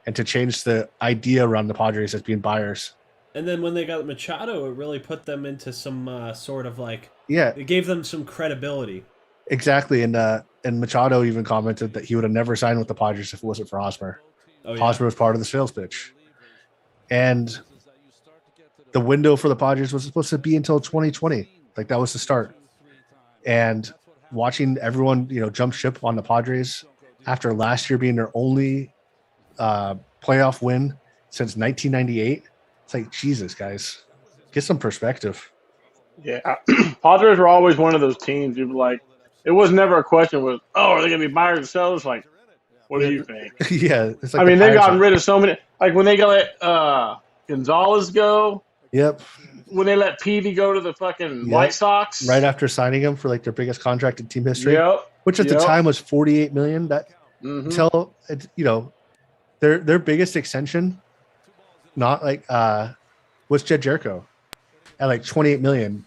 and to change the idea around the Padres as being buyers.
And then when they got Machado, it really put them into some sort of
Yeah,
it gave them some credibility.
exactly. And Machado even commented that he would have never signed with the Padres if it wasn't for Hosmer.
Oh, yeah.
Hosmer was part of the sales pitch. And the window for the Padres was supposed to be until 2020. That was the start. And watching everyone, jump ship on the Padres after last year being their only playoff win since 1998. It's Jesus, guys, get some perspective.
Yeah, Padres were always one of those teams. You were it was never a question was, are they going to be buyers and sellers? What do you think?
Yeah, it's
I mean, they've gotten rid of so many. When they let Gonzalez go.
Yep.
When they let Peavy go to the fucking White Sox.
Right after signing him for their biggest contract in team history.
Yep.
Which at the time was $48 million. That
Mm-hmm.
until their biggest extension, not was Jed Jericho at $28 million,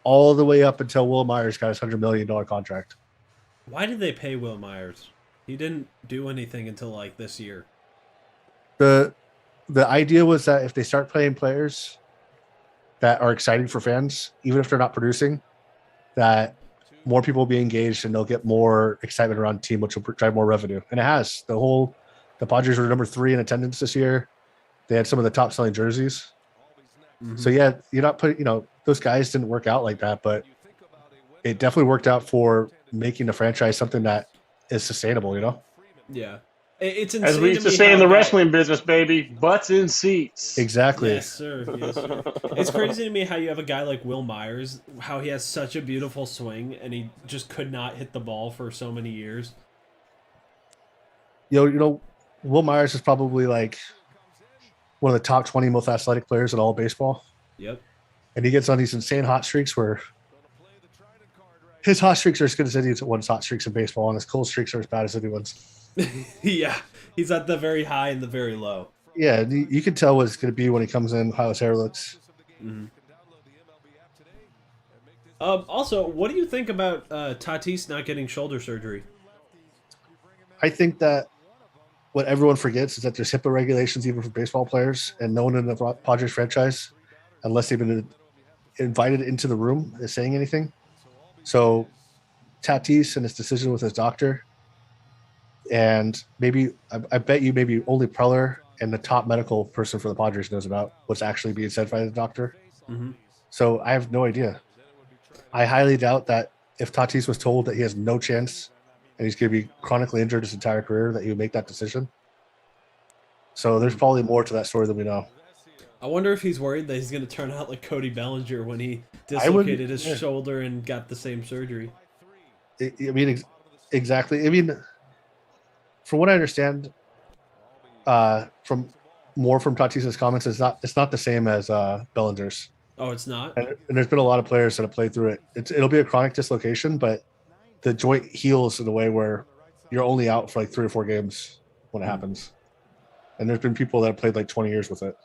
all the way up until Will Myers got his $100 million contract.
Why did they pay Will Myers? He didn't do anything until this year.
The idea was that if they start playing players that are exciting for fans, even if they're not producing, that more people will be engaged and they'll get more excitement around the team, which will drive more revenue. And it has. The Padres were number 3 in attendance this year. They had some of the top selling jerseys.
Mhm.
So yeah, you're not putting, those guys didn't work out like that, but it definitely worked out for making the franchise something that is sustainable,
Yeah. It's insane
As we used to
me
say
how
in the
a guy-
wrestling business, baby, butts in seats.
Exactly.
Yes, sir. Yes, sir. It's crazy to me how you have a guy like Will Myers, how he has such a beautiful swing, and he just could not hit the ball for so many years.
Will Myers is probably like one of the top 20 most athletic players in all of baseball.
Yep.
And he gets on these insane hot streaks where his hot streaks are as good as anyone's hot streaks in baseball, and his cold streaks are as bad as anyone's.
Yeah. He's at the very high and the very low.
Yeah, you can tell what it's going to be when he comes in, how his hair looks.
Mhm. Also, what do you think about Tatis not getting shoulder surgery?
I think that what everyone forgets is that there's HIPAA regulations even for baseball players, and no one in the Padres franchise, unless they've been invited into the room, is saying anything. So Tatis and his decision with his doctor, and maybe I bet you maybe only Preller and the top medical person for the Padres knows about what's actually being said by the doctor.
Mm-hmm.
So I have no idea. I highly doubt that if Tatis was told that he has no chance and he's going to be chronically injured his entire career, that he would make that decision. So there's probably more to that story than we know.
I wonder if he's worried that he's going to turn out like Cody Bellinger when he dislocated his shoulder and got the same surgery.
Exactly. From what I understand, from Tatis's comments, it's not the same as Bellinger's.
Oh, it's not?
And there's been a lot of players that have played through it. It'll be a chronic dislocation, but the joint heals in a way where you're only out for like 3 or 4 games when it happens. And there's been people that have played like 20 years with it.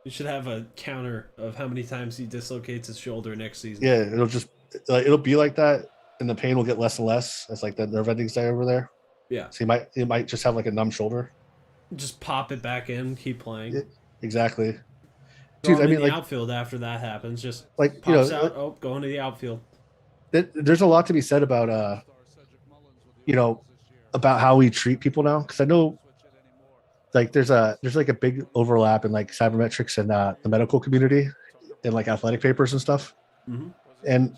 You should have a counter of how many times he dislocates his shoulder next season.
Yeah, it'll be like that, and the pain will get less and less as like the nerve endings die over there.
Yeah.
So you might just have like a numb shoulder.
Just pop it back in, keep playing.
Yeah, exactly.
Dude, in the outfield after that happens, just like pops out. Going to the outfield.
There's a lot to be said about about how we treat people now, because I know like there's like a big overlap in like cybermetrics and the medical community in like athletic papers and stuff.
Mm-hmm.
And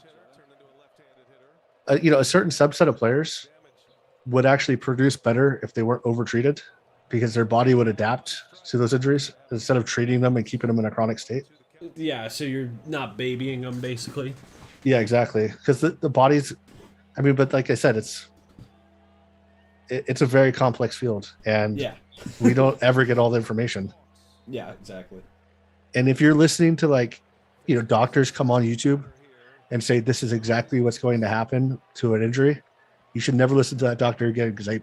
a certain subset of players would actually produce better if they weren't overtreated, because their body would adapt to those injuries instead of treating them and keeping them in a chronic state.
Yeah, so you're not babying them, basically.
Yeah, exactly. Because the body's, but like I said, it's a very complex field, and we don't ever get all the information.
Yeah, exactly.
And if you're listening to doctors come on YouTube and say this is exactly what's going to happen to an injury, you should never listen to that doctor again, because I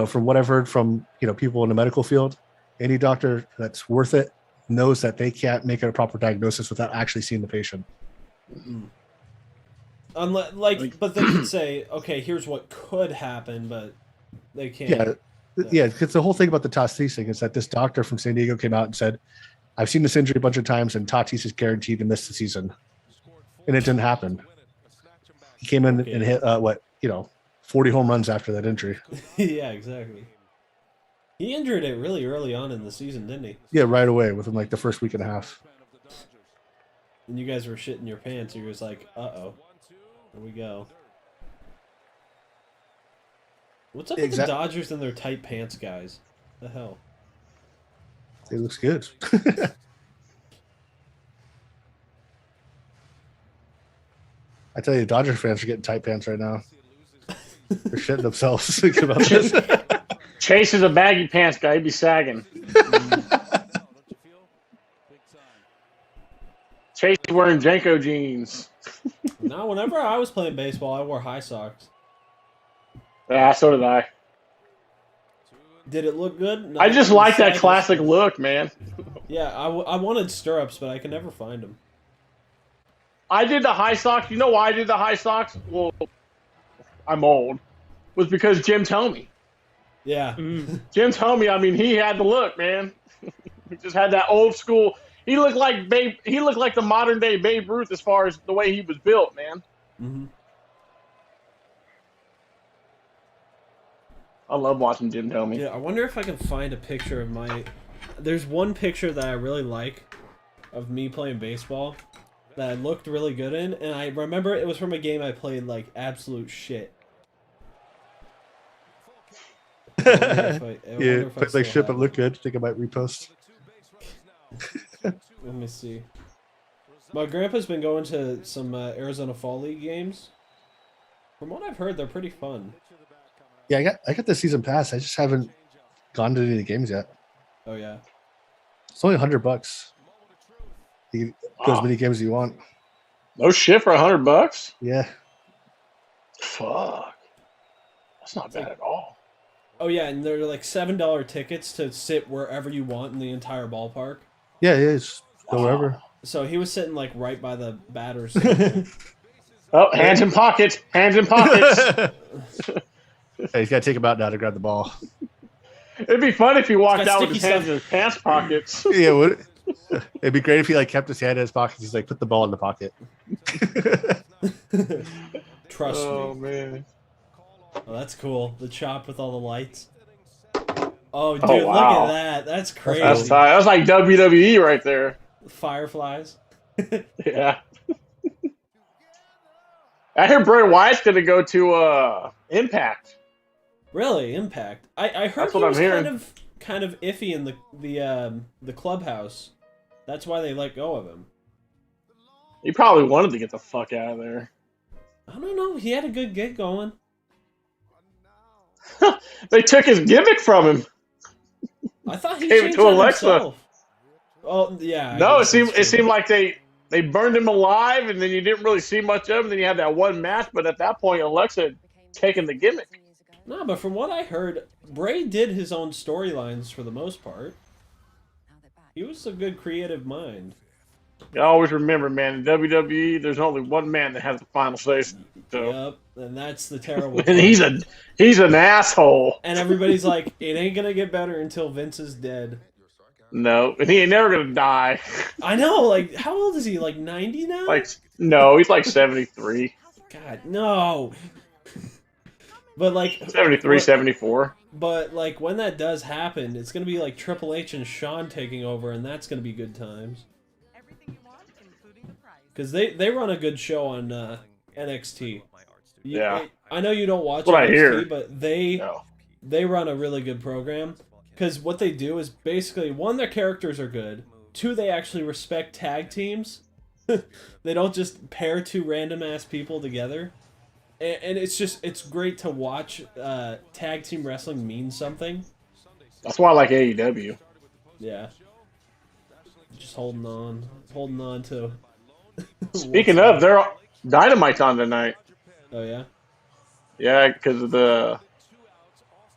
from what I've heard from people in the medical field, any doctor that's worth it knows that they can't make a proper diagnosis without actually seeing the patient.
Unless, but they could say, okay, here's what could happen, but they can't.
Yeah, because the whole thing about the Tatis thing is that this doctor from San Diego came out and said, I've seen this injury a bunch of times, and Tatis is guaranteed to miss the season. And it didn't happen. He came in and hit 40 home runs after that injury.
Yeah, exactly. He injured it really early on in the season, didn't he?
Yeah, right away, within like the first week and a half.
And you guys were shitting your pants. You was like, uh-oh. Here we go. What's up with the Dodgers and their tight pants, guys? The hell?
It looks good. I tell you, Dodger fans are getting tight pants right now. They're shitting themselves thinking about this.
Chase is a baggy pants guy. He'd be sagging. Chase is wearing Jenko jeans.
No, whenever I was playing baseball, I wore high socks.
Yeah, so did I.
Did it look good? No,
I just like that classic look, man.
Yeah, I wanted stirrups, but I can never find them.
I did the high socks. You know why I did the high socks? Well, I'm old. Was because Jim told me.
Yeah.
Jim told me, he had the look, man. He just had that old school. he looked like Babe. He looked like the modern day Babe Ruth as far as the way he was built, man.
Mm-hmm.
I love watching Jim Thome.
Yeah, I wonder if I can find a picture of my. There's one picture that I really like of me playing baseball that I looked really good in, and I remember it was from a game I played like absolute shit.
Yeah, plays like shit, but look good. Think I might repost.
Let me see. My grandpa's been going to some Arizona Fall League games. From what I've heard, they're pretty fun.
Yeah, I got the season pass. I just haven't gone to any of the games yet.
Oh yeah.
It's only $100. You can go as many games as you want.
No shit for $100.
Yeah.
Fuck. That's not bad at all.
Oh yeah, and they're like $7 tickets to sit wherever you want in the entire ballpark.
Yeah, just go wherever.
So he was sitting like right by the batters.
Oh, hands in pockets. Hands in pockets.
Hey, he's got to take him out now to grab the ball.
It'd be fun if he walked out with his
sticky
hands in his pants pockets.
Yeah, would it? It'd be great if he like kept his hand in his pocket. He's like, put the ball in the pocket.
Trust me.
Oh man.
Oh, that's cool. The chop with all the lights. Oh, dude,
Oh, wow.
look at that. That's crazy.
That's tight. That's like WWE right there.
Fireflies.
Yeah. I hear Bray Wyatt's going to go to Impact.
Really, Impact. I heard
That's
he
what I'm
was
hearing.
kind of iffy in the clubhouse. That's why they let go of him.
He probably wanted to get the fuck out of there.
I don't know. He had a good gig going.
They took his gimmick from him.
I thought he
Gave it
changed
to
that
Alexa.
himself. Oh yeah. I
No, it
guess
seemed
that's true.
like they burned him alive, and then you didn't really see much of him. Then you had that one match, but at that point, Alexa had taken the gimmick.
No, but from what I heard, Bray did his own storylines for the most part. He was a good creative mind.
You always remember, man, in WWE, there's only one man that has the final say. So.
Yep, and that's the terrible.
And he's an asshole.
And everybody's like, it ain't gonna get better until Vince is dead.
No, and he ain't never gonna die.
I know, like, how old is he? Like 90 now?
No, he's like 73.
God, no. But like
73, 74.
But like when that does happen, it's gonna be like Triple H and Shawn taking over, and that's gonna be good times. Because they run a good show on NXT.
Yeah.
I know you don't watch
That's what I
NXT,
hear.
but they run a really good program. Because what they do is basically, one, their characters are good. Two, they actually respect tag teams. They don't just pair two random-ass people together. And it's great to watch tag team wrestling mean something.
That's why I like AEW.
Yeah. Just holding on to...
Speaking of, they're Dynamite's on tonight.
Oh, yeah?
Yeah, because of the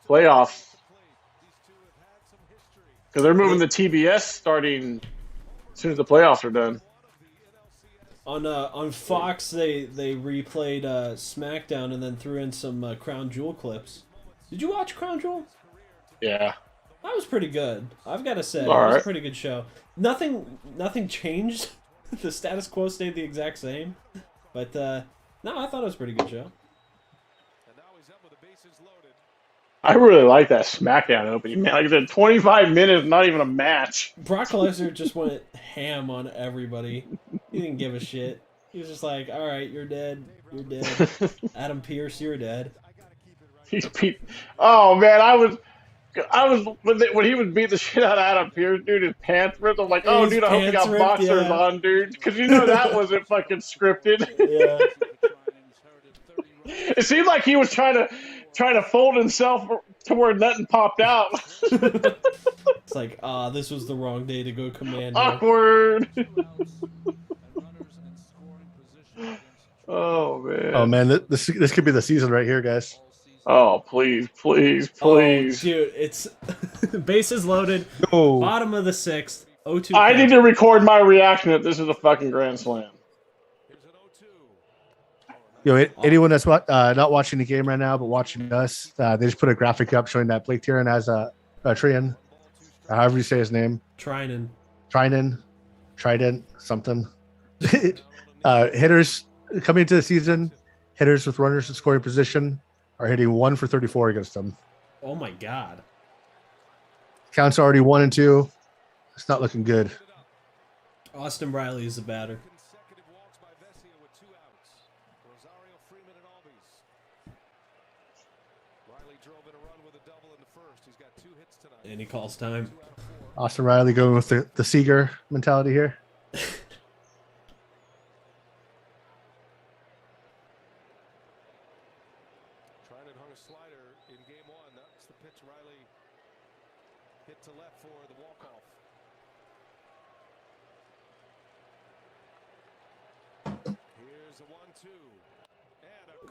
playoffs. Because they're moving the TBS starting as soon as the playoffs are done.
On Fox, they replayed SmackDown and then threw in some Crown Jewel clips. Did you watch Crown Jewel?
Yeah.
That was pretty good. I've got to say, it
All
was a
right.
pretty good show. Nothing changed. The status quo stayed the exact same. But, no, I thought it was a pretty good show.
I really like that SmackDown opening, man. Like I said, 25 minutes, not even a match.
Brock Lesnar just went ham on everybody. He didn't give a shit. He was just like, all right, you're dead. You're dead. Adam Pearce, you're dead.
Oh, man, I was when he was beating the shit out of Adam Pearce, dude, his pants ripped. I'm like, oh,
His
dude, I hope he got
pants ripped,
boxers
yeah.
on, dude. Because you know that wasn't fucking scripted.
Yeah.
It seemed like he was trying to fold himself to where nothing popped out.
It's like, this was the wrong day to go commando.
Awkward. Oh, man.
Oh man, this could be the season right here, guys.
Oh, please.
Oh, dude, it's bases loaded.
No.
Bottom of the sixth. 0-2.
I need to record my reaction that this is a fucking grand slam.
Anyone that's not watching the game right now but watching us, they just put a graphic up showing that Blake Trinan has a Trian, however you say his name.
Trinan.
Trinan Trident something. Hitters coming into the season, hitters with runners in scoring position are hitting 1 for 34 against them.
Oh my god.
Counts already 1 and 2. It's not looking good.
Austin Riley is the batter.
Consecutive walks by Vesia with 2 outs. Rosario, Freeman, and Albies. Riley drove in a run with a double in the first. He's got 2 hits tonight.
And he calls time.
2 out of 4.
Austin Riley going with the Seager mentality here.
Trident hung a slider in game 1. That's the pitch Riley hit to left for the walk-off. Here's a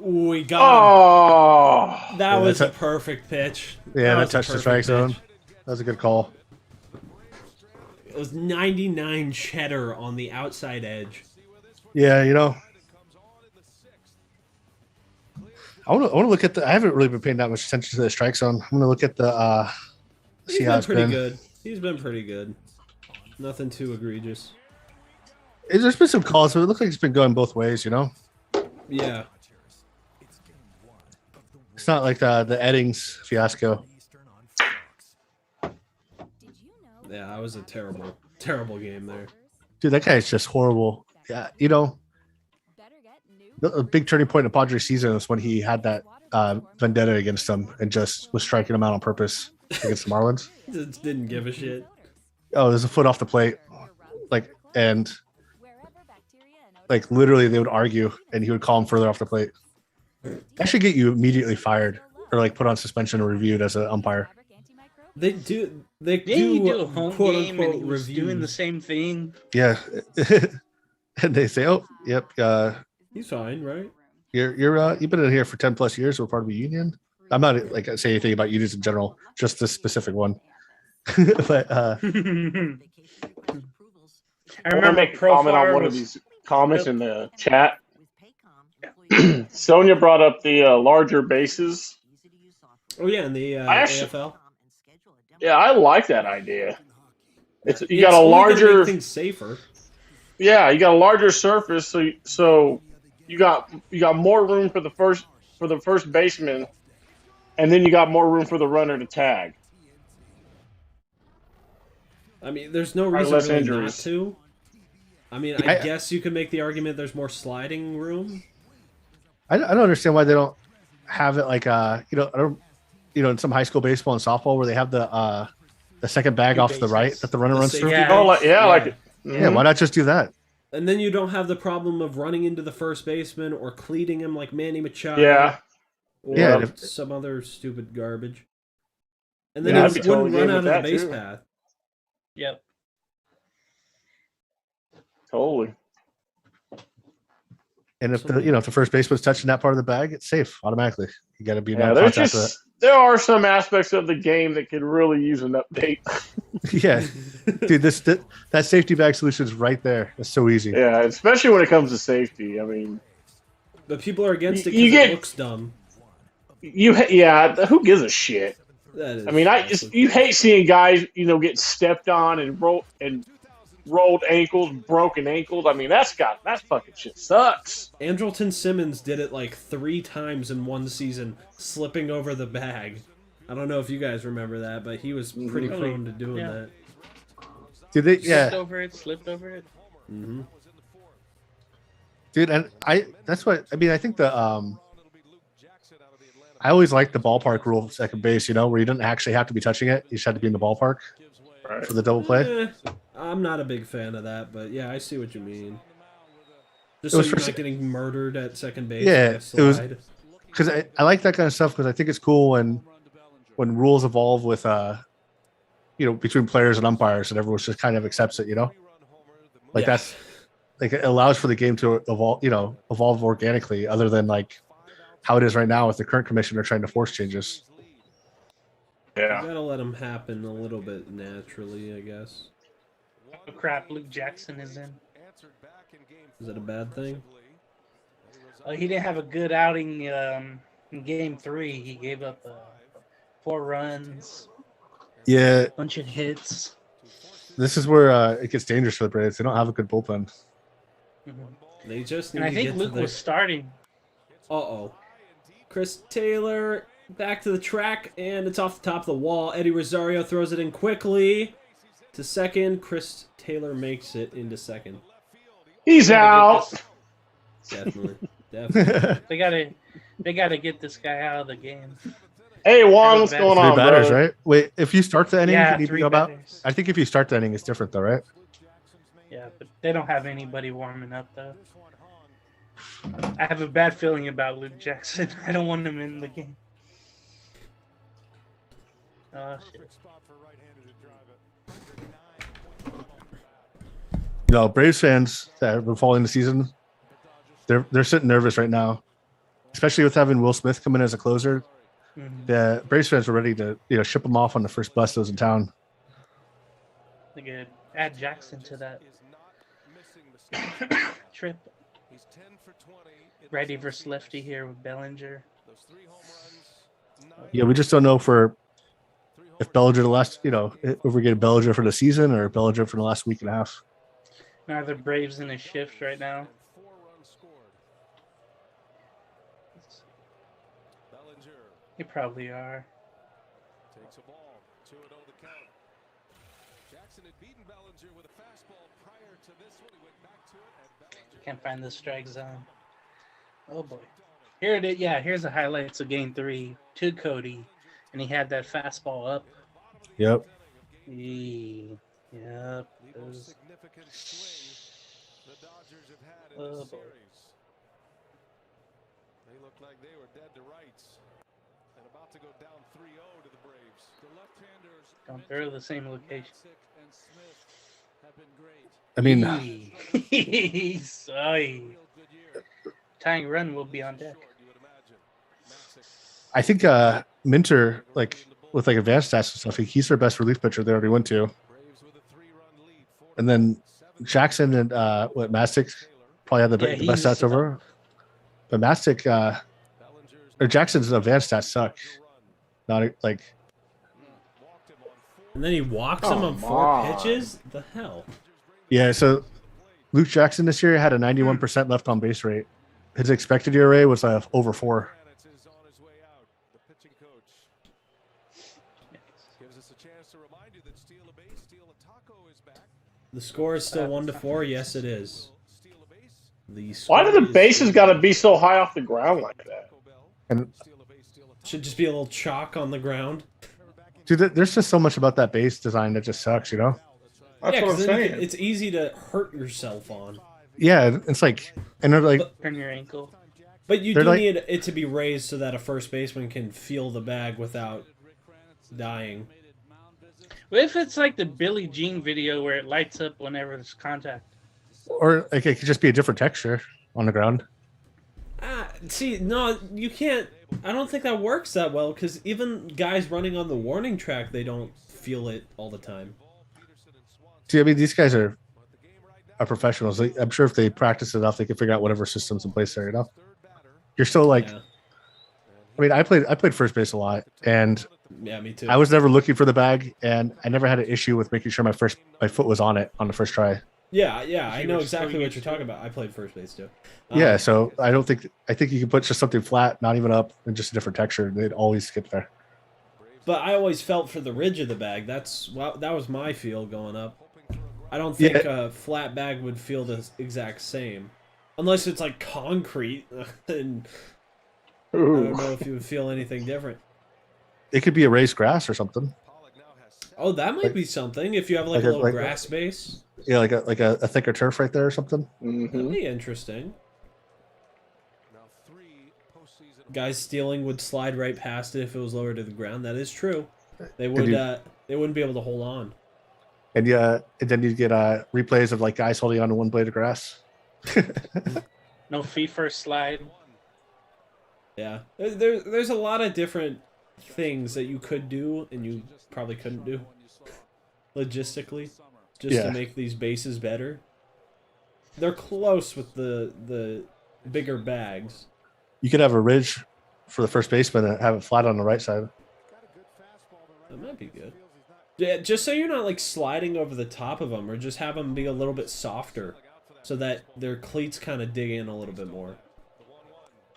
1-2.
Ooh, he got him.
Oh,
That
Yeah,
was a
that's
perfect pitch.
Yeah, that
was a
touched the
perfect
strike zone.
pitch.
That was a good call.
It was 99 cheddar on the outside edge.
Yeah, you know, I want to look at the. I haven't really been paying that much attention to the strike zone. I'm going to look at the.
He's
See how
been
it's
pretty
been.
good. He's been pretty good. Nothing too egregious.
There's been some calls, but it looks like it's been going both ways. You know,
Yeah.
it's not like the Eddings fiasco.
Did you know
Yeah, that was a terrible, terrible game there.
Dude, that guy's just horrible. Yeah, you know,
better get new
a big turning point in Padres season was when he had that vendetta against them and just was striking them out on purpose against the Marlins.
Just didn't give a shit.
Oh, there's a foot off the plate, like, and
wherever bacteria and
like literally they would argue, and he would call him further off the plate. That should get you immediately fired or like put on suspension or reviewed as an umpire.
They do. They
Yeah, you do
do
a home
quote
game and
unquote
he was doing the
reviews.
same thing.
Yeah, and they say, "Oh, yep,
He's fine, right?
you've been in here for 10 plus years. We're part of a union." I'm not like saying anything about unions in general, just this specific one. But
I
I want to
remember
make a comment on
Profar
one of
was
these comments in the chat. Sonia brought up the larger bases.
Oh yeah, in the
I actually-
AFL.
Yeah, I like that idea. You
It's
got a
only gonna
larger,
make things safer.
yeah, you got a larger surface, so you got more room for the first baseman, and then you got more room for the runner to tag.
I mean, there's no
Probably
reason
less
really
injuries.
not to. I mean,
Yeah,
I guess you could make the argument there's more sliding room.
I don't understand why they don't have it like in some high school baseball and softball where they have the second bag
Two
off to the right
bases.
that the runner
The
runs
safety
through.
Yeah.
Oh, like it.
Yeah, why not just do that?
And then you don't have the problem of running into the first baseman or cleating him like Manny Machado.
Yeah.
Or
Yeah, and
some other stupid garbage. And then
Yeah,
it
I'd be
wouldn't
totally
run
game
out of
with
the
that,
base
too.
path.
Yep.
Totally.
And if the first baseman's touching that part of the bag, it's safe automatically. You got to be
Yeah,
non
there's
contact with
just there are some aspects of the game that could really use an update.
it. Yeah, dude, that safety bag solution is right there. It's so easy.
Yeah, especially when it comes to safety. I mean,
But people are against it
You
because
get-
it looks dumb.
who gives a shit?
That is
I mean, you hate seeing guys, get stepped on and rolled ankles, broken ankles. I mean, that fucking shit sucks.
Andrelton Simmons did it like 3 times in one season, slipping over the bag. I don't know if you guys remember that, but he was pretty
Really?
prone to doing
Yeah.
that.
Dude, they,
Slipped
yeah,
over it, slipped over it.
Mm-hmm.
dude, and that's what I mean. I think I always liked the ballpark rule of second base. Where you didn't actually have to be touching it; you just had to be in the ballpark
Right.
for the double play.
I'm not a big fan of that, but yeah, I see what you mean. Just
It
so
was
you're
for-
not getting murdered at second base.
Yeah,
by a
it was-
slide.
Because I like that kind of stuff because I think it's cool when rules evolve with between players and umpires and everyone just kind of accepts it. Like
Yeah.
that's like it allows for the game to evolve organically, other than like how it is right now with the current commissioner trying to force changes.
You
Yeah.
gotta let them happen a little bit naturally, I guess.
Oh crap, Luke Jackson is in.
Is that a bad thing?
He didn't have a good outing in Game 3. He gave up 4 runs,
Yeah,
bunch of hits.
This is where it gets dangerous for the Braves. They don't have a good bullpen.
They just need
And I
to
think
get
Luke
to the...
was starting.
Uh-oh. Chris Taylor back to the track, and it's off the top of the wall. Eddie Rosario throws it in quickly to second. Chris Taylor makes it into second.
He's out.
Definitely. Definitely.
They gotta get this guy out of the game.
Hey, Juan, what's going
Three
on,
batters,
brother?
right? Wait, if you start the inning,
Yeah,
you need to
3
go about.
batters.
I think if you start the inning, it's different, though, right?
Yeah, but they don't have anybody warming up though. I have a bad feeling about Luke Jackson. I don't want him in the game. Oh shit.
Braves fans that have been following the season, they're sitting nervous right now, especially with having Will Smith come in as a closer.
Mhm.
The Braves fans were ready to ship him off on the first bus that was in town.
They could add Jackson to that trip. Righty versus lefty here with Bellinger.
Yeah, we just don't know if Bellinger if we're getting Bellinger for the season or Bellinger for the last week and a half.
Now the Braves in a shift right now. They probably are.
Takes a ball. 2-0 the count. Jackson had beaten Bellinger with a fastball prior to this one. He went back to it, and Bellinger
Can't find the strike zone. Oh boy. Here it is. Yeah, here's the highlights of game 3 to Cody. And he had that fastball up.
Yep.
Yep.
the most significant swing the Dodgers have had in
Oh
this
boy.
series. They looked like they were dead to rights and about to go down 3-0 to the Braves. The left-handers
Don't throw the same location.
and Smith have been great.
I mean,
Sorry. Tying run will be on deck.
I think Minter, with advanced stats and stuff, he's their best relief pitcher they already went to. And then Jackson and Mastic probably have the best stats over. But Mastic or Jackson's advanced stats suck. Not like.
And then he walks him on 4 pitches? The hell?
Yeah, so Luke Jackson this year had a 91% left on base rate. His expected ERA was over 4.
The score is still 1-4. Yes, it is.
Why do the bases got to be so high off the ground like that?
And
should just be a little chalk on the ground.
Dude, there's just so much about that base design that just sucks,
That's what I'm saying.
It's easy to hurt yourself on.
Yeah, it's and they're like
turn your ankle.
But you do need it to be raised so that a first baseman can feel the bag without dying.
What if it's like the Billie Jean video where it lights up whenever there's contact?
Or it could just be a different texture on the ground.
See, no, you can't. I don't think that works that well because even guys running on the warning track, they don't feel it all the time.
See, I mean, these guys are professionals. I'm sure if they practice enough, they can figure out whatever system's in place there. You're still I mean, I played first base a lot, and
yeah, me too.
I was never looking for the bag, and I never had an issue with making sure my foot was on it on the first try.
Yeah, I know exactly what you're talking about. I played first base too.
Yeah, so I think you can put just something flat, not even up, and just a different texture. They'd always skip there.
But I always felt for the ridge of the bag. That was my feel going up. I don't think a flat bag would feel the exact same, unless it's like concrete. Then I don't know if you would feel anything different.
It could be a raised grass or something.
Oh, that might be something. If you have a little grass base.
Yeah, like a thicker turf right there or something.
That'd be interesting. Guys stealing would slide right past it if it was lower to the ground. That is true. They would. They wouldn't be able to hold on.
And then you'd get replays of guys holding on to one blade of grass.
No feet first slide.
Yeah, there's a lot of different things that you could do and you probably couldn't do logistically, just to make these bases better. They're close with the bigger bags.
You could have a ridge for the first baseman and have it flat on the right side.
That might be good. Yeah, just so you're not like sliding over the top of them, or just have them be a little bit softer, so that their cleats kind of dig in a little bit more.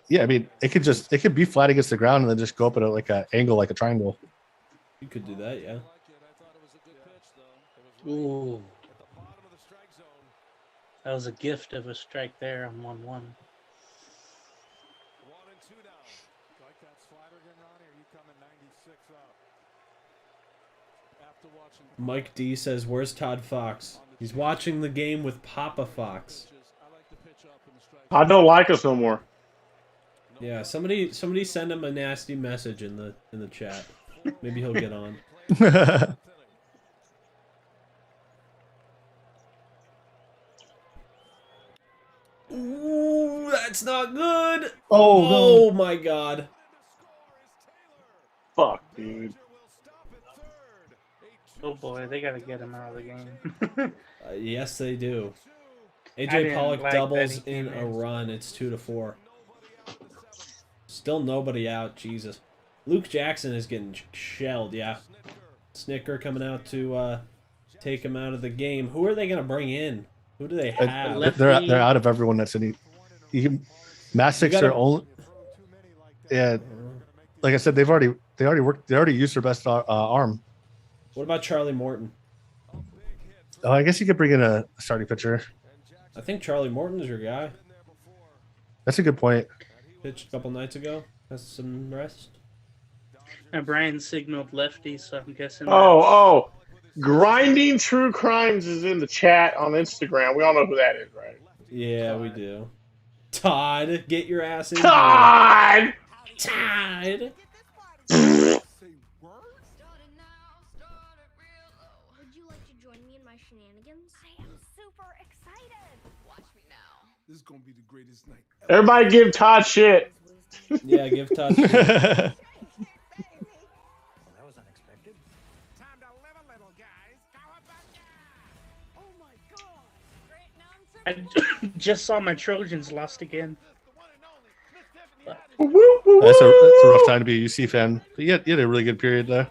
Yeah, I mean, it could be flat against the ground and then just go up at like an angle, like a triangle.
You could do that, yeah.
Ooh. That was a gift of a strike there on 1-1.
Like that slider again, Ronnie, or you coming 96 up? After watching
Mike D says, "Where's Todd Fox? He's watching the game with Papa Fox."
I don't like us no more.
Yeah, somebody send him a nasty message in the chat. Maybe he'll get on. Ooh, that's not good. Oh my god.
Fuck, dude.
Oh boy, they gotta get him out of the game.
Yes, they do.
I
AJ
didn't
Pollock
like
doubles
that he
in
came
a
in.
run. It's 2-4. Still nobody out. Jesus. Luke Jackson is getting shelled. Yeah. Snicker coming out to take him out of the game. Who are they gonna bring in? Who do they have?
They're out of everyone that's in. Mastics are only. Yeah, like I said, they already used their best arm.
What about Charlie Morton?
Oh, I guess you could bring in a starting pitcher.
I think Charlie Morton is your guy.
That's a good point.
Pitched a couple nights ago. Has some rest.
And Brian signaled lefty, so I'm guessing.
Oh. Grinding True Crimes is in the chat on Instagram. We all know who that is, right?
Yeah, we do. Todd, get your ass in
Todd!
here. Todd!
Would you like to join me in my shenanigans?
I am super excited. Watch me now.
This is gonna be the greatest night.
Everybody give Todd shit.
Yeah, give Todd shit.
That was unexpected.
time to live a little, guys. Oh my god!
I just saw my Trojans lost again.
That's a rough time to be a UC fan. But you had a really good period there.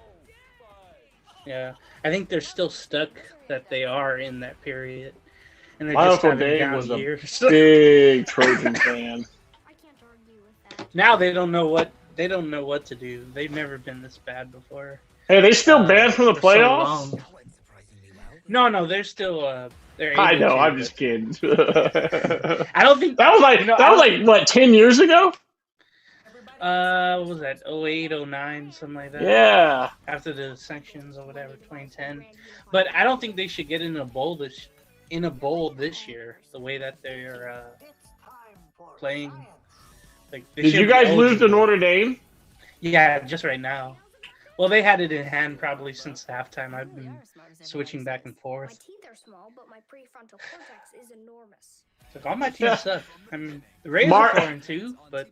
Yeah, I think they're still stuck that they are in that period, and they're
My
just
Uncle
having
Dave
down
was a
years.
big Trojan fan.
I can't argue with that.
Now they don't know what to do. They've never been this bad before.
Hey, they still banned from the
for so
playoffs?
long. No, they're still. They're
I
able
know.
to,
I'm
but
just kidding.
I don't think
That was like
you know,
that was like what 10 years ago?
What was that? 08, 09, something like that.
Yeah.
After the sanctions or whatever, 2010. But I don't think they should get in a bowl this year. The way that they're playing. Like, they
Did
should
you
be
guys lose to
eligible.
Notre Dame?
Yeah, just right now. Well, they had it in hand probably since halftime. I've been switching back and
My
forth.
teeth are small, but my prefrontal cortex is enormous.
It's like, all my teams suck. I mean, the Rays
Mark-
are 4-2, but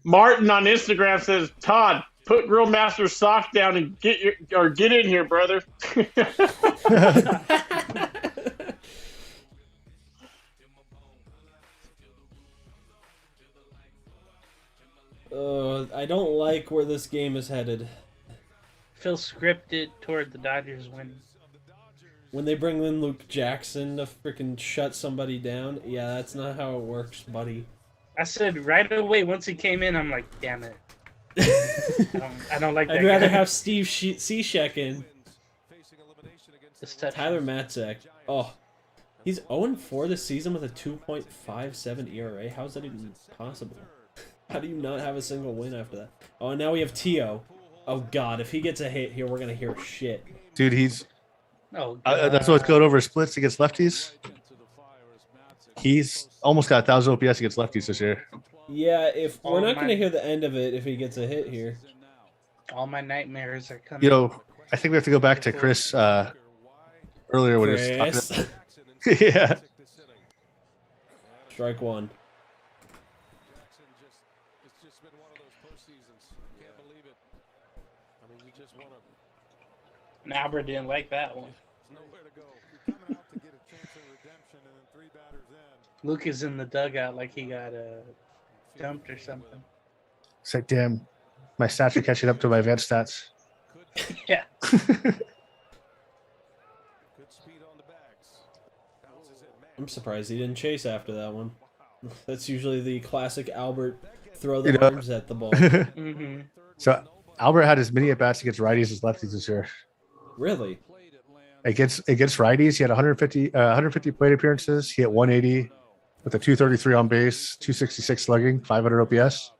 Martin on Instagram says, Todd, put Grillmaster's sock down and get in here, brother.
I don't like where this game is headed.
feels scripted toward the Dodgers winning.
When they bring in Luke Jackson to freaking shut somebody down, yeah, that's not how it works, buddy.
I said right away once he came in, I'm like, damn it. I don't like that
I'd rather
guy.
have Steve Cishek in.
Deception.
Tyler Matzek. Oh, he's 0-4 this season with a 2.57 ERA. How is that even possible? How do you not have a single win after that? Oh, and now we have Tio. Oh God, if he gets a hit here, we're gonna hear shit.
Dude, he's
Oh,
that's what's going over splits against lefties. He's almost got 1,000 OPS against lefties this year.
Yeah, if we're
Oh,
not
my-
gonna hear the end of it if he gets a hit here.
all my nightmares are coming.
You know, I think we have to go back to Chris earlier when he was
Chris.
talking. Yeah.
Strike one.
It's just been one of those postseasons. Can't believe it. I mean, you just want to.
And Albert didn't like that one.
Nowhere to go. You're coming out to get a chance of redemption, and then 3 batters in.
Luke is in the dugout like he got dumped or something.
It's like, damn, my stats are catching up to my advanced stats.
Yeah.
I'm surprised he didn't chase after that one. That's usually the classic Albert throw
You
the
know-
arms at the ball.
Mm-hmm.
So Albert had as many at bats against righties as lefties this year.
Really?
Against righties, he had 150 plate appearances. He hit 180 with a 233 on base, 266 slugging, 500 OPS.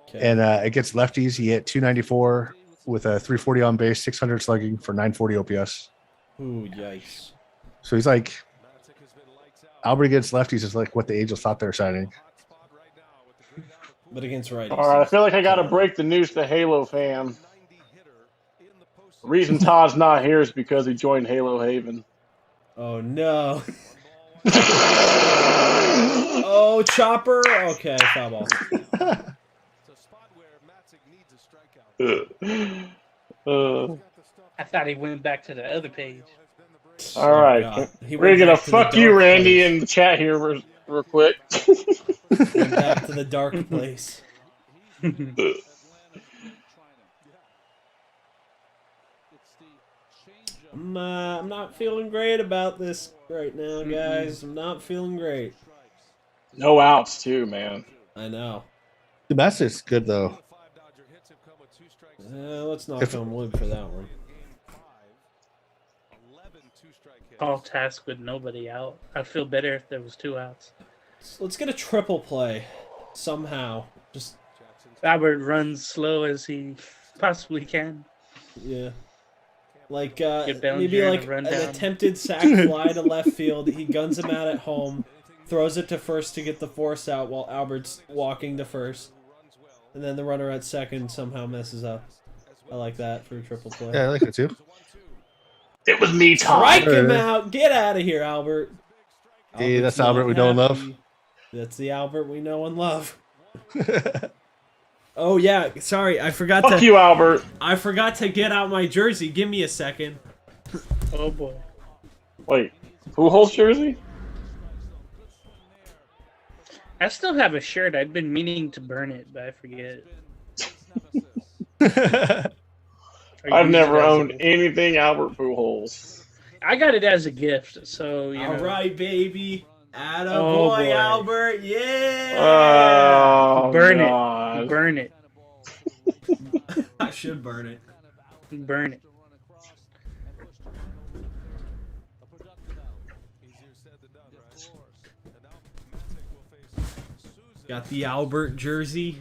Okay.
And against lefties, he hit 294 with a 340 on base, 600 slugging for 940 OPS.
Ooh, yikes.
So he's like, Albert against lefties is like what the Angels thought they were signing.
But against righties.
All right, I feel like I got to break the news to Halo fam. The reason Todd's not here is because he joined Halo Haven.
Oh, no. Oh, Chopper. Okay, foul ball.
I thought he went back to the other page.
All right,
God. He
we're
went
gonna
back to the
fuck you,
dark
Randy,
place.
in the chat here real quick.
Went back to the dark place. I'm not feeling great about this right now, guys. I'm not feeling great.
No outs too, man.
I know.
The message is good though.
Let's knock on wood for that one.
All task with nobody out. I'd feel better if there was 2 outs.
So let's get a triple play somehow. Just
Albert runs slow as he possibly can.
yeah. Like
Get Bellinger
maybe
in a
like an
rundown.
attempted sac fly to left field. He guns him out at home, throws it to first to get the force out while Albert's walking to first, and then the runner at second somehow messes up. I like that for a triple play.
Yeah, I like it too.
It was me, Todd.
Strike him out! Get out of here, Albert.
Hey, that's
Albert's
Albert
not
we know and love.
happy. That's the Albert we know and love. Oh yeah, sorry, I forgot
Fuck
to.
you, Albert.
I forgot to get out my jersey. Give me a second.
Oh boy.
Wait, who holds jersey?
I still have a shirt. I've been meaning to burn it, but I forget. Or
I've
use
never
it as a
owned
gift.
anything Albert Pujols.
I got it as a gift, so you know.
All right, baby. Atta
Oh,
boy,
boy.
Albert. Yeah.
Oh,
Burn
God.
it. Burn it.
I should burn it.
Burn it.
Got the Albert jersey.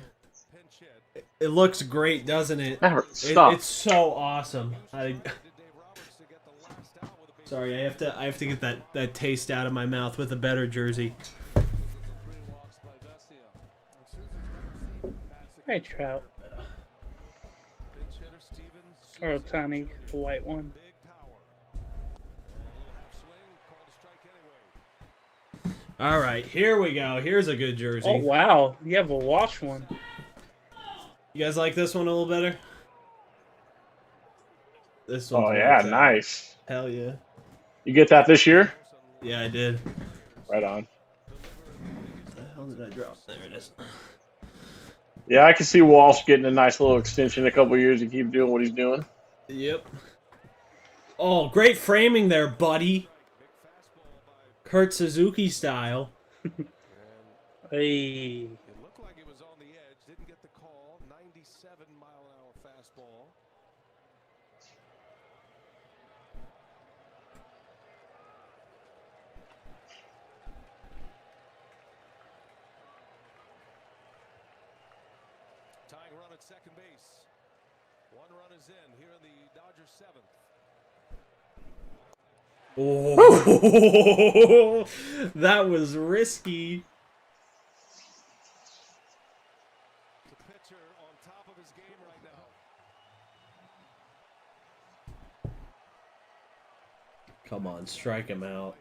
It looks great, doesn't it?
Albert, stop.
It's so awesome. Sorry, I have to get that taste out of my mouth with a better jersey.
Hey, Trout. Or Otani, the white one.
All right, here we go. Here's a good jersey.
Oh, wow. You have a wash one.
You guys like this one a little better? This one.
Oh, yeah, nice.
Hell yeah.
You get that this year?
Yeah, I did.
Right on.
What the hell did I drop? There it is.
Yeah, I can see Walsh getting a nice little extension in a couple years to keep doing what he's doing.
Yep. Oh, great framing there, buddy. Kurt Suzuki style.
Hey.
It looked like it was on the edge. Didn't get the call. 97-mile-an-hour fastball. Tying run at second base. 1 run is in here in the Dodgers 7th.
Oh, that was risky.
The pitcher on top of his game right now.
Come on, strike him out.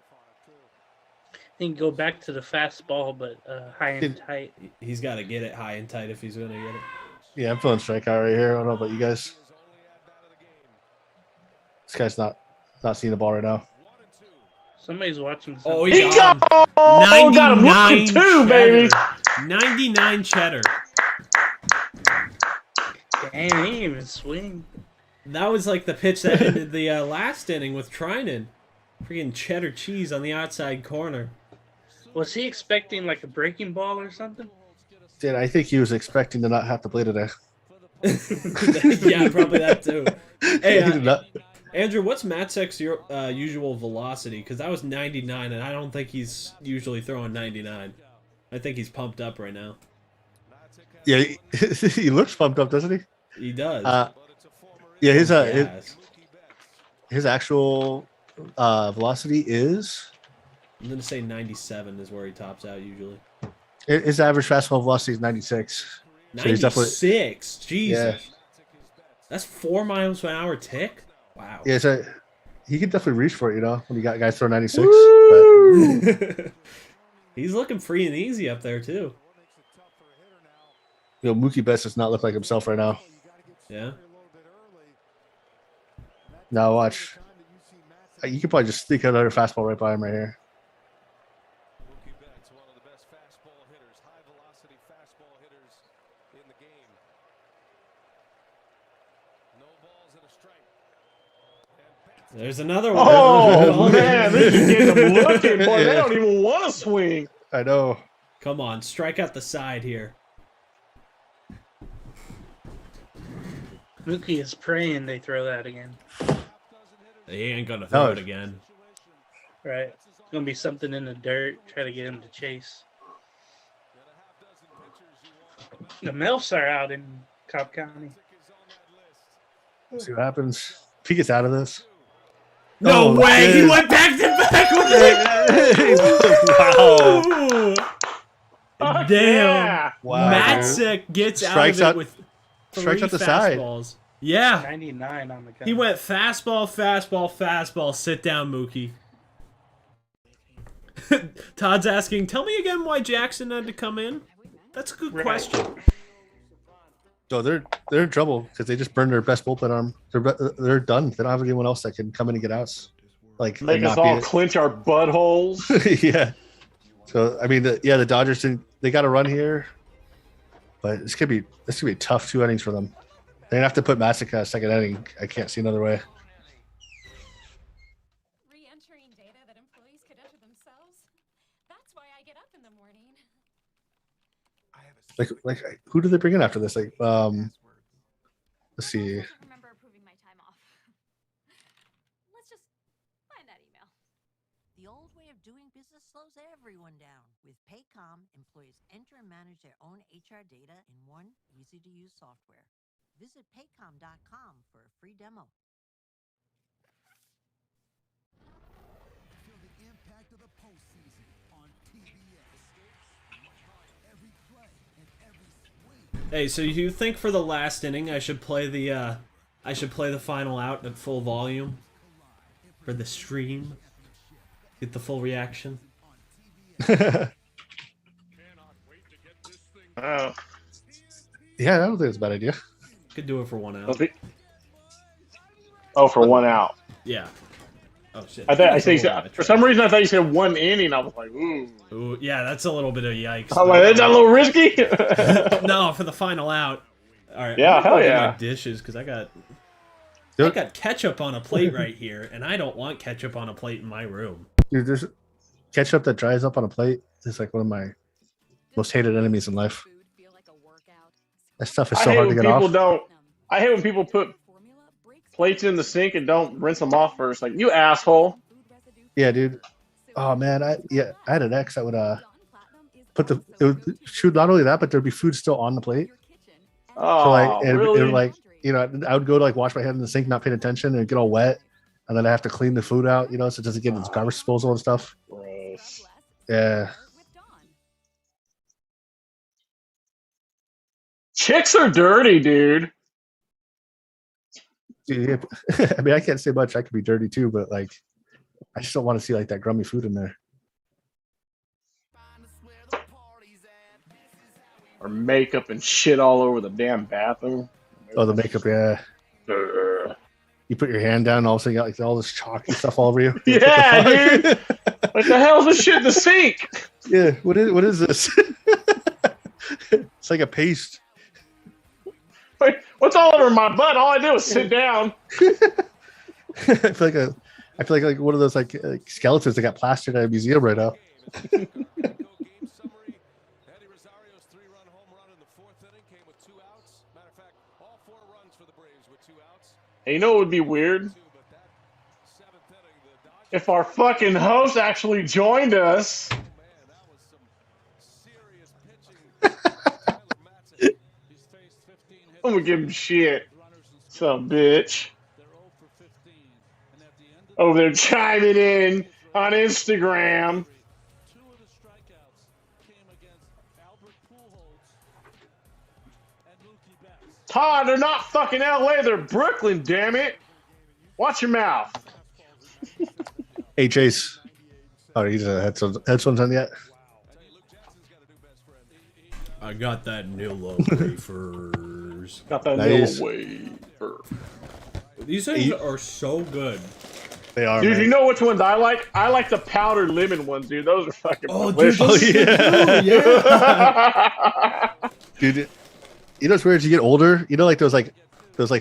He can go back to the fastball, but high and tight.
He's got to get it high and tight if he's going to get it.
Yeah, I'm feeling strikeout right here. I don't know about you guys. This guy's not seeing the ball right now.
Somebody's watching something.
Oh,
He got him!
99
Got him looking too, baby!
cheddar. 99 cheddar.
Damn, he didn't even swing.
That was like the pitch that ended the last inning with Trinan. Freaking cheddar cheese on the outside corner.
Was he expecting like a breaking ball or something?
Dude, I think he was expecting to not have to play today.
Yeah, probably that too. Hey,
He did not-
Andrew, what's Matsek's usual velocity? Because that was 99, and I don't think he's usually throwing 99. I think he's pumped up right now.
Yeah, he looks pumped up, doesn't he?
He does.
Yeah,
Yes.
his actual velocity is
I'm gonna say 97 is where he tops out usually.
his average fastball velocity is 96. So he's
96. Jesus.
Yeah.
That's 4 miles per hour tick. Wow.
Yeah, so he could definitely reach for it, you know, when you got guys throw 96. But,
He's looking free and easy up there too.
you know, Mookie Betts does not look like himself right now.
Yeah.
Now watch. You could probably just sneak another fastball right by him right here.
Mookie Betts, one of the best fastball hitters, high velocity fastball hitters in the game. No balls and a strike.
There's another one.
Oh, man. This is getting them looking. Boy, they don't even want to swing.
I know.
Come on, strike out the side here.
Mookie is praying they throw that again.
He ain't gonna throw
No.
it again.
Right. It's gonna be something in the dirt. Try to get him to chase. The Melfs are out in Cobb County.
Let's see what happens. If he gets out of this.
No
Oh,
way!
dude.
He went back to back with it.
Fuck
Damn.
yeah.
Wow.
Matzek gets
Strikes
out
out-
of it with
strikes
3
out the side.
fastballs. Yeah.
99 on the count.
He went fastball, fastball, fastball. Sit down, Mookie. Todd's asking, tell me again why Jackson had to come in. That's a good
Right.
question.
So they're in trouble because they just burned their best bullpen arm. They're done. They don't have anyone else that can come in and get outs. Like
Make us
not
all
be-
clench our buttholes.
yeah. So I mean, the Dodgers they got to run here, but this could be tough 2 innings for them. They're gonna have to put Massica second inning. I can't see another way.
Re-entering data that employees could enter themselves. That's why I get up in the morning.
Like who do they bring in after this? Like let's see.
I don't remember approving my time off. Let's just find that email.
The old way of doing business slows everyone down. With Paycom, employees enter and manage their own HR data in one easy-to-use software. Visit paycom.com for a free demo.
Feel the impact of the postseason on TBS. Every play and every swing.
Hey, so you think for the last inning I should play the final out at full volume for the stream? Get the full reaction.
Oh.
Yeah, I don't think it's a bad idea.
Could do it for 1 out.
Oh, for 1 out.
Yeah. Oh shit.
I think you said, for some reason I thought you said 1 inning. I was like, ooh.
Ooh, yeah, that's a little bit of yikes.
I'm like, is that a little risky?
No, for the final out. All right.
Yeah,
I'm gonna
hell
go get
yeah.
my dishes because I got
Dude,
ketchup on a plate right here, and I don't want ketchup on a plate in my room.
dude, there's ketchup that dries up on a plate. It's like one of my most hated enemies in life.
Food feel like a workout.
That stuff is
I
so
hate
hard to
when
get
people
off.
don't. I hate when people put
Formula breaks
plates in the sink and don't rinse them off first. Like, you asshole.
food residue.
Yeah, dude. Oh man, I had an ex that would put it would shoot not only that, but there'd be food still on the plate.
Oh,
So like it
really?
would like I would go to like wash my head in the sink, not paying attention, and it'd get all wet, and then I have to clean the food out, so it doesn't get into garbage disposal and stuff.
Gross.
Yeah.
Chicks are dirty, dude.
Dude, I mean, I can't say much. I could be dirty too, but like, I just don't want to see like that grummy food in there.
Or makeup and shit all over the damn bathroom.
Oh, the makeup, yeah.
Ugh.
You put your hand down, and all of a sudden you got like all this chalky stuff all over you.
Yeah,
What the
dude.
fuck?
What the hell is this shit in the sink?
Yeah, what is this? It's like a paste.
Wait, what's all over my butt? All I did was sit down.
I feel like I feel like one of those like skeletons that got plastered at a museum right now.
And you know what would be weird? If our fucking host actually joined us. I'm gonna give him shit. Some bitch. Over there chiming in on Instagram. Todd, they're not fucking LA, they're Brooklyn, damn it. Watch your mouth.
Hey, Chase. Oh, he's headphones on yet?
I got that Nilo wafers.
Got that
Nice.
Nilo wafer.
These things are so good.
They are.
Dude,
man.
you know which ones I like? I like the powdered lemon ones, dude. Those are fucking delicious.
Dude,
yeah. Dude, you know what's weird? As you get older, you know, like those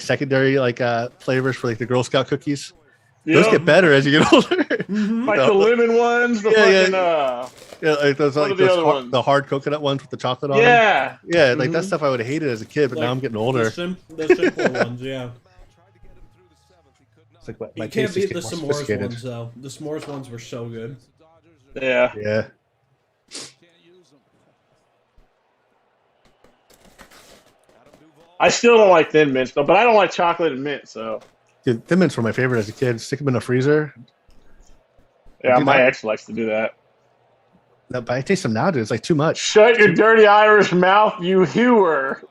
secondary flavors for like the Girl Scout cookies. Those get better as you get older.
Like the lemon ones, the
like those
what
like
are the
those
other ones?
the hard coconut ones with the chocolate on
Yeah.
them. Yeah, like that stuff I would have hated as a kid, but
Like
now I'm getting older.
The simple ones, yeah.
It's like my
You can't
taste
beat
is
the
getting more
s'mores
sophisticated.
ones, though. The s'mores ones were so good.
Yeah.
Yeah.
I still don't like Thin Mints, though, but I don't like chocolate and mint, so.
Dude, Thin Mints were my favorite as a kid. Stick them in the freezer.
Yeah,
Dude,
my ex likes to do that.
No, but I taste them now, dude. It's like too much.
Shut your dirty Irish mouth, you hewer.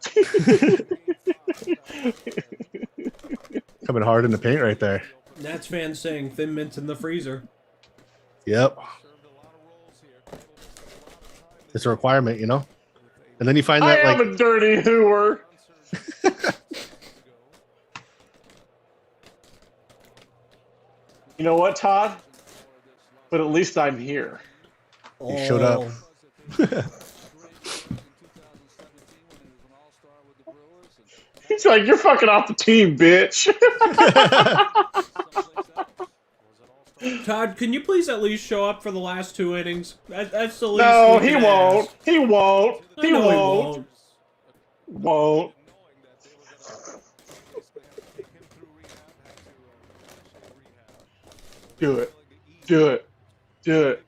Coming hard in the paint right there.
Nats fans saying Thin Mints in the freezer.
Yep. It's a requirement, you know? And then you find that
I am a dirty hooer. You know what, Todd? But at least I'm here.
You showed up.
He's like, you're fucking off the team, bitch.
Todd, can you please at least show up for the last 2 innings? That's the least.
No,
we
he
can
won't.
ask.
He won't.
I
He
know
won't. Won't. Do it. Do it. Do it.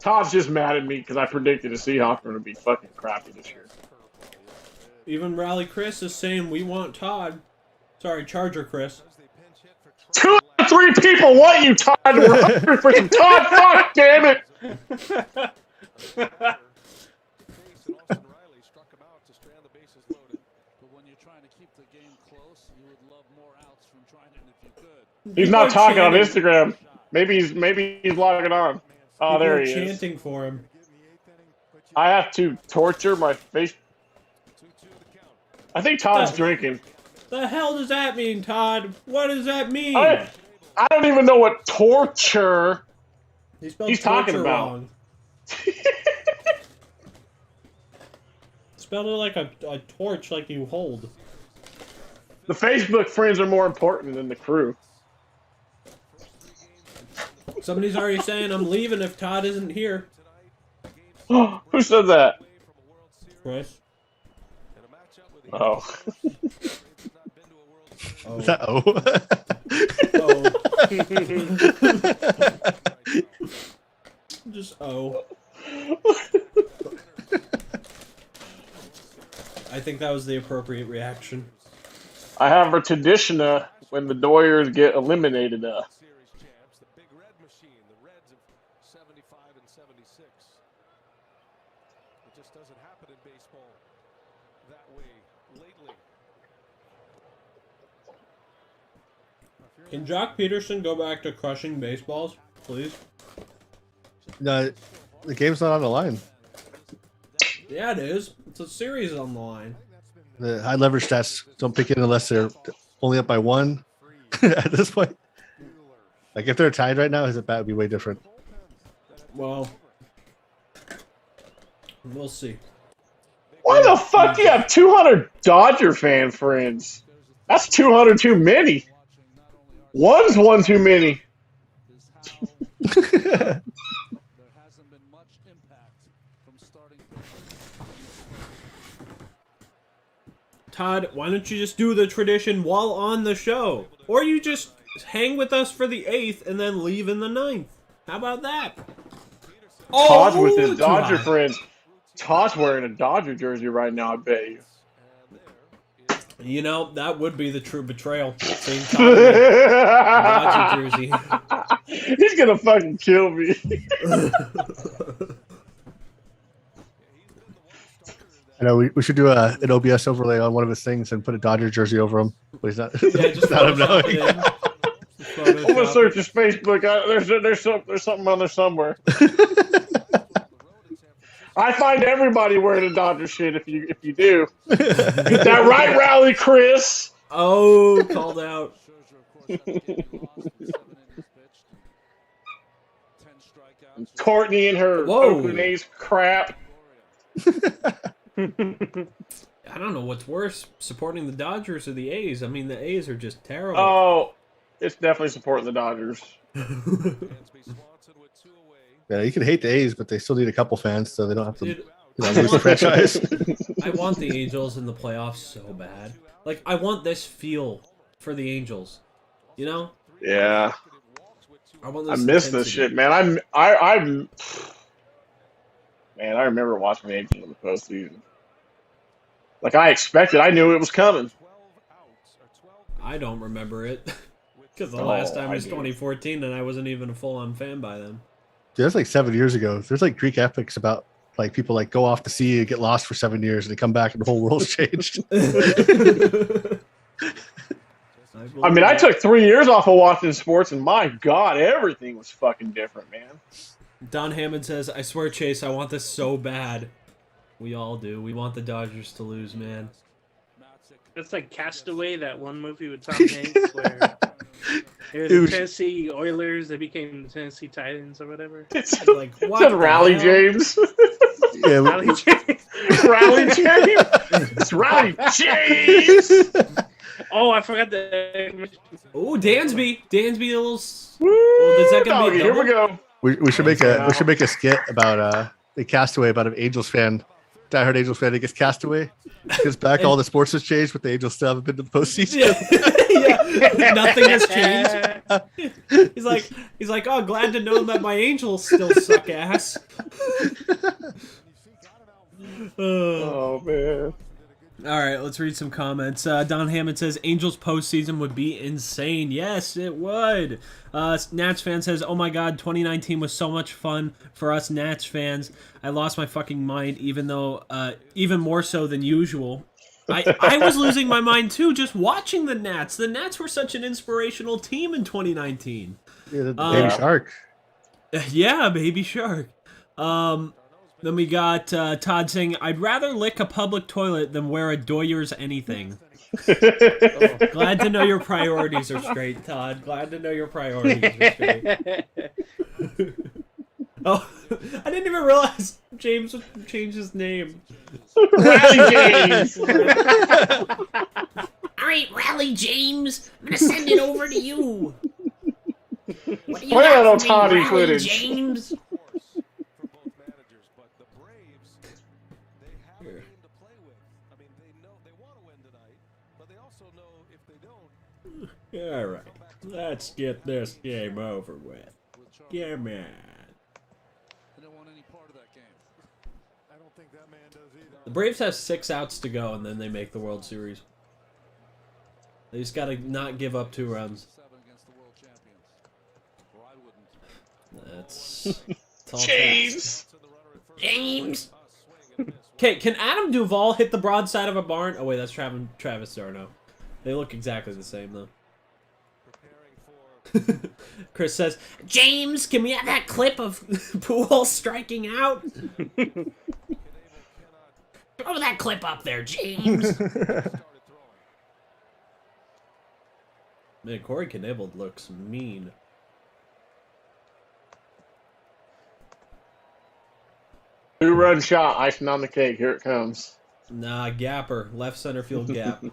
Todd's just mad at me because I predicted the Seahawks were going to be fucking crappy this year.
Even Rally Chris is saying we want Todd. Sorry, Charger Chris.
2 or 3 people want you, Todd. We're hungry for some Todd. Fuck, damn it. He's not talking on Instagram. Maybe he's logging on. Oh,
People
there
are
he is.
chanting for him.
I have to torture my face. I think Todd's drinking.
The hell does that mean, Todd? What does that mean?
I don't even know what torture
He spelled
he's talking
torture
about.
wrong. Spelled it like a torch, like you hold.
The Facebook friends are more important than the crew.
Somebody's already saying I'm leaving if Todd isn't here.
Who said that?
Chris.
Oh.
Is that O?
Just O. I think that was the appropriate reaction.
I have a tradition when the Doyers get eliminated.
Can Jock Peterson go back to crushing baseballs, please?
No, the game's not on the line.
Yeah, it is. It's a series on the line.
The high leverage stats don't pick in unless they're only up by 1 at this point. Like if they're tied right now, his at bat would be way different.
Well, We'll see.
Why the fuck do you have 200 Dodger fan friends? That's 200 too many. One's one too many.
Todd, why don't you just do the tradition while on the show? Or you just hang with us for the 8th and then leave in the 9th. How about that?
Todd's with his
too
Dodger
high.
friends. Todd's wearing a Dodger jersey right now, I bet you.
You know, that would be the true betrayal. Seeing Todd in a Dodger jersey.
He's gonna fucking kill me.
I know we should do an OBS overlay on one of his things and put a Dodger jersey over him, but he's not.
Yeah, just
without him
Photoshop
knowing.
it in.
I'm gonna search his Facebook. There's something on there somewhere. I find everybody wearing a Dodger shit if you do. Get that right, Rally Chris.
Oh, called out.
Courtney and her Oakland A's crap.
I don't know what's worse, supporting the Dodgers or the A's. I mean, the A's are just terrible.
Oh, it's definitely supporting the Dodgers.
Yeah, you can hate the A's, but they still need a couple fans, so they don't have to
Dude,
lose the franchise.
I want the Angels in the playoffs so bad. Like, I want this feel for the Angels. You know?
Yeah.
I want
I
this
miss this
intensity.
shit, man. I remember watching the Angels in the postseason. Like I expected, I knew it was coming.
I don't remember it. Because the last time
I
was
do.
2014, and I wasn't even a full-on fan by then.
Dude, that's like 7 years ago. There's like Greek epics about like people like go off to sea and get lost for 7 years and they come back and the whole world's changed.
I mean, I took 3 years off of watching sports, and my God, everything was fucking different, man.
Don Hammond says, I swear, Chase, I want this so bad. We all do. We want the Dodgers to lose, man.
It's like Castaway, that one movie with Tom Hanks, where it was the Tennessee Oilers, they became the Tennessee Titans or whatever.
It's
like, what
it's
the
Rally
hell?
James.
Yeah,
Rally James.
Rally James. It's Rally James.
Oh, I forgot the.
Oh, Dansby. Dansby, a little.
Woo,
is that gonna be a
doggy, here we
double?
go.
We should make a skit about the Castaway, about an Angels fan, diehard Angels fan that gets Castaway. Gets back, all the sports has changed, but the Angels still haven't been to the postseason.
Yeah, nothing has changed. He's like, oh, glad to know that my Angels still suck ass.
Oh man.
All right, let's read some comments. Don Hammond says, Angels postseason would be insane. Yes, it would. Nats fan says, oh my God, 2019 was so much fun for us Nats fans. I lost my fucking mind, even more so than usual. I was losing my mind too, just watching the Nats. The Nats were such an inspirational team in 2019.
Yeah, the Baby Shark.
Yeah, Baby Shark. Then we got Todd saying, I'd rather lick a public toilet than wear a Doyers anything. Glad to know your priorities are straight, Todd. Glad to know your priorities are straight. Oh, I didn't even realize James would change his name.
Rally James.
All right, Rally James, I'm gonna send it over to you. What do you
Play that
got for me,
Ohtani
Rally
footage.
James?
All right, let's get this game over with. Come on. The Braves have 6 outs to go, and then they make the World Series. They just gotta not give up 2 runs. That's all
James.
James.
Okay, can Adam Duvall hit the broadside of a barn? Oh wait, that's Travis Darno. They look exactly the same though. Chris says,
James, can we have that clip of Pujols striking out? Throw that clip up there, James.
man, Corey Knebel looks mean.
2-run shot, icing on the cake. Here it comes.
Nah, gapper. Left center field gap.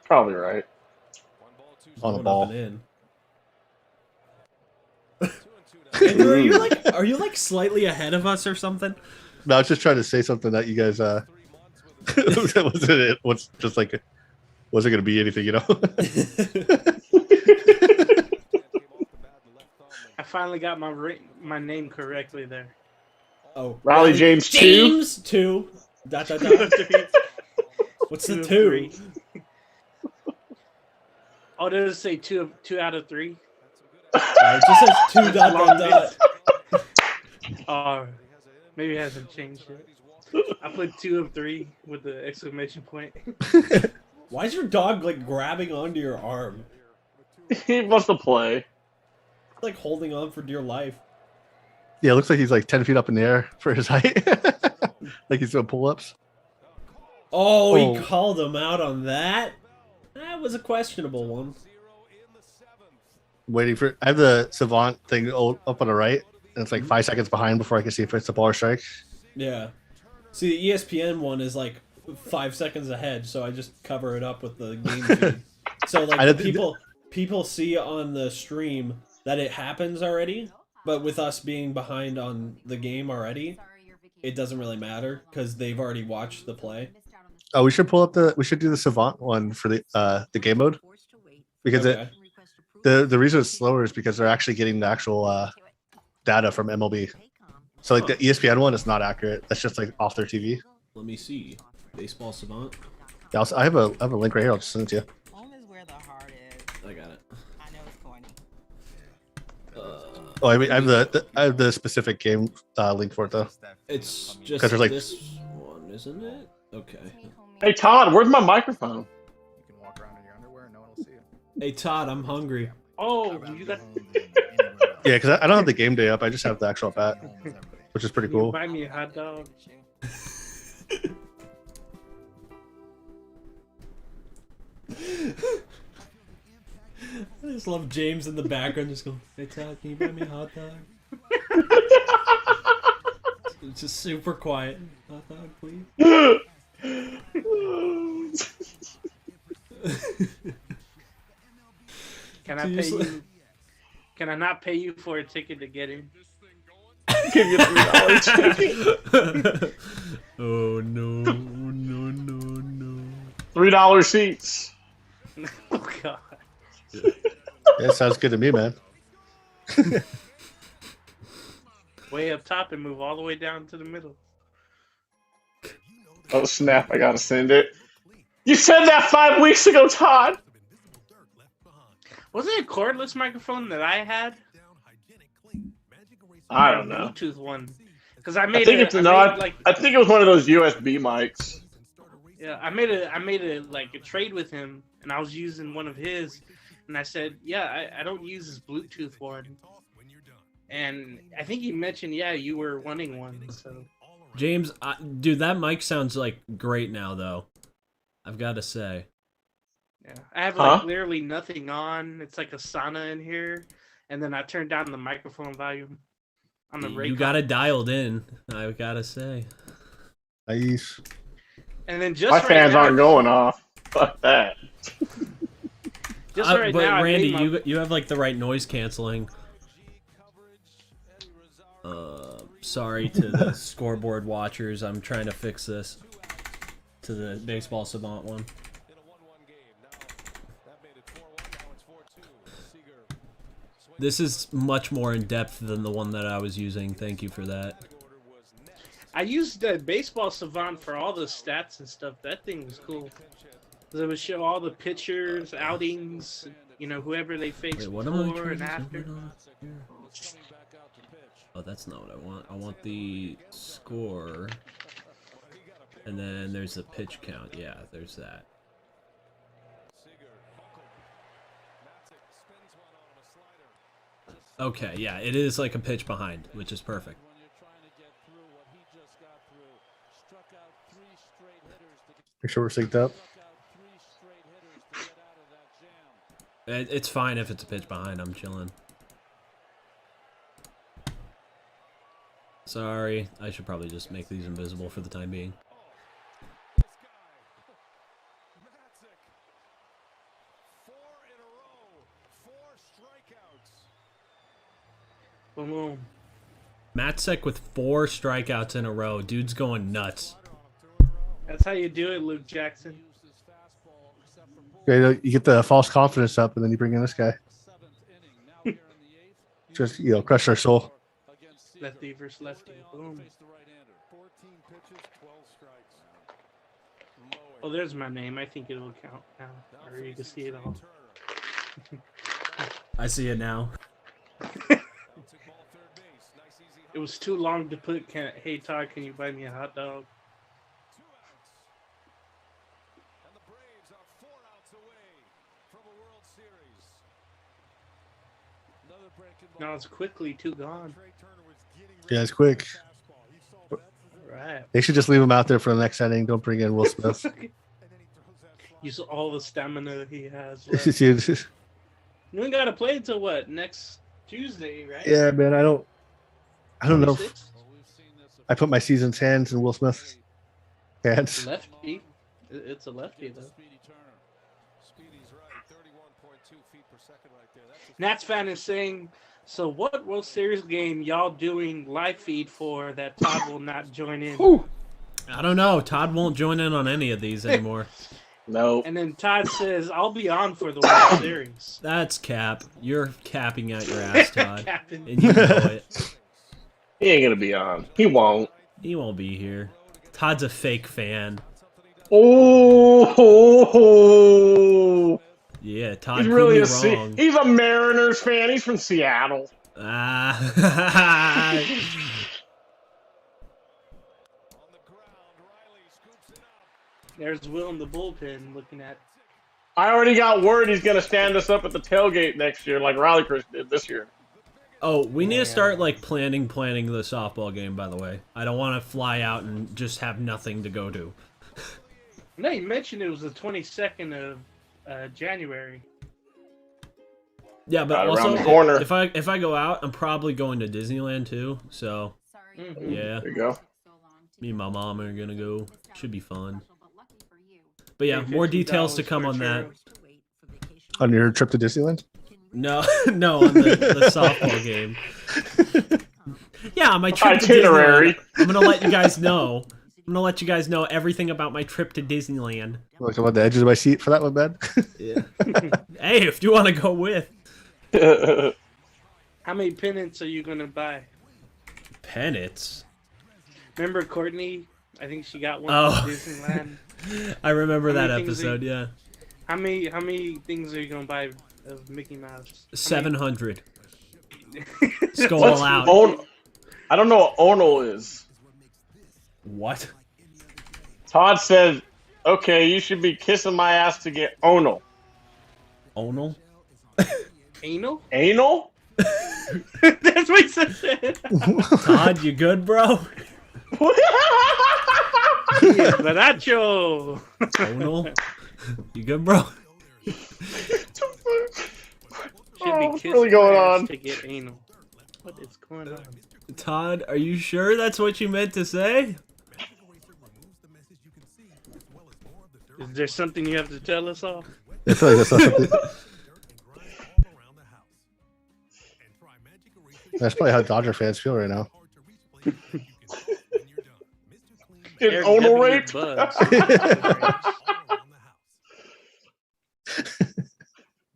Probably right.
On the
Going
ball.
up and in. Andrew, are you like slightly ahead of us or something?
No, I was just trying to say something that you guys that wasn't it. What's just like wasn't gonna be anything, you know?
I finally got my name correctly there.
Oh,
Riley James 2.
James 2. Dot dot dot. What's the 2?
Oh, does it say 2 out of 3?
It just says 2 dot dot dot.
Maybe it hasn't changed yet. I put 2 of 3 with the exclamation point.
Why is your dog like grabbing onto your arm?
He wants to play.
Like holding on for dear life.
Yeah, it looks like he's like 10 feet up in the air for his height. Like he's doing pull-ups.
Oh, he called him out on that? That was a questionable one.
Waiting for I have the savant thing up on the right, and it's like 5 seconds behind before I can see if it's a ball or strike.
Yeah. See, the ESPN one is like 5 seconds ahead, so I just cover it up with the game feed. So like people see on the stream that it happens already, but with us being behind on the game already, it doesn't really matter because they've already watched the play.
Oh, we should we should do the savant one for the game mode, because the reason it's slower is because they're actually getting the actual data from MLB. So like the ESPN one is not accurate. That's just like off their TV.
Let me see. Baseball Savant.
Yeah, I have a link right here. I'll just send it to you.
I got it.
Oh, I mean, I have the specific game link for it though.
It's just
because there's like
this one, isn't it? Okay.
Hey Todd, where's my microphone?
You can walk around in your underwear and no one will see it.
Hey Todd, I'm hungry.
Oh, you got.
Yeah, because I don't have the game day up. I just have the actual bat, which is pretty cool.
Buy me a hot dog.
I just love James in the background just going, hey Todd, can you buy me a hot dog? It's just super quiet. Hot dog, please.
Can I pay you? Can I not pay you for a ticket to get in?
Give you $3 ticket.
Oh no, no.
$3 seats.
Oh god.
Yeah, sounds good to me, man.
Way up top and move all the way down to the middle.
Oh snap! I gotta send it. You said that 5 weeks ago, Todd.
Wasn't it a cordless microphone that I had?
I don't know.
Bluetooth one. Because
I think it was one of those USB mics.
Yeah, I made a like a trade with him, and I was using one of his, and I said, yeah, I don't use his Bluetooth one. And I think he mentioned, yeah, you were wanting one. So,
James, dude, that mic sounds like great now, though. I've got to say.
Yeah, I have like literally nothing on. It's like a sauna in here, and then I turned down the microphone volume on the radio.
You got it dialed in. I gotta say.
Nice.
And then just
my
right
fans
now,
aren't going off. Fuck that.
Just right
but
now,
Randy, you have like the right noise canceling. Sorry to the scoreboard watchers. I'm trying to fix this to the Baseball Savant one. This is much more in depth than the one that I was using. Thank you for that.
I used the Baseball Savant for all the stats and stuff. That thing was cool. Because it would show all the pitchers, outings, you know, whoever they faced before and after.
Oh, that's not what I want. I want the score. And then there's the pitch count. Yeah, there's that. Okay, yeah, it is like a pitch behind, which is perfect.
Make sure we're synced up.
It's fine if it's a pitch behind. I'm chilling. Sorry, I should probably just make these invisible for the time being.
Boom.
Matzek with 4 strikeouts in a row. Dude's going nuts.
That's how you do it, Luke Jackson.
You get the false confidence up, and then you bring in this guy. Just, crush our soul.
Lefty versus lefty. Boom. Oh, there's my name. I think it'll count now. Or you can see it all.
I see it now.
It was too long to put, hey, Todd, can you buy me a hot dog? No, it's quickly too gone.
Yeah, it's quick.
Right.
They should just leave him out there for the next inning. Don't bring in Will Smith.
Use all the stamina he has. You ain't got to play until what? Next Tuesday, right?
Yeah, man. I don't know.
26?
I put my season's hands in Will Smith's hands.
Lefty. It's a lefty, though. Nats fan is saying, so what World Series game y'all doing live feed for that Todd will not join in?
Whew. I don't know. Todd won't join in on any of these anymore.
No.
And then Todd says, I'll be on for the World Series.
That's cap. You're capping out your ass, Todd.
Capping.
And you know it.
He ain't gonna be on. He won't.
He won't be here. Todd's a fake fan.
Oh.
Yeah, Todd
He's really
wrong.
He's a Mariners fan. He's from Seattle.
There's Will in the bullpen looking at.
I already got word he's gonna stand us up at the tailgate next year, like Riley Chris did this year.
Oh, we need to start planning the softball game. By the way, I don't want to fly out and just have nothing to go to.
No, you mentioned it was the 22nd of January.
Yeah, but
Right
also
around the corner.
if I go out, I'm probably going to Disneyland too. So yeah,
There you go.
me and my mom are gonna go. Should be fun. But yeah, more details to come on that.
On your trip to Disneyland?
No, no, on the softball game. Yeah, on my trip to
Itinerary.
Disneyland. I'm gonna let you guys know. I'm gonna let you guys know everything about my trip to Disneyland.
Look, I'm on the edge of my seat for that one, man.
Yeah. Hey, if you want to go with.
How many pennants are you gonna buy?
Pennants?
Remember Courtney? I think she got one
Oh.
from Disneyland.
I remember
How
that
many things
episode, yeah.
How many things are you gonna buy of Mickey Mouse?
700. Let's go
What's
all out.
I don't know what Ono is.
What?
Todd said, okay, you should be kissing my ass to get Ono.
Onal?
Anal?
Anal?
That's what he said.
Todd, you good, bro?
Yeah, Baracho.
Onal? You good, bro?
Should be
what's
kissing
really going
my ass
on?
to get anal. What is going on?
Todd, are you sure that's what you meant to say?
Is there something you have to tell us all?
I feel like that's not something. That's probably how Dodger fans feel right now.
Get Ono raped?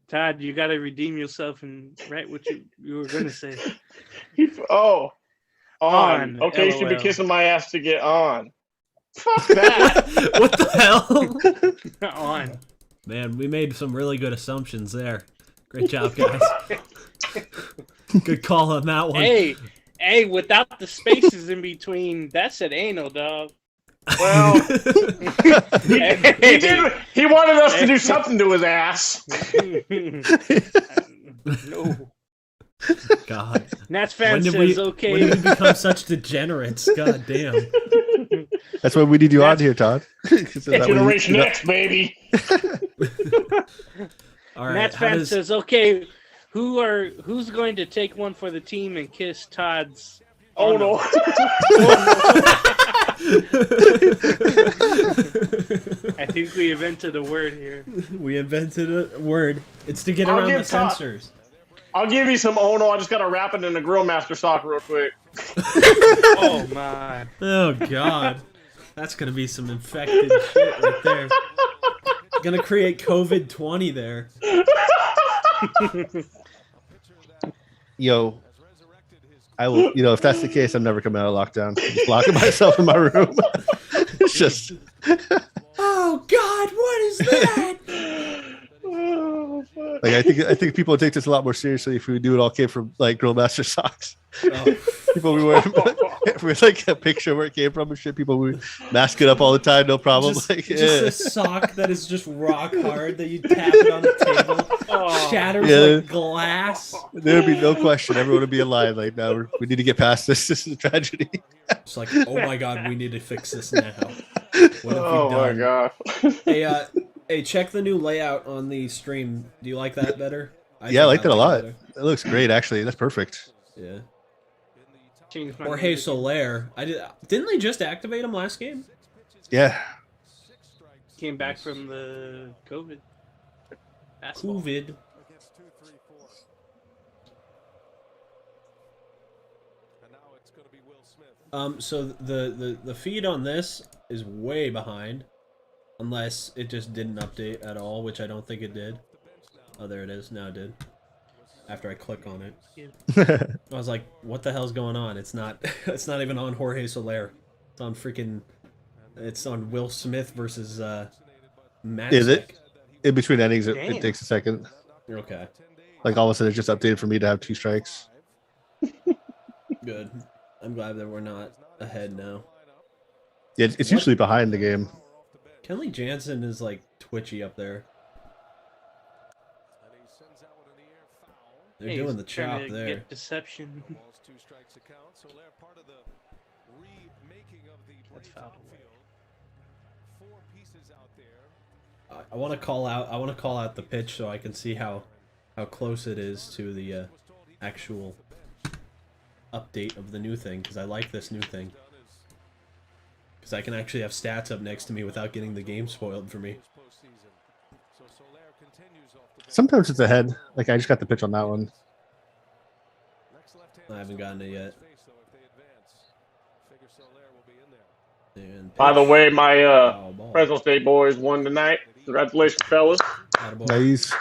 Todd, you gotta redeem yourself and write what you were gonna say.
Oh. On. Okay, you should be
LOL.
kissing my ass to get on. Fuck that.
What the hell?
On.
Man, we made some really good assumptions there. Great job, guys. Good call on that one.
Hey, without the spaces in between, that's an anal, dog.
Well, he wanted us to do something to his ass.
No.
God.
Nats fan says okay.
When did we become such degenerates? God damn.
That's why we need you on here, Todd.
Generation X, baby.
All right.
Nats fan says okay. Who's going to take one for the team and kiss Todd's
Oh no.
I think we invented a word here.
We invented a word. It's to get around the censors.
I'll give you some Ono. I just gotta wrap it in a Grill Master sock real quick.
Oh my.
Oh god. That's gonna be some infected shit right there. Gonna create COVID-20 there.
Yo, I will. You know, if that's the case, I'm never coming out of lockdown. Just locking myself in my room. It's just.
Oh God, what is that?
Like I think people would take this a lot more seriously if we knew it all came from like Grill Master socks.
Oh.
People we wear if we like a picture where it came from and shit. People would mask it up all the time, no problem.
Just,
like,
just a sock that is just rock hard that you tap it on the table, shatters like glass.
There'd be no question. Everyone would be in line. Like, no, we need to get past this. This is a tragedy.
It's like, oh my god, we need to fix this now. What have we done?
My god.
Hey, check the new layout on the stream. Do you like that better?
I like that a lot. It looks great, actually. That's perfect.
Yeah. Jorge Soler. Didn't they just activate him last game?
Yeah.
Came back from the COVID.
COVID. So the feed on this is way behind, unless it just didn't update at all, which I don't think it did. Oh, there it is. Now it did. After I click on it, I was like, "What the hell's going on?" It's not. It's not even on Jorge Soler. It's on freaking. It's on Will Smith versus Matt.
Is it? In between innings, it takes a second.
Okay.
Like all of a sudden, it's just updated for me to have 2 strikes.
Good. I'm glad that we're not ahead now.
Yeah, it's usually behind the game.
Kenley Jansen is like twitchy up there. They're doing the chop there.
Get deception. That's foul.
I want to call out. I want to call out the pitch so I can see how close it is to the actual update of the new thing, because I like this new thing. Because I can actually have stats up next to me without getting the game spoiled for me.
Sometimes it's ahead. Like I just got the pitch on that one.
I haven't gotten it yet.
By the way, my Fresno State boys won tonight. Congratulations, fellas.
Nice.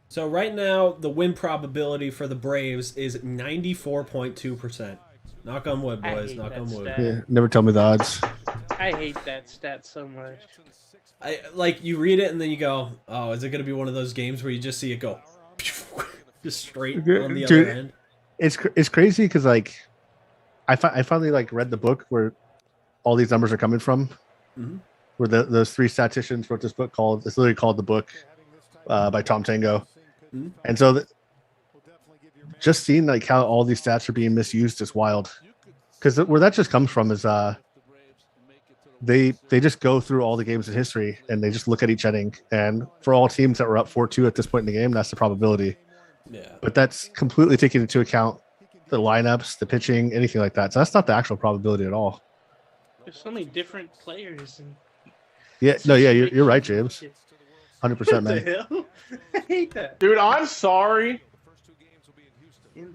So right now, the win probability for the Braves is 94.2%. Knock on wood, boys. Knock on wood.
Yeah, never tell me the odds.
I hate that stat so much.
Like you read it and then you go, "Oh, is it going to be one of those games where you just see it go just straight on the other end?"
It's crazy because like I finally like read the book where all these numbers are coming from.
Mm-hmm.
Where those 3 statisticians wrote this book called it's literally called The Book by Tom Tango.
Mm-hmm.
And so just seeing like how all these stats are being misused is wild. Because where that just comes from is they just go through all the games in history and they just look at each inning. And for all teams that were up 4-2 at this point in the game, that's the probability.
Yeah.
But that's completely taking into account the lineups, the pitching, anything like that. So that's not the actual probability at all.
There's so many different players. And
you're right, James. 100%, man.
What the hell? I hate that.
Dude, I'm sorry.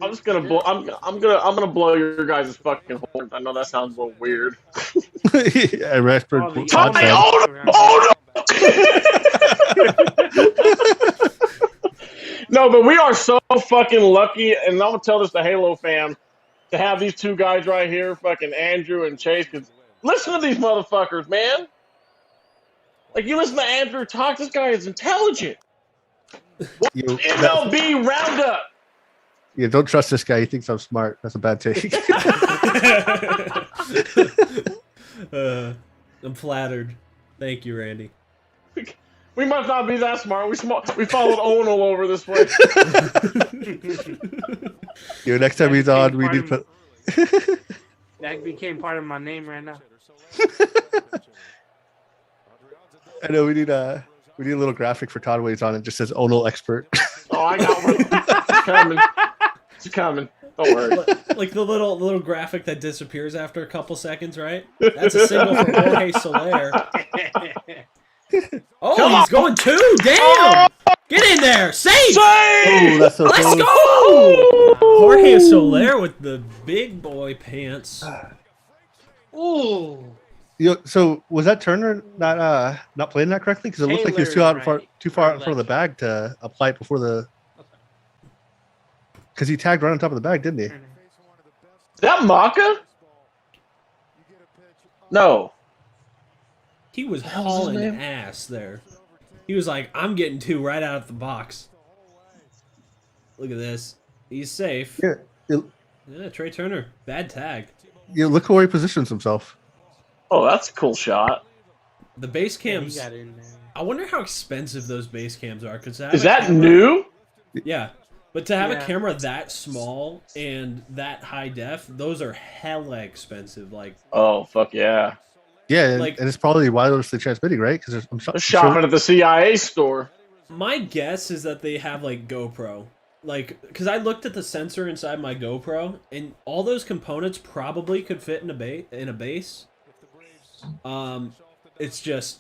I'm just gonna blow. I'm gonna blow your guys' fucking horns. I know that sounds a little weird.
Yeah, Rashford.
No, but we are so fucking lucky, and I'm gonna tell this to Halo fam, to have these 2 guys right here, fucking Andrew and Chase. Cause listen to these motherfuckers, man. Like you listen to Andrew talk, this guy is intelligent. MLB Roundup.
Yeah, don't trust this guy. He thinks I'm smart. That's a bad take.
I'm flattered. Thank you, Randy.
We must not be that smart. We followed Ono over this way.
Next time he's on, we need to put.
That became part of my name right now.
I know we need a little graphic for Todd when he's on. It just says Ono expert.
Oh, I got one. It's coming. It's coming. Don't worry.
Like the little graphic that disappears after a couple seconds, right? That's a single for Jorge Soler. Oh,
Come
he's
on.
going two. Damn! Get in there. Safe.
Oh, that's so
Let's
close.
go! Jorge Soler with the big boy pants.
Ooh.
So was that Turner not playing that correctly? Because it looked like he was too
Taylor's right.
too far out in front of the bag to apply it before the. Because he tagged right on top of the bag, didn't he?
Is that Maka? No.
He was
hell's his
hauling
name?
ass there. He was like, I'm getting two right out of the box. Look at this. He's safe. Yeah, Trey Turner. Bad tag.
Look where he positions himself.
Oh, that's a cool shot.
The base
Yeah, he
cams.
got in there.
I wonder how expensive those base cams are. Cause
Is that new?
Yeah. But to have a
Yeah.
camera that small and that high def, those are hella expensive. Like,
Oh, fuck yeah.
Yeah, and,
Like-
and it's probably wirelessly transmitting, right? Because I'm
They're shopping at the CIA store.
my guess is that they have like GoPro. Like, because I looked at the sensor inside my GoPro, and all those components probably could fit in a base. It's just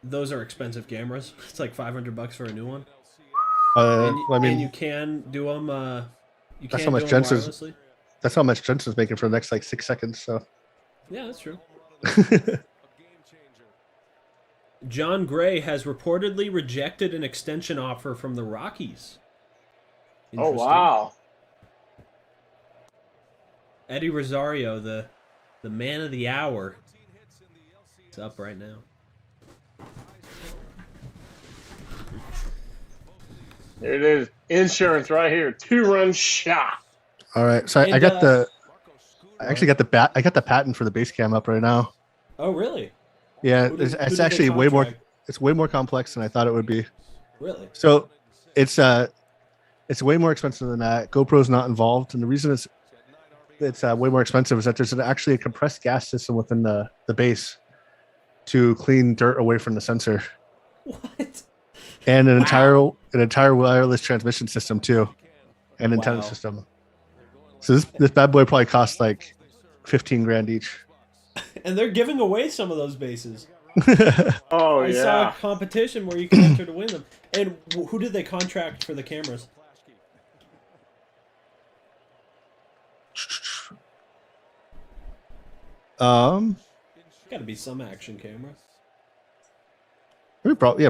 those are expensive cameras. It's like $500 for a new one. And,
I mean,
and you can do them. You
That's
can
how
do
much
them
Jensen's-
wirelessly.
that's how much Jensen's making for the next like 6 seconds. So
Yeah, that's true. John Gray has reportedly rejected an extension offer from the Rockies.
Oh,
Interesting.
wow.
Eddie Rosario, the man of the hour, is up right now.
There it is. Insurance right here. 2-run shot.
all right, so I
And,
got I actually got the patent for the base cam up right now.
Oh, really?
Yeah,
Who did-
it's
who did they
actually way more.
contract?
It's way more complex than I thought it would be.
Really?
So it's way more expensive than that. GoPro's not involved, and the reason it's way more expensive is that there's actually a compressed gas system within the base to clean dirt away from the sensor,
What?
and an entire wireless transmission system too, and antenna
Wow.
system. So this bad boy probably costs like 15 grand each.
And they're giving away some of those bases.
Oh,
I saw
yeah.
a competition where you can enter to win them. And who did they contract for the cameras?
Um,
Got to be some action camera.
probably.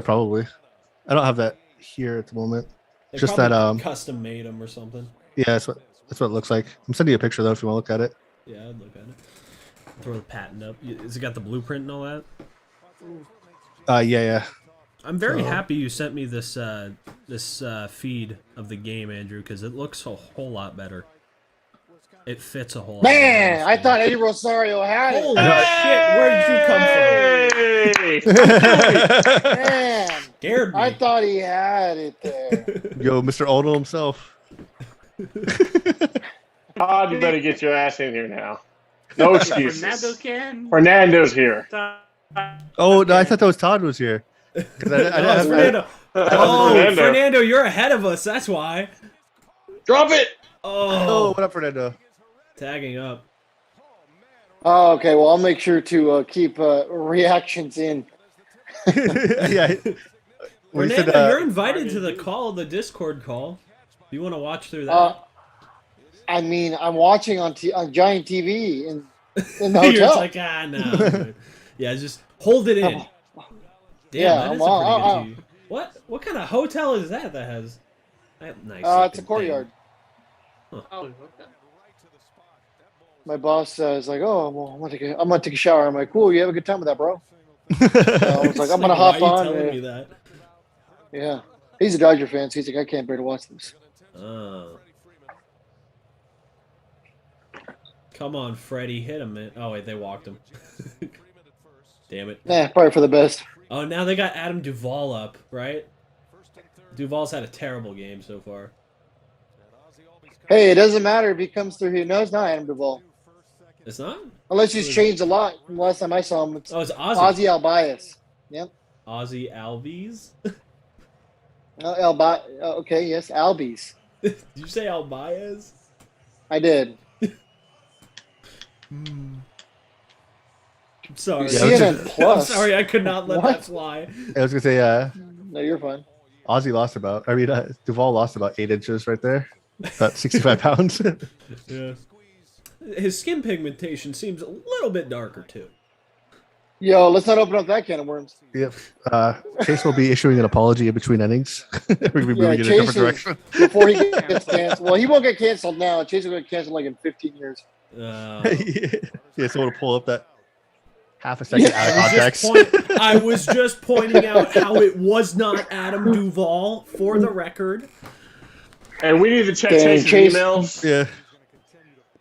I don't have that here at the moment.
They
Just
probably
that
custom made them or something.
yeah, that's what it looks like. I'm sending you a picture though if you want to look at it.
Yeah, I'd look at it. Throw the patent up. Has it got the blueprint and all that?
Yeah.
I'm very
So-
happy you sent me this feed of the game, Andrew, because it looks a whole lot better. It fits a whole lot
Man,
better.
I thought Eddie Rosario had it.
Holy shit, where did you come from?
Man,
Scared me.
I thought he had it there.
Yo, Mr. Aldo himself.
Todd, you better get your ass in here now. No excuses.
Fernando can.
Fernando's here.
Oh no, I thought that was Todd was here. 'Cause I
No, it's
have
Fernando.
That's
Oh,
Fernando.
Fernando, you're ahead of us. That's why.
Drop it.
Oh,
Oh,
what up, Fernando?
tagging up.
Oh, okay, well, I'll make sure to keep reactions in.
Yeah. When he
Fernando,
said,
you're invited to the call, the Discord call. Do you want to watch through that?
I mean, I'm watching on giant TV in the
You're just
hotel.
like, no. I'm good." Yeah, just hold it in. Damn,
Yeah,
that is a pretty good TV. What kind of hotel is that has that nice?
It's a
looking
courtyard.
thing?
Oh, okay.
My boss is like, "Oh, well, I'm gonna take a shower." I'm like, "Cool, you have a good time with that, bro." I was like, "I'm gonna hop
why are you
on."
telling me that?
Yeah, he's a Dodger fan, so he's like, "I can't bear to watch this."
Oh. Come on, Freddie, hit him. Man. Oh wait, they walked him. Damn it.
Probably for the best.
Oh, now they got Adam Duvall up, right? Duvall's had a terrible game so far.
Hey, it doesn't matter if he comes through here. No, it's not Adam Duvall.
It's not?
Unless he's changed a lot from the last time I saw him. It's
Oh, it's Ozzy.
Ozzy Albias. Yep.
Ozzy Albies?
Okay, yes, Albies.
Did you say Albias?
I did.
I'm sorry.
Yeah, I was
CNN
just-
Plus.
I'm sorry, I could not let
What?
that fly.
I was gonna say,
No, you're fine.
Ozzy lost about. I mean, Duvall lost about 8 inches right there. About 65 pounds.
Yeah. His skin pigmentation seems a little bit darker too.
Yo, let's not open up that can of worms.
Yep. Chase will be issuing an apology in between innings. We're gonna be
Yeah,
moving in a
Chase
different
is,
direction.
before he gets canceled. Well, he won't get canceled now. Chase will get canceled like in 15 years.
Yeah, someone will pull up that half a second out of context.
I was just pointing out how it was not Adam Duvall for the record.
And we need to check
Dang,
Chase's
Chase.
emails.
Yeah.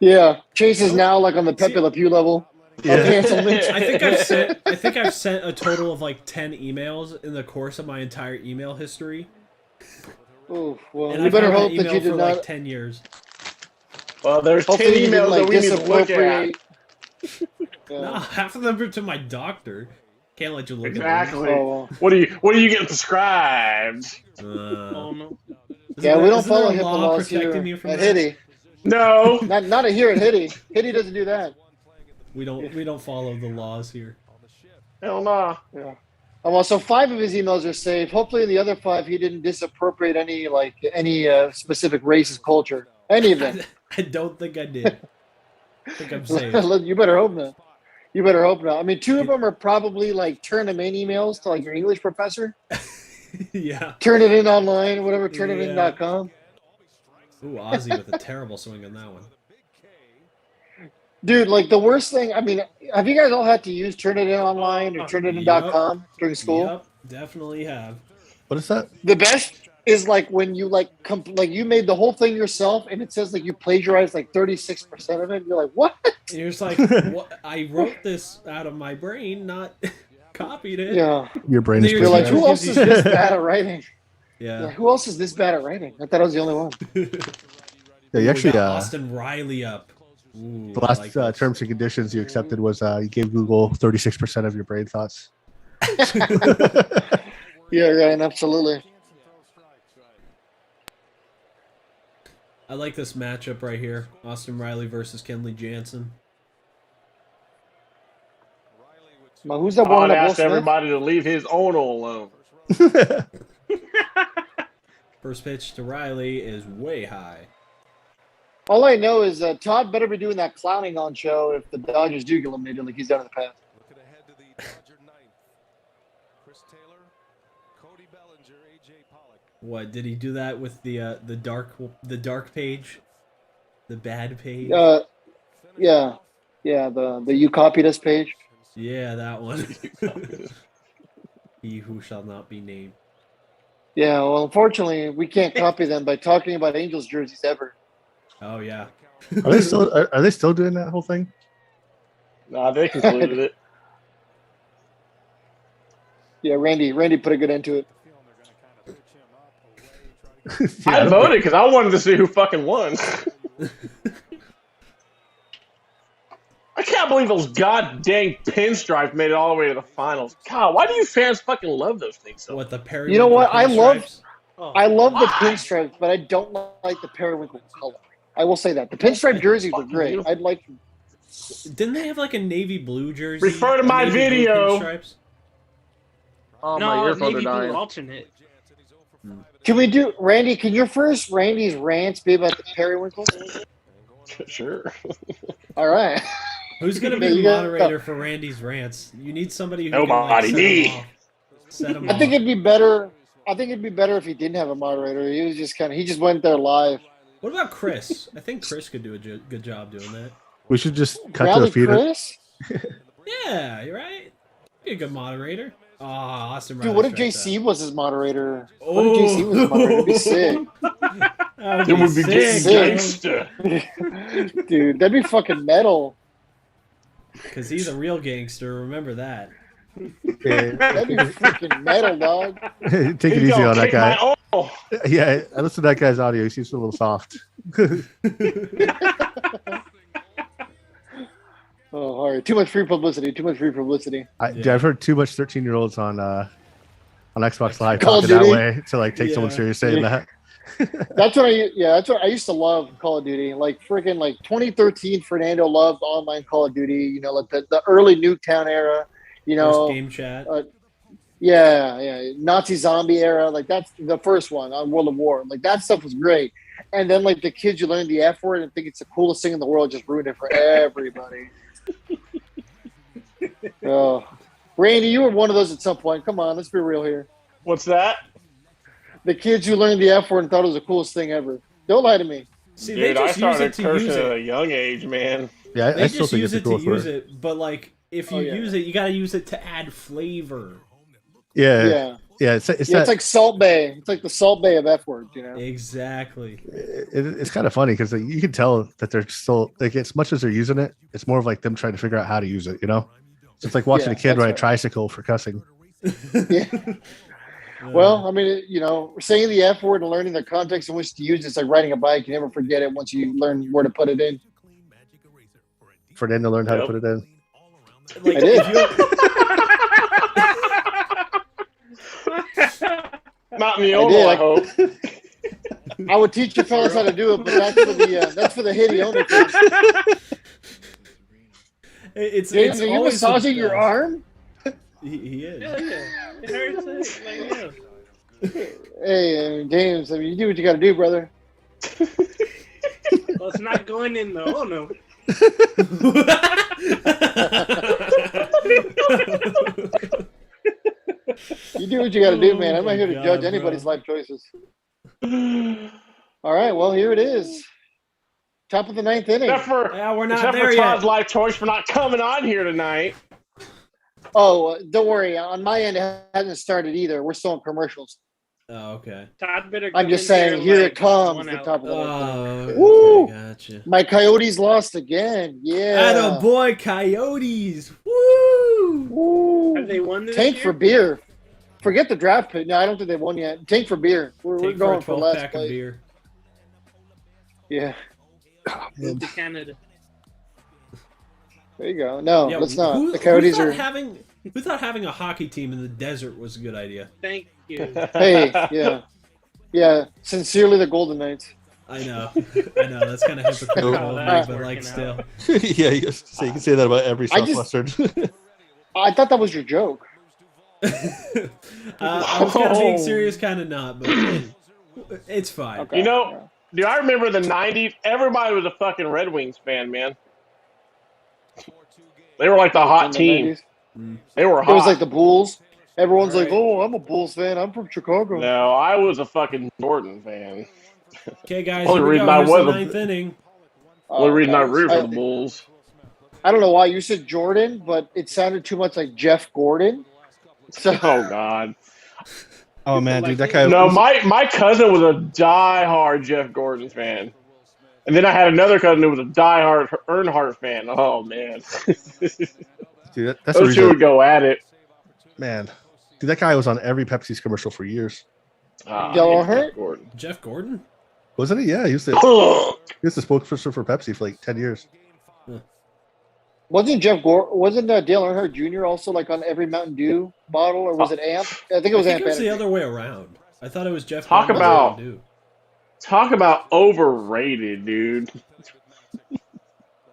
Yeah, Chase is now like on the Pepe Le Pew level.
Yeah.
Of cancelment.
I think I've sent a total of like 10 emails in the course of my entire email history.
Ooh, well,
And
you
I've
better
had
hope
email
that you
for
did
like
not.
10 years.
Well, there's 10
Hopefully you didn't,
emails
like,
that we need to look at.
Yeah.
Nah, half of them are to my doctor. Can't let you look
Exactly.
Oh, well.
What are you getting prescribed?
at them.
Oh no.
Yeah, we don't
Isn't there
follow
a
HIPAA
law
laws here
protecting you from
at
that?
HITI.
No.
Not here at HITI. HITI doesn't do that.
We don't follow the laws here.
Hell no.
Yeah. Well, so 5 of his emails are safe. Hopefully, in the other 5, he didn't disappropriate any specific racist culture. Any of them.
I don't think I did. I think I'm safe.
You better hope not. You better hope not. I mean, 2 of them are probably like turn them in emails to like your English professor.
Yeah.
Turn it in online, whatever. Turnitin.com.
Ooh, Ozzy with a terrible swing on that one.
Dude, like the worst thing. I mean, have you guys all had to use Turnitin online or Turnitin.com during school?
Yep, definitely have.
What is that?
The best is like when you like you made the whole thing yourself, and it says like you plagiarized like 36% of it. You're like, what?
And you're just like, what? I wrote this out of my brain, not copied it.
Yeah.
Your brain is
You're
You're like,
pretty
who
bad.
else is this bad at writing?
Yeah.
Who else is this bad at writing? I thought I was the only one.
Yeah, you actually,
We got Austin Riley up. Ooh,
the last
I like this.
terms and conditions you accepted was you gave Google 36% of your brain thoughts.
Yeah, right. Absolutely.
I like this matchup right here. Austin Riley versus Kenley Jansen.
Now, who's that
I'd
one? Will
ask
Smith?
everybody to leave his owner alone.
First pitch to Riley is way high.
All I know is Todd better be doing that clowning on show if the Dodgers do get eliminated like he's done in the past.
Looking ahead to the Dodger ninth. Chris Taylor, Cody Bellinger, AJ Pollock.
What did he do that with the dark page, the bad page?
Yeah, the you copied us page.
Yeah, that one. He who shall not be named.
Yeah, well, unfortunately, we can't copy them by talking about Angels jerseys ever.
Oh yeah.
Are they still doing that whole thing?
Nah, they concluded it.
Yeah, Randy put a good end to it.
I voted because I wanted to see who fucking won. I can't believe those goddamn pinstripes made it all the way to the finals. God, why do you fans fucking love those things so much?
What the Perry?
You know what? I love
Oh,
the pinstripes, but I don't like the periwinkle color. I will say that the pinstripe jerseys were great. I'd like.
Didn't they have like a navy blue jersey?
Refer to
A
my
navy blue
video.
pinstripes?
Oh, my
no,
earphones
navy
are
blue
dying.
alternate.
Can we do Randy? Can your first Randy's rants be about the periwinkles?
Sure.
All right.
Who's gonna be
There
the
you go.
moderator for Randy's rants? You need somebody who
Nobody.
can, like,
Me.
set him
I
off.
think it'd be better. I think it'd be better if he didn't have a moderator. He was just he just went there live.
What about Chris? I think Chris could do a good job doing that.
We should just cut to
Rally
the feed.
Chris?
Yeah, you're right. Be a good moderator. Oh, Austin
Dude,
Riley
what if
strikes
JC was his moderator?
out.
What if JC was his moderator? It'd be sick.
That
It would be
sick,
gangster.
Dude, that'd be fucking metal.
because he's a real gangster. Remember that.
That'd be freaking metal, dog.
Take it
He's
easy
gonna
on that
kick
guy.
my own.
Yeah, I listened to that guy's audio. He seems a little soft.
Oh, all right. Too much free publicity.
Yeah, I've heard too much 13-year-olds on Xbox Live
Call of
talking that
Duty?
way to like take someone
Yeah.
serious saying that.
That's what I used to love Call of Duty. Like freaking like 2013, Fernando loved online Call of Duty. You know, like the early Nuketown era. You
First
know,
game chat.
yeah, Nazi zombie era. Like that's the first one on World of War. Like that stuff was great. And then like the kids, you learn the F word and think it's the coolest thing in the world, just ruined it for everybody. Oh, Randy, you were one of those at some point. Come on, let's be real here.
What's that?
The kids who learned the F word and thought it was the coolest thing ever. Don't lie to me.
See,
Dude,
they
I
just use
started
it to
cursing
use
at a
it.
young age, man.
Yeah,
They
I still
just
think
use
it's
it
a
to
cool
use
word.
it, but like if you
Oh, yeah.
use it, you got to use it to add flavor.
Yeah. It's
It's like Salt Bay. It's like the Salt Bay of F words, you know.
Exactly.
It's kind of funny because you can tell that they're still like as much as they're using it, it's more of like them trying to figure out how to use it. You know, so it's like watching a kid
that's
ride a
right.
tricycle for cussing.
Yeah. Well, I mean, you know, saying the F word and learning the context in which to use it's like riding a bike. You never forget it once you learn where to put it in.
Fernando learned how to put it in.
Like,
I did.
Not Miolo, I hope.
I would teach you fellas how to do it, but that's for the HITI only.
It's
James, are you
always the
massaging your
best.
arm?
He is.
Yeah. It hurts. Like, yeah.
Hey, James, I mean, you do what you got to do, brother.
Well, it's not going in the oh no.
You do what you got to do, man. I'm
Oh
not here to
my
judge
God,
anybody's
bro.
life choices. All right, well, here it is. Top of the ninth inning.
Yeah, we're not
except
there
for Todd's
yet.
life choice for not coming on here tonight.
Oh, don't worry. On my end, it hasn't started either. We're still in commercials.
Oh, okay.
Todd better.
I'm
come
just
in
saying, here
like
it comes,
one
the
out.
top of the ninth
Oh,
inning. Woo!
okay, gotcha.
My Coyotes lost again. Yeah.
Atta boy, Coyotes. Woo!
Woo.
Have they won this
Tank
year?
for beer. Forget the draft pick. No, I don't think they won yet. Tank for beer. We're
Take
going
for
for
a 12
last
pack of
place.
beer.
Yeah.
Move to Canada.
There you go. No,
Yeah,
let's not.
Who,
The Coyotes
who
are.
thought having a hockey team in the desert was a good idea?
Thank you.
Hey, yeah. Sincerely, the Golden Knights.
I know. That's kind of hypocritical of me, but like still.
Yeah, you can say that about every
I just-
Southwestern.
I thought that was your joke.
I was kind of being serious, kind of not, but it's fine.
Okay.
You know, do I remember the 90s? Everybody was a fucking Red Wings fan, man. They were like the hot
In the
team.
90s.
They were
It
hot.
was like the Bulls. Everyone's
All
like,
right.
"Oh, I'm a Bulls fan. I'm from Chicago."
No, I was a fucking Jordan fan.
Okay, guys,
Only
here we
reason
go.
I
Here's the
wasn't-
ninth inning.
Only reason I
okay.
root for the Bulls.
I don't know why you said Jordan, but it sounded too much like Jeff Gordon. So,
Oh God.
Oh man, dude, that guy.
No, my cousin was a diehard Jeff Gordon fan, and then I had another cousin who was a diehard Earnhardt fan. Oh man,
Dude, that's the
those two
reason.
would go at it.
Man, dude, that guy was on every Pepsi's commercial for years.
Dale Earnhardt?
Gordon.
Jeff Gordon?
Wasn't he? Yeah, he was the spokesperson for Pepsi for like 10 years.
wasn't Dale Earnhardt Jr. also like on every Mountain Dew bottle, or was it Amp? I think it was
I
Amp.
think it was the
Energy.
other way around. I thought it was Jeff
Talk
Gordon.
about-
Dude.
Talk about overrated, dude.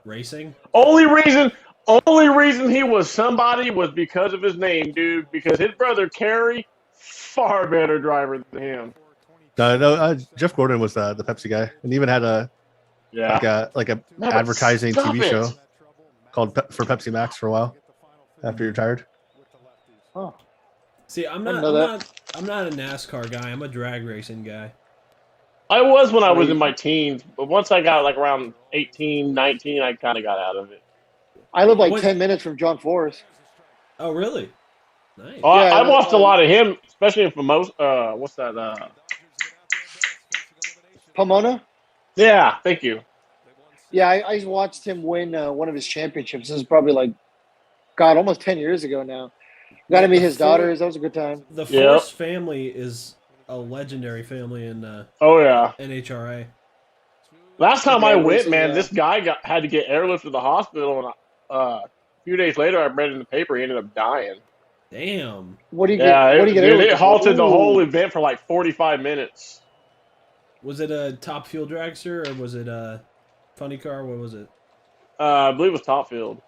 Racing.
Only reason he was somebody was because of his name, dude. Because his brother Kerry, far better driver than him.
No, Jeff Gordon was the Pepsi guy, and he even had a like a
No, but
advertising
stop
TV
it.
show called for Pepsi Max for a while after he retired.
Oh,
See, I'm
didn't
not
know
I'm not a NASCAR guy. I'm a drag racing guy.
I was when I was in my teens, but once I got like around 18, 19, I kind of got out of it.
I live like
What-
10 minutes from John Forrest.
Oh, really? Nice.
Oh,
Yeah,
I watched a
uh,
lot of him, especially in most. What's that?
Pomona?
Yeah, thank you.
Yeah, I watched him win one of his championships. This is probably like, God, almost 10 years ago now. Got to meet his daughters. That was a good time.
The
Yep.
Force family is a legendary family in
Oh yeah.
NHRA.
Last time I
Yeah,
went,
recently,
man,
yeah.
this guy had to get airlifted to the hospital, and a few days later, I read in the paper he ended up dying.
Damn.
What do you
Yeah,
get? What do you get?
it
airlifted for?
halted the
Ooh.
whole event for like 45 minutes.
Was it a top fuel dragster or was it a funny car? What was it?
I believe it was Top Field.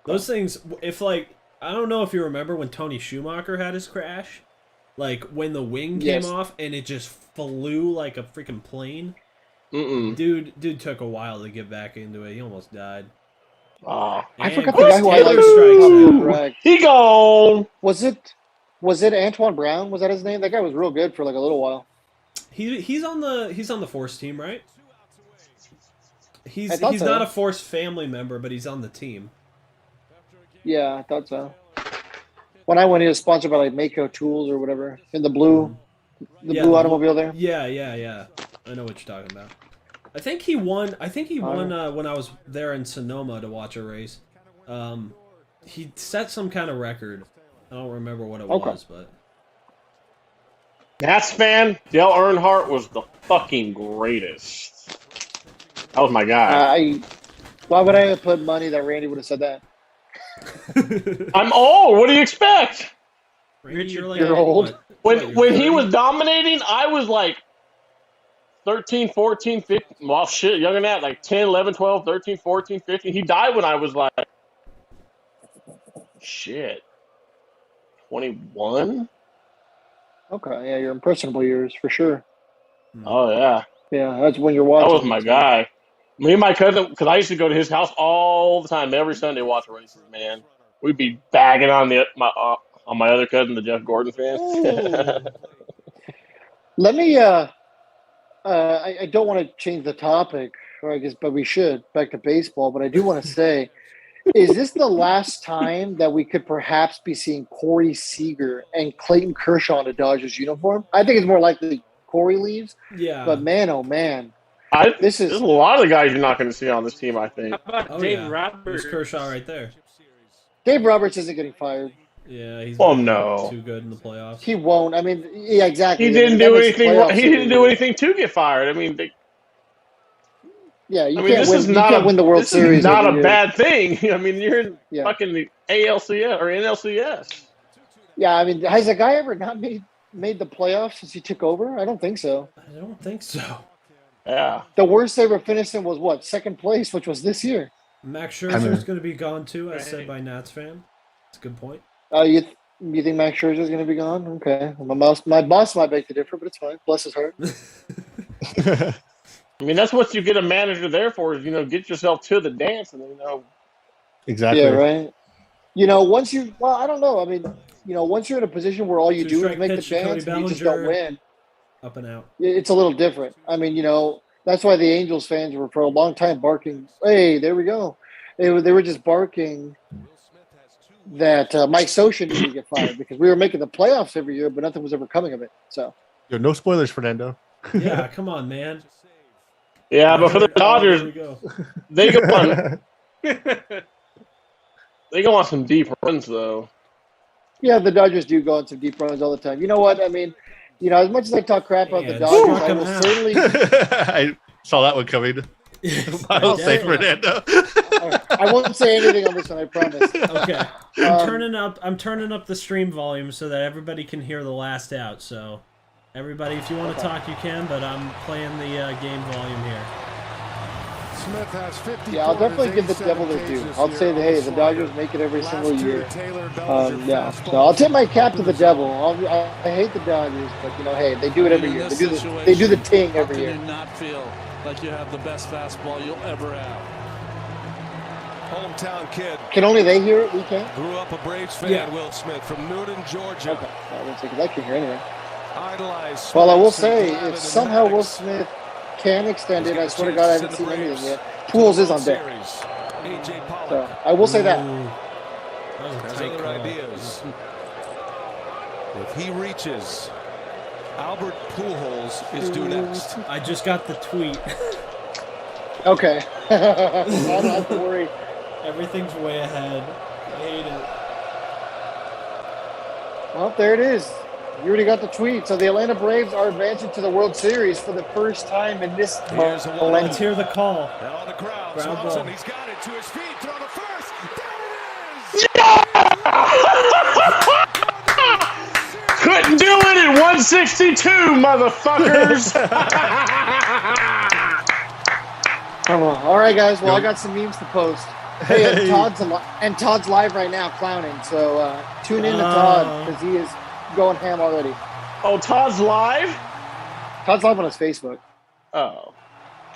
Those things, if like, I don't know if you remember when Tony Schumacher had his crash, like when the wing came off and it just flew like a freaking plane. Dude took a while to get back into it. He almost died.
I
forgot the guy who I like.
He gone.
Was it Antoine Brown? Was that his name? That guy was real good for like a little while.
He's on the Force team, right? He's
so.
not a Force family member, but he's on the team.
Yeah, I thought so. When I went, he was sponsored by like Mako Tools or whatever in the blue, blue automobile there.
Yeah. I know what you're talking about. I think he won. When I was there in Sonoma to watch a race. He set some kind of record. I don't remember what it was, but.
Nats fan, Dale Earnhardt was the fucking greatest. That was my guy.
Why would I have put money that Randy would have said that?
I'm old. What do you expect?
You're old.
When he was dominating, I was like 13, 14, 15. Well, shit, younger than that. Like 10, 11, 12, 13, 14, 15. He died when I was like, shit, 21?
Okay, yeah, your impressionable years, for sure.
Oh, yeah.
Yeah, that's when you're watching.
That was my guy. Me and my cousin, because I used to go to his house all the time, every Sunday, watch races, man. We'd be bagging on my other cousin, the Jeff Gordon fan.
Let me, I don't want to change the topic, or I guess, but we should, back to baseball, but I do want to say, is this the last time that we could perhaps be seeing Corey Seager and Clayton Kershaw in a Dodgers uniform? I think it's more likely Corey leaves.
Yeah.
But man, oh man.
There's a lot of the guys you're not going to see on this team, I think.
How about Dave Roberts?
There's Kershaw right there.
Dave Roberts isn't getting fired.
Yeah, he's
no.
too good in the playoffs.
He won't. I mean, yeah, exactly.
He didn't do anything. He didn't do anything to get fired. I mean,
you can't win the World Series.
This is not a bad thing. I mean, you're in fucking the ALCS or NLCS.
Yeah, I mean, has a guy ever not made the playoffs since he took over? I don't think so.
I don't think so.
Yeah.
The worst they ever finished in was what? Second place, which was this year.
Max Scherzer's going to be gone too, as said by Nats fan. That's a good point.
You think Max Scherzer's going to be gone? Okay. My boss might beg to differ, but it's fine. Bless his heart.
I mean, that's what you get a manager there for, is, get yourself to the dance and,
Exactly.
Yeah, right. Once I don't know. I mean, once you're in a position where all you do is make the dance and you just don't win.
Up and out.
It's a little different. I mean, that's why the Angels fans were for a long time barking, hey, there we go. They were just barking that Mike Scioscia needed to get fired because we were making the playoffs every year, but nothing was ever coming of it. So,
no spoilers, Fernando.
Yeah, come on, man.
Yeah, but for the Dodgers, they go on some deep runs, though.
Yeah, the Dodgers do go on some deep runs all the time. You know what? I mean, as much as I talk crap about the Dodgers, I will certainly.
I saw that one coming. I'll say Fernando.
I won't say anything on this one, I promise.
Okay. I'm turning up the stream volume so that everybody can hear the last out. So, everybody, if you want to talk, you can. But I'm playing the game volume here.
Smith has 50.
Yeah, I'll definitely give the Devil their due. I'll say that, hey, the Dodgers make it every single year. Yeah, so I'll tip my cap to the Devil. I hate the Dodgers, but hey, they do it every year. They do the ting every year.
How can you not feel like you have the best fastball you'll ever have?
Hometown kid.
Can only they hear it? We can't.
Grew up a Braves fan, Will Smith from Newton, Georgia.
Okay, because I can hear anyway.
Idolized.
Well, I will say, if somehow Will Smith can extend it, I swear to God, I haven't seen anything yet. Pools is on deck. So I will say that.
There's other ideas. If he reaches, Albert Pujols is due next.
I just got the tweet.
Okay. I don't have to worry.
Everything's way ahead. I hate it.
Well, there it is. You already got the tweet. So the Atlanta Braves are advancing to the World Series for the first time in this millennium.
Let's hear the call.
Now on the ground, Swanson, he's got it to his feet. Throw to first. There it is.
Couldn't do it at 162, motherfuckers.
All right, guys. Well, I got some memes to post. Hey, and Todd's live right now clowning. So tune in to Todd because he is going ham already.
Oh, Todd's live?
Todd's live on his Facebook.
Oh.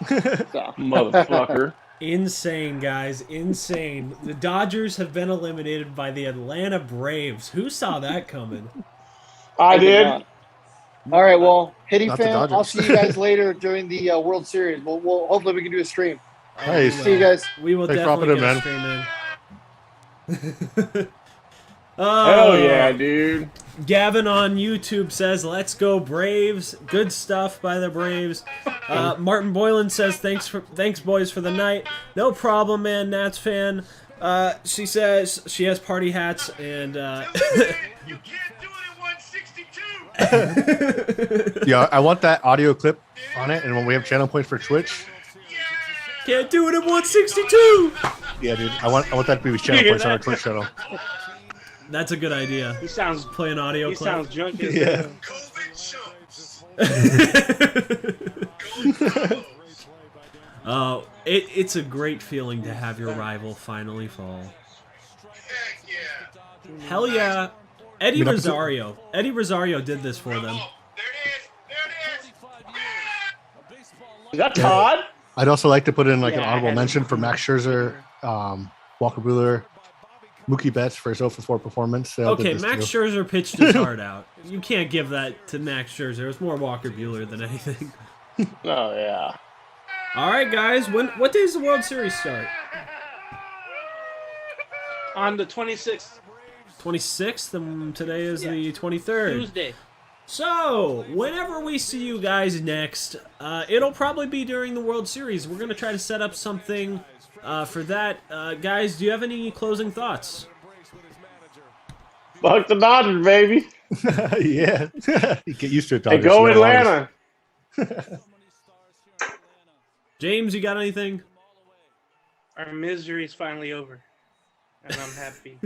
So.
Motherfucker.
Insane, guys. Insane. The Dodgers have been eliminated by the Atlanta Braves. Who saw that coming?
I did.
All right, well, HITI
Not the
fan, I'll
Dodgers.
see you guys later during the World Series. We'll hopefully we can do a stream.
Nice.
See you guys.
We will
Thanks for
definitely
hopping
get
in,
a stream in.
Hell yeah, dude.
Gavin on YouTube says, "Let's go Braves." Good stuff by the Braves. Martin Boylan says, "Thanks boys for the night." No problem, man. Nats fan. She says she has party hats and.
You can't do it at 162.
Yeah, I want that audio clip on it, and when we have channel points for Twitch.
Can't do it at 162.
Yeah, dude. I want that to be channel points on our Twitch channel.
That's a good idea.
He sounds
play an audio.
He
clip.
sounds drunk as
Yeah.
hell. It's a great feeling to have your rival finally fall. Hell yeah. Eddie Rosario. Eddie Rosario did this for them.
Is that Todd?
I'd also like to put in like an
Yeah,
honorable
I had
mention
it.
for Max Scherzer, Walker Buehler, Mookie Betts for his 0-for-4 performance. They all did
Okay,
this
Max
too.
Scherzer pitched his heart out. You can't give that to Max Scherzer. It was more Walker Buehler than anything.
Oh, yeah.
All right, guys. What day does the World Series start?
On the 26th.
26th, and today is the 23rd.
Tuesday.
So, whenever we see you guys next, it'll probably be during the World Series. We're going to try to set up something for that. Guys, do you have any closing thoughts?
Fuck the Dodgers, baby.
Yeah. You get used to it,
Hey,
Dodgers.
go
You know,
Atlanta.
James, you got anything?
Our misery is finally over. And I'm happy.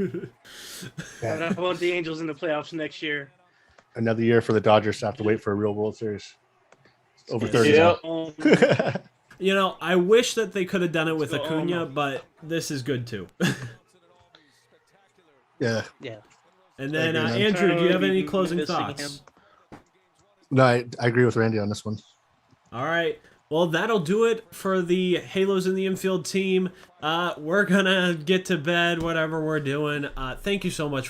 But I want the Angels in the playoffs next year.
Another year for the Dodgers to have to wait for a real World Series. Over 30
Yep.
now.
You know, I wish that they could have done it with
Let's go
Acuna,
Alma.
but this is good too.
Yeah.
Yeah.
And then,
I agree, man.
Andrew, do you have any
Missing
closing
him.
thoughts?
No, I agree with Randy on this one.
All right. Well, that'll do it for the Halos in the Infield team. We're going to get to bed, whatever we're doing. Thank you so much for